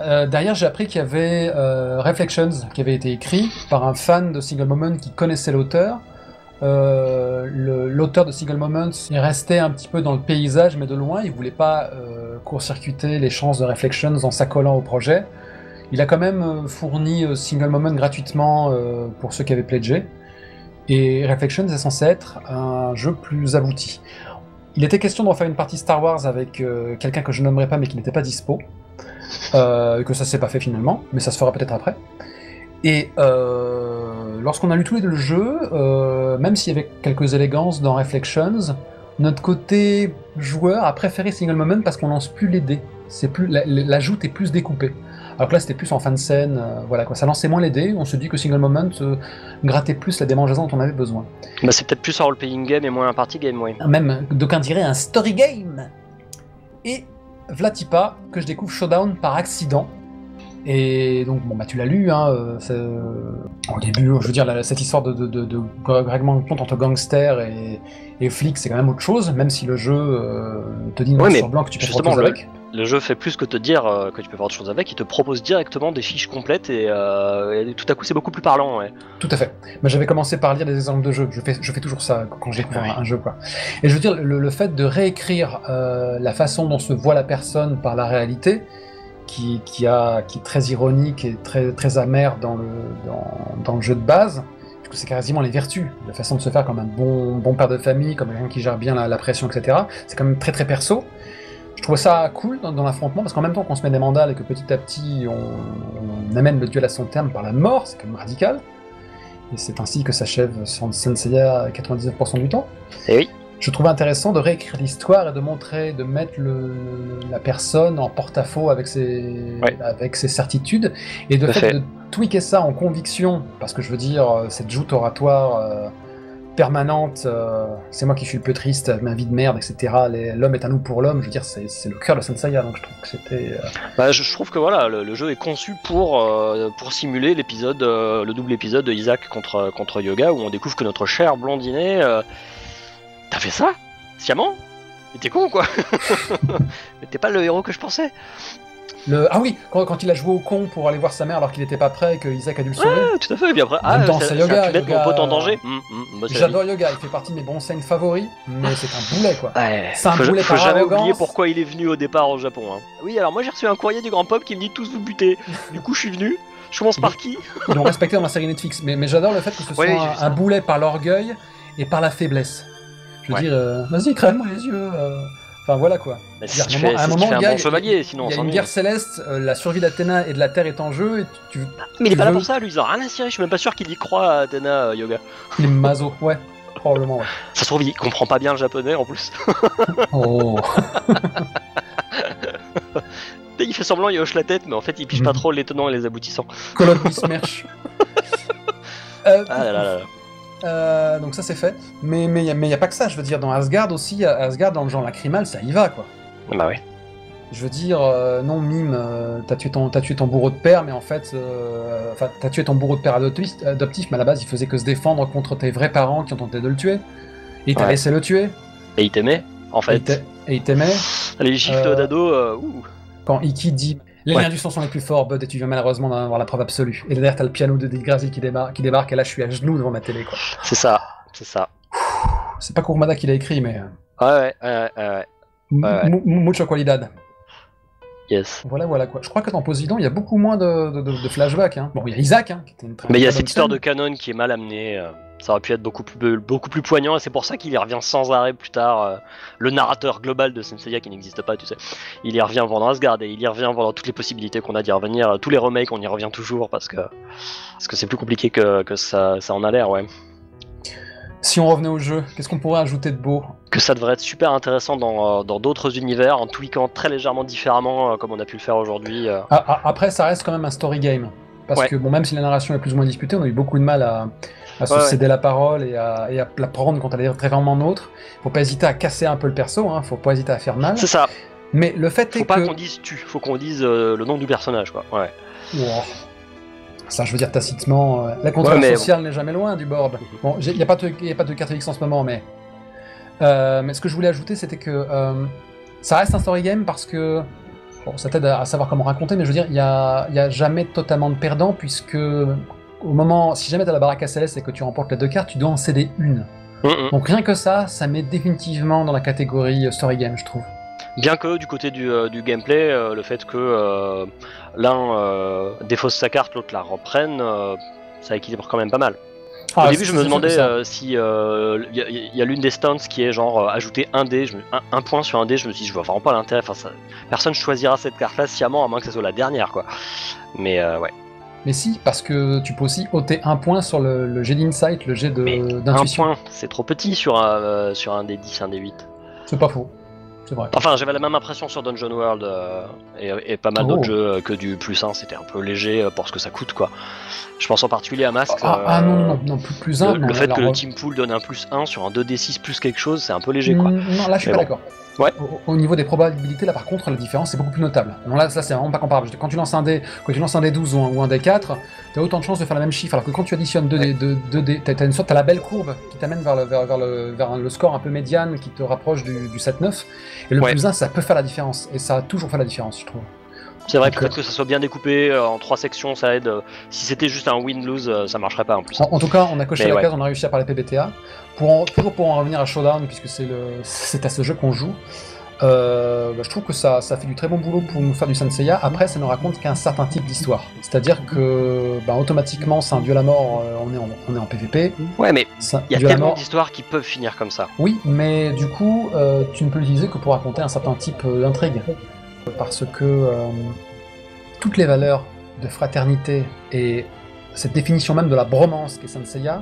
Derrière, j'ai appris qu'il y avait Reflections qui avait été écrit par un fan de Single Moment qui connaissait l'auteur. L'auteur de Single Moments est resté un petit peu dans le paysage, mais de loin. Il voulait pas court-circuiter les chances de Reflections en s'accolant au projet. Il a quand même fourni Single Moment gratuitement pour ceux qui avaient pledgé. Et Reflections est censé être un jeu plus abouti. Il était question de refaire une partie Star Wars avec quelqu'un que je nommerai pas, mais qui n'était pas dispo. Que ça s'est pas fait finalement, mais ça se fera peut-être après. Et lorsqu'on a lu tous les deux le jeu, même s'il y avait quelques élégances dans Reflections, notre côté joueur a préféré Single Moment parce qu'on lance plus les dés. La joute est plus découpée. Alors que là, c'était plus en fin de scène, voilà quoi. Ça lançait moins les dés, on se dit que Single Moment grattait plus la démangeaison dont on avait besoin. Bah, c'est peut-être plus un role-playing game et moins un party game, oui. Même, d'aucuns diraient un story game. Et Vlatipa, que je découvre Showdown par accident. Et donc, bon, bah, tu l'as lu, hein, au début, je veux dire, cette histoire de règlement de compte entre gangsters et flics, c'est quand même autre chose, même si le jeu te dit noir sur blanc que tu peux faire autre chose avec. Le jeu fait plus que te dire que tu peux faire autre chose avec, il te propose directement des fiches complètes et tout à coup c'est beaucoup plus parlant. Ouais. Tout à fait. Mais j'avais commencé par lire des exemples de jeux, je fais toujours ça quand j'écoute un jeu, quoi. Et je veux dire, le fait de réécrire la façon dont se voit la personne par la réalité, qui est très ironique et très amère dans le jeu de base, parce que c'est quasiment les vertus, la façon de se faire comme un bon père de famille, comme quelqu'un qui gère bien la pression, etc. C'est quand même très perso. Je trouve ça cool dans l'affrontement, parce qu'en même temps qu'on se met des mandales et que petit à petit on amène le duel à son terme par la mort, c'est quand même radical. Et c'est ainsi que s'achève Saint Seiya 99% du temps. Et oui. Je trouve intéressant de réécrire l'histoire et de mettre la personne en porte-à-faux avec ses certitudes, et de tweaker ça en conviction, parce que je veux dire, cette joute oratoire permanente, c'est moi qui suis le peu triste, ma vie de merde, etc. L'homme est à nous pour l'homme, je veux dire, c'est le cœur de Saint Seiya, donc je trouve que c'était... je trouve que voilà, le jeu est conçu pour simuler l'épisode, le double épisode de Isaac contre Yoga, où on découvre que notre cher blondinet... T'as fait ça sciemment? Mais t'es con quoi. Mais t'es pas le héros que je pensais. Ah oui, quand il a joué au con pour aller voir sa mère alors qu'il était pas prêt et que Isaac a dû le sauver. Ouais, tout à fait, et puis après, c'est Yoga, pu mettre mon pote en danger. J'adore Yoga, il fait partie de mes bons scènes favoris, mais c'est un boulet quoi. Ouais, c'est un boulet faut par jamais arrogance. oublier pourquoi il est venu au départ au Japon. Hein. Oui, alors moi j'ai reçu un courrier du Grand Pop qui me dit tous vous buter. Du coup je suis venu. Je commence par qui? Ils l'ont respecté dans la série Netflix, mais j'adore le fait que ce soit un boulet par l'orgueil et par la faiblesse. Je veux dire, vas-y, crème-moi les yeux. Enfin voilà quoi. À un moment, il y a bon chevalier, sinon il y a une guerre céleste, la survie d'Athéna et de la Terre est en jeu. Et mais il est pas là pour ça, lui, ils ont rien à cirer. Je suis même pas sûr qu'il y croit à Athéna, Yoga. Il est maso, ouais, probablement, ouais. Ça se trouve, il comprend pas bien le japonais en plus. Oh. Il fait semblant, il hoche la tête, mais en fait, il pige pas trop les tenants et les aboutissants. Colonne Bismerch. Ah là là là. Donc ça c'est fait, mais y a pas que ça, je veux dire, dans Asgard aussi, Asgard dans le genre lacrymal, ça y va quoi. Bah ouais. Je veux dire, non mime, t'as tué ton bourreau de père, mais en fait, t'as tué ton bourreau de père adoptif, mais à la base il faisait que se défendre contre tes vrais parents qui ont tenté de le tuer, et il t'a laissé le tuer. Et il t'aimait, en fait. Et il t'aimait. Les gifles d'ado, Quand Iki dit... Les liens du son sont les plus forts, Bud, et tu viens malheureusement d'en avoir la preuve absolue. Et derrière, t'as le piano de Degrassi qui débarque, et là, je suis à genoux devant ma télé, quoi. C'est ça. C'est pas Kurumada qui l'a écrit, mais... Ouais. Mucho qualidad. Yes. Voilà, quoi. Je crois que dans Poséidon, il y a beaucoup moins de flashbacks, hein. Bon, il y a Isaac, hein, qui était une très... Mais il y a cette histoire de canon qui est mal amenée... Ça aurait pu être beaucoup plus poignant, et c'est pour ça qu'il y revient sans arrêt plus tard. Le narrateur global de Saint Seiya qui n'existe pas, tu sais. Il y revient pendant Asgard, et il y revient pendant toutes les possibilités qu'on a d'y revenir. Tous les remakes, on y revient toujours, parce que c'est plus compliqué que ça en a l'air, ouais. Si on revenait au jeu, qu'est-ce qu'on pourrait ajouter de beau? Que ça devrait être super intéressant dans d'autres univers, en tweakant très légèrement différemment, comme on a pu le faire aujourd'hui. Après, ça reste quand même un story game. Parce que, bon, même si la narration est plus ou moins disputée, on a eu beaucoup de mal à se céder la parole et à la prendre quand elle est très vraiment nôtre. Faut pas hésiter à casser un peu le perso, hein, faut pas hésiter à faire mal. C'est ça. Mais le fait est que... Faut pas qu'on dise tu, faut qu'on dise le nom du personnage, quoi. Ouais. Wow. Ça, je veux dire tacitement, la contrôle sociale n'est jamais loin du board. Bon, il n'y a pas de carte X en ce moment, mais ce que je voulais ajouter, c'était que ça reste un story game parce que... Bon, ça t'aide à savoir comment raconter, mais je veux dire, il y a jamais totalement de perdant, puisque au moment, si jamais t'as la baraque à Céleste et que tu remportes les 2 cartes, tu dois en céder une. Donc rien que ça met définitivement dans la catégorie story game, je trouve. Bien que du côté du gameplay, le fait que l'un défausse sa carte, l'autre la reprenne, ça équilibre quand même pas mal. Au début, je me demandais si y a l'une des stunts qui est genre ajouter un dé, un point sur un dé. Je me suis dit, je vois vraiment pas l'intérêt. Enfin, personne choisira cette carte-là sciemment, à moins que ce soit la dernière, quoi. Mais ouais. Mais si, parce que tu peux aussi ôter un point sur le jet d'insight, le jet d'intuition. Un point, c'est trop petit sur un dé 10, un dé 8. C'est pas faux. c'est vrai. Enfin, j'avais la même impression sur Dungeon World et pas mal d'autres jeux que du plus 1, c'était un peu léger pour ce que ça coûte, quoi. Je pense en particulier à Mask. Non, plus 1. Le fait que le team pool donne un plus 1 sur un 2d6 plus quelque chose, c'est un peu léger, quoi. Non, là je suis pas d'accord. Ouais. Au niveau des probabilités, là par contre, la différence est beaucoup plus notable. Non, là c'est vraiment pas comparable. Quand tu lances un dé 12 ou un dé 4, t'as autant de chances de faire le même chiffre, alors que quand tu additionnes 2 dés, t'as la belle courbe qui t'amène vers le score un peu médiane qui te rapproche du 7-9. Et le plus 1, ça peut faire la différence. Et ça a toujours fait la différence, je trouve. C'est vrai que le fait que ça soit bien découpé en 3 sections, ça aide. Si c'était juste un win-lose, ça marcherait pas en plus. En tout cas, on a coché la case, on a réussi à parler PBTA. Toujours pour en revenir à Showdown, puisque c'est à ce jeu qu'on joue, je trouve que ça fait du très bon boulot pour nous faire du Senseiya. Après, ça ne raconte qu'un certain type d'histoire. C'est-à-dire que automatiquement, c'est un duel à mort, on est en PVP. Ouais, mais il y a tellement d'histoires qui peuvent finir comme ça. Oui, mais du coup, tu ne peux l'utiliser que pour raconter un certain type d'intrigue. Parce que toutes les valeurs de fraternité et cette définition même de la bromance qu'est Senseiya,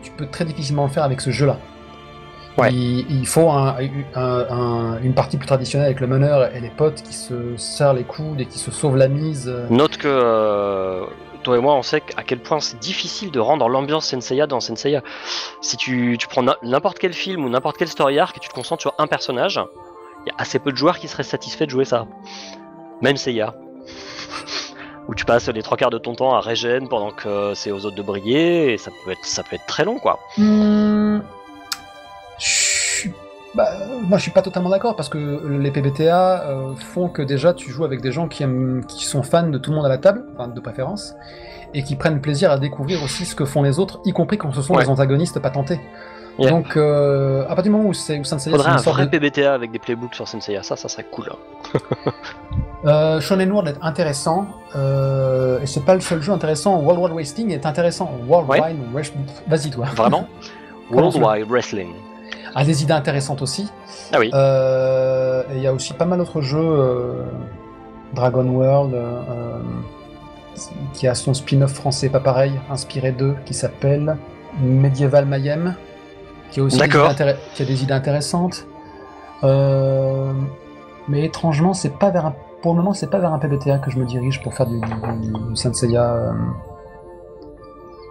tu peux très difficilement le faire avec ce jeu-là. Ouais. Il faut une partie plus traditionnelle avec le meneur et les potes qui se serrent les coudes et qui se sauvent la mise. Note que toi et moi, on sait à quel point c'est difficile de rendre l'ambiance Senseiya dans Senseiya. Si tu prends n'importe quel film ou n'importe quel story arc et tu te concentres sur un personnage, il y a assez peu de joueurs qui seraient satisfaits de jouer ça. Même Seiya. Où tu passes les 3/4 de ton temps à régène pendant que c'est aux autres de briller, et ça peut être très long, quoi. Moi je suis pas totalement d'accord, parce que les PBTA font que déjà tu joues avec des gens qui sont fans de tout le monde à la table, enfin de préférence, et qui prennent plaisir à découvrir aussi ce que font les autres, y compris quand ce sont des antagonistes patentés. Yeah. Donc, à partir du moment où Senseiya... Faudrait un vrai PBTA avec des playbooks sur Senseiya, ça serait cool. Shonen World est intéressant, et c'est pas le seul jeu intéressant. World Wide Wrestling est intéressant. Worldwide Wrestling... Vas-y, toi. Vraiment. Worldwide Wrestling. A des idées intéressantes aussi. Ah oui. Et il y a aussi pas mal d'autres jeux, Dragon World, qui a son spin-off français pas pareil, inspiré d'eux, qui s'appelle Medieval Mayhem, qui a aussi qui a des idées intéressantes. Mais étrangement, pour le moment, c'est pas vers un PBTA que je me dirige pour faire du Senseiya.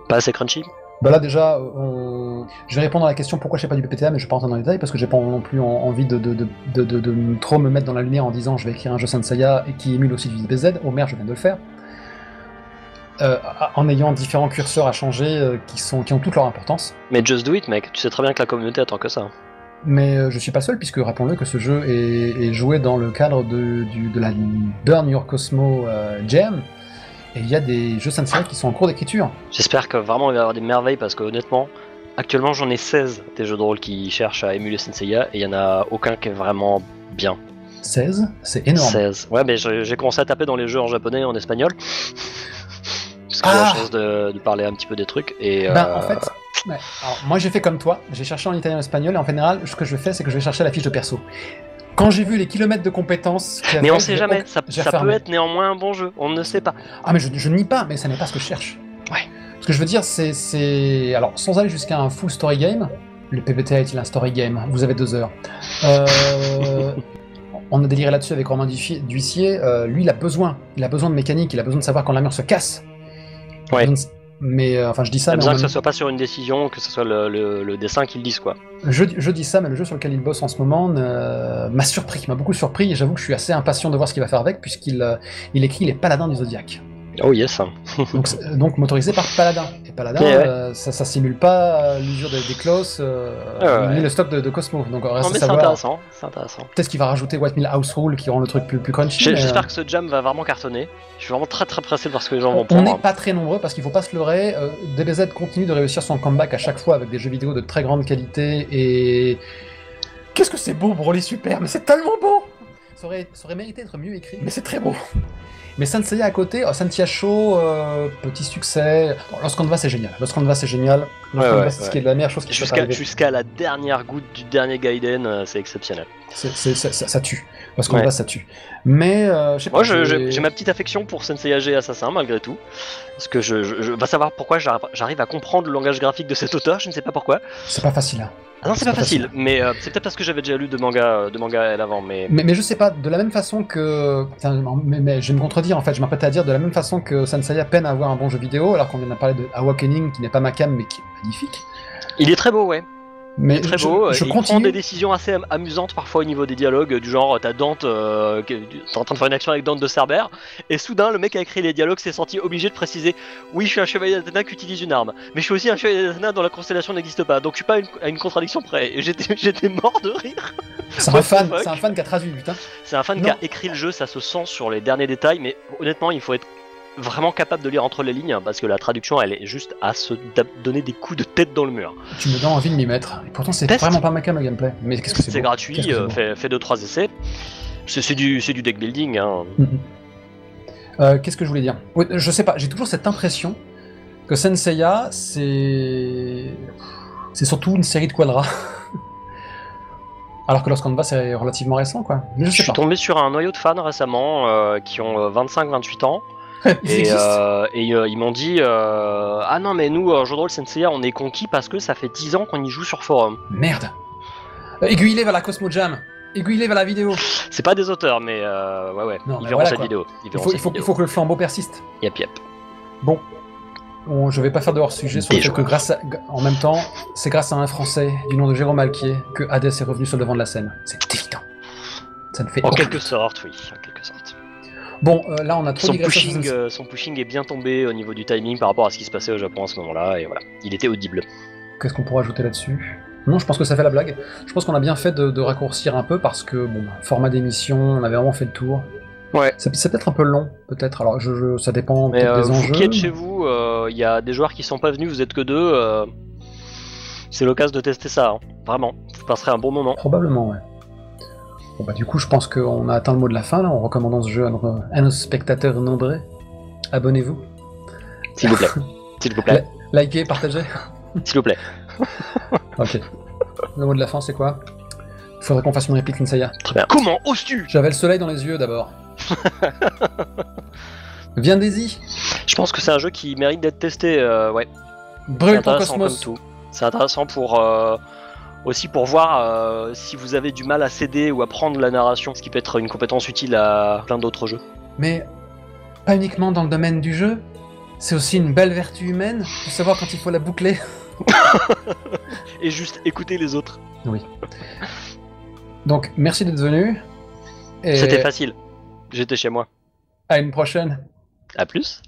Pas assez crunchy. Là déjà, je vais répondre à la question pourquoi je fais pas du PBTA, mais je vais pas rentrer dans les détails parce que j'ai pas non plus envie de trop me mettre dans la lumière en disant je vais écrire un jeu Senseiya et qui émule aussi du DBZ. Oh merde, je viens de le faire. En ayant différents curseurs à changer qui ont toute leur importance. Mais just do it, mec, tu sais très bien que la communauté attend que ça. Mais je suis pas seul, puisque rappelons-le que ce jeu est joué dans le cadre de la Burn Your Cosmo Jam, et il y a des jeux Senseiya qui sont en cours d'écriture. J'espère que vraiment il va y avoir des merveilles, parce que honnêtement, actuellement j'en ai 16 des jeux de rôle qui cherchent à émuler Senseiya, et il y en a aucun qui est vraiment bien. 16 ? C'est énorme. 16. Ouais, mais j'ai commencé à taper dans les jeux en japonais et en espagnol. Parce que j'ai la chance de parler un petit peu des trucs. Et en fait, alors, moi j'ai fait comme toi, j'ai cherché en italien et en espagnol, et en général, ce que je fais, c'est que je vais chercher la fiche de perso. Quand j'ai vu les kilomètres de compétences... Mais on sait jamais, ça peut être néanmoins un bon jeu, on ne sait pas. Ah mais je nie pas, mais ça n'est pas ce que je cherche. Ouais. Ce que je veux dire, c'est... Alors, sans aller jusqu'à un full story game, le PBTA est-il un story game ? Vous avez 2 heures. On a déliré là-dessus avec Romain d'Huissier, lui il a besoin de mécanique, il a besoin de savoir quand la mur se casse. Ouais. Mais enfin je dis ça... Il a besoin que ça soit pas sur une décision, que ce soit le dessin qui le dise, quoi. Je dis ça, mais le jeu sur lequel il bosse en ce moment m'a surpris, m'a beaucoup surpris, et j'avoue que je suis assez impatient de voir ce qu'il va faire avec, puisqu'il écrit les paladins du Zodiac. Oh yes. donc motorisé par Paladin. Et Paladin, ça simule pas l'usure des Klaus, ni le stock de Cosmo. Donc reste à savoir. C'est intéressant. Peut-être qu'il va rajouter White Mill House Rule qui rend le truc plus crunchy. J'espère que ce jam va vraiment cartonner. Je suis vraiment très très pressé de voir ce que les gens vont prendre. On n'est pas très nombreux parce qu'il faut pas se leurrer. DBZ continue de réussir son comeback à chaque fois avec des jeux vidéo de très grande qualité et... Qu'est-ce que c'est beau, Broly Super, mais c'est tellement beau! Ça aurait mérité d'être mieux écrit, mais c'est très beau. Mais Senseiya à côté, Senseiya Show, petit succès. Lost Canvas c'est génial. Lost Canvas c'est génial. C'est ce qui est la meilleure chose qui peut arriver. Jusqu'à la dernière goutte du dernier Gaiden, c'est exceptionnel. Ça tue. Lost Canvas ça tue. Mais je sais pas. Moi j'ai ma petite affection pour Senseiya G Assassin malgré tout. Parce que je va savoir pourquoi j'arrive à comprendre le langage graphique de cet auteur, je ne sais pas pourquoi. C'est pas facile. Hein. Ah non, c'est pas facile, mais c'est peut-être parce que j'avais déjà lu de manga elle avant, mais... Mais je sais pas, de la même façon que... Putain, mais je vais me contredire en fait, je m'apprête à dire de la même façon que Senseiya peine à avoir un bon jeu vidéo, alors qu'on vient de parler de Awakening, qui n'est pas ma cam, mais qui est magnifique. Il est très beau, ouais. Mais Il est très beau, je il continue... prend des décisions assez amusantes parfois au niveau des dialogues, du genre t'as Dante, t'es en train de faire une action avec Dante de Cerber, et soudain le mec a écrit les dialogues s'est senti obligé de préciser oui je suis un chevalier d'Athéna qui utilise une arme, mais je suis aussi un chevalier d'Athéna dont la constellation n'existe pas, donc je suis pas à une contradiction près, et j'étais mort de rire. C'est un fan qui a traduit, putain. C'est un fan qui a écrit le jeu, ça se sent sur les derniers détails, mais honnêtement il faut être vraiment capable de lire entre les lignes, parce que la traduction elle est juste à se donner des coups de tête dans le mur. Tu me donnes envie de m'y mettre, et pourtant c'est vraiment pas ma cam le gameplay. Mais qu'est-ce que c'est beau. Gratuit, fais 2-3 essais, c'est du deck building. Hein. Qu'est-ce que je voulais dire? Oui, je sais pas, j'ai toujours cette impression que Senseiya c'est surtout une série de quadras. Alors que Lost Canvas c'est relativement récent quoi. Mais je suis tombé sur un noyau de fans récemment qui ont 25-28 ans. Et ils m'ont dit ah non mais nous jeu de rôle Senseiya on est conquis parce que ça fait 10 ans qu'on y joue sur forum. Merde. Aiguille-les vers la Cosmo Jam. Aiguille-les vers la vidéo. C'est pas des auteurs mais ouais non, ils verront cette vidéo. Il faut que le flambeau persiste. Yep. Bon, je vais pas faire de hors-sujet sur le fait que en même temps c'est grâce à un Français du nom de Jérôme Alquier que Hades est revenu sur le devant de la scène. C'est évident. Ça ne fait en quelque sorte, oui, en quelque sorte. Bon, là on a trop son pushing est bien tombé au niveau du timing par rapport à ce qui se passait au Japon à ce moment-là, et voilà, il était audible. Qu'est-ce qu'on pourrait ajouter là-dessus? Non, je pense que ça fait la blague. Je pense qu'on a bien fait de raccourcir un peu parce que, bon, format d'émission, on avait vraiment fait le tour. Ouais. C'est peut-être un peu long, peut-être, alors ça dépend peut-être des enjeux. Vous qui êtes chez vous, il y a des joueurs qui sont pas venus, vous êtes que 2, c'est l'occasion de tester ça, hein. Vraiment, vous passerez un bon moment. Probablement, ouais. Bon bah du coup je pense qu'on a atteint le mot de la fin là, en recommandant ce jeu à nos spectateurs nombreux. Abonnez-vous. S'il vous plaît. S'il vous plaît. Likez, partagez. S'il vous plaît. Ok. Le mot de la fin c'est quoi? Il faudrait qu'on fasse une réplique Senseiya. Très bien. Comment oses-tu? J'avais le soleil dans les yeux d'abord. Viens Daisy. Je pense que c'est un jeu qui mérite d'être testé, ouais. Brûle ton cosmos. C'est intéressant pour... aussi pour voir si vous avez du mal à céder ou à prendre la narration, ce qui peut être une compétence utile à plein d'autres jeux. Mais pas uniquement dans le domaine du jeu, c'est aussi une belle vertu humaine, de savoir quand il faut la boucler. Et juste écouter les autres. Oui. Donc merci d'être venu. C'était facile, j'étais chez moi. À une prochaine. À plus.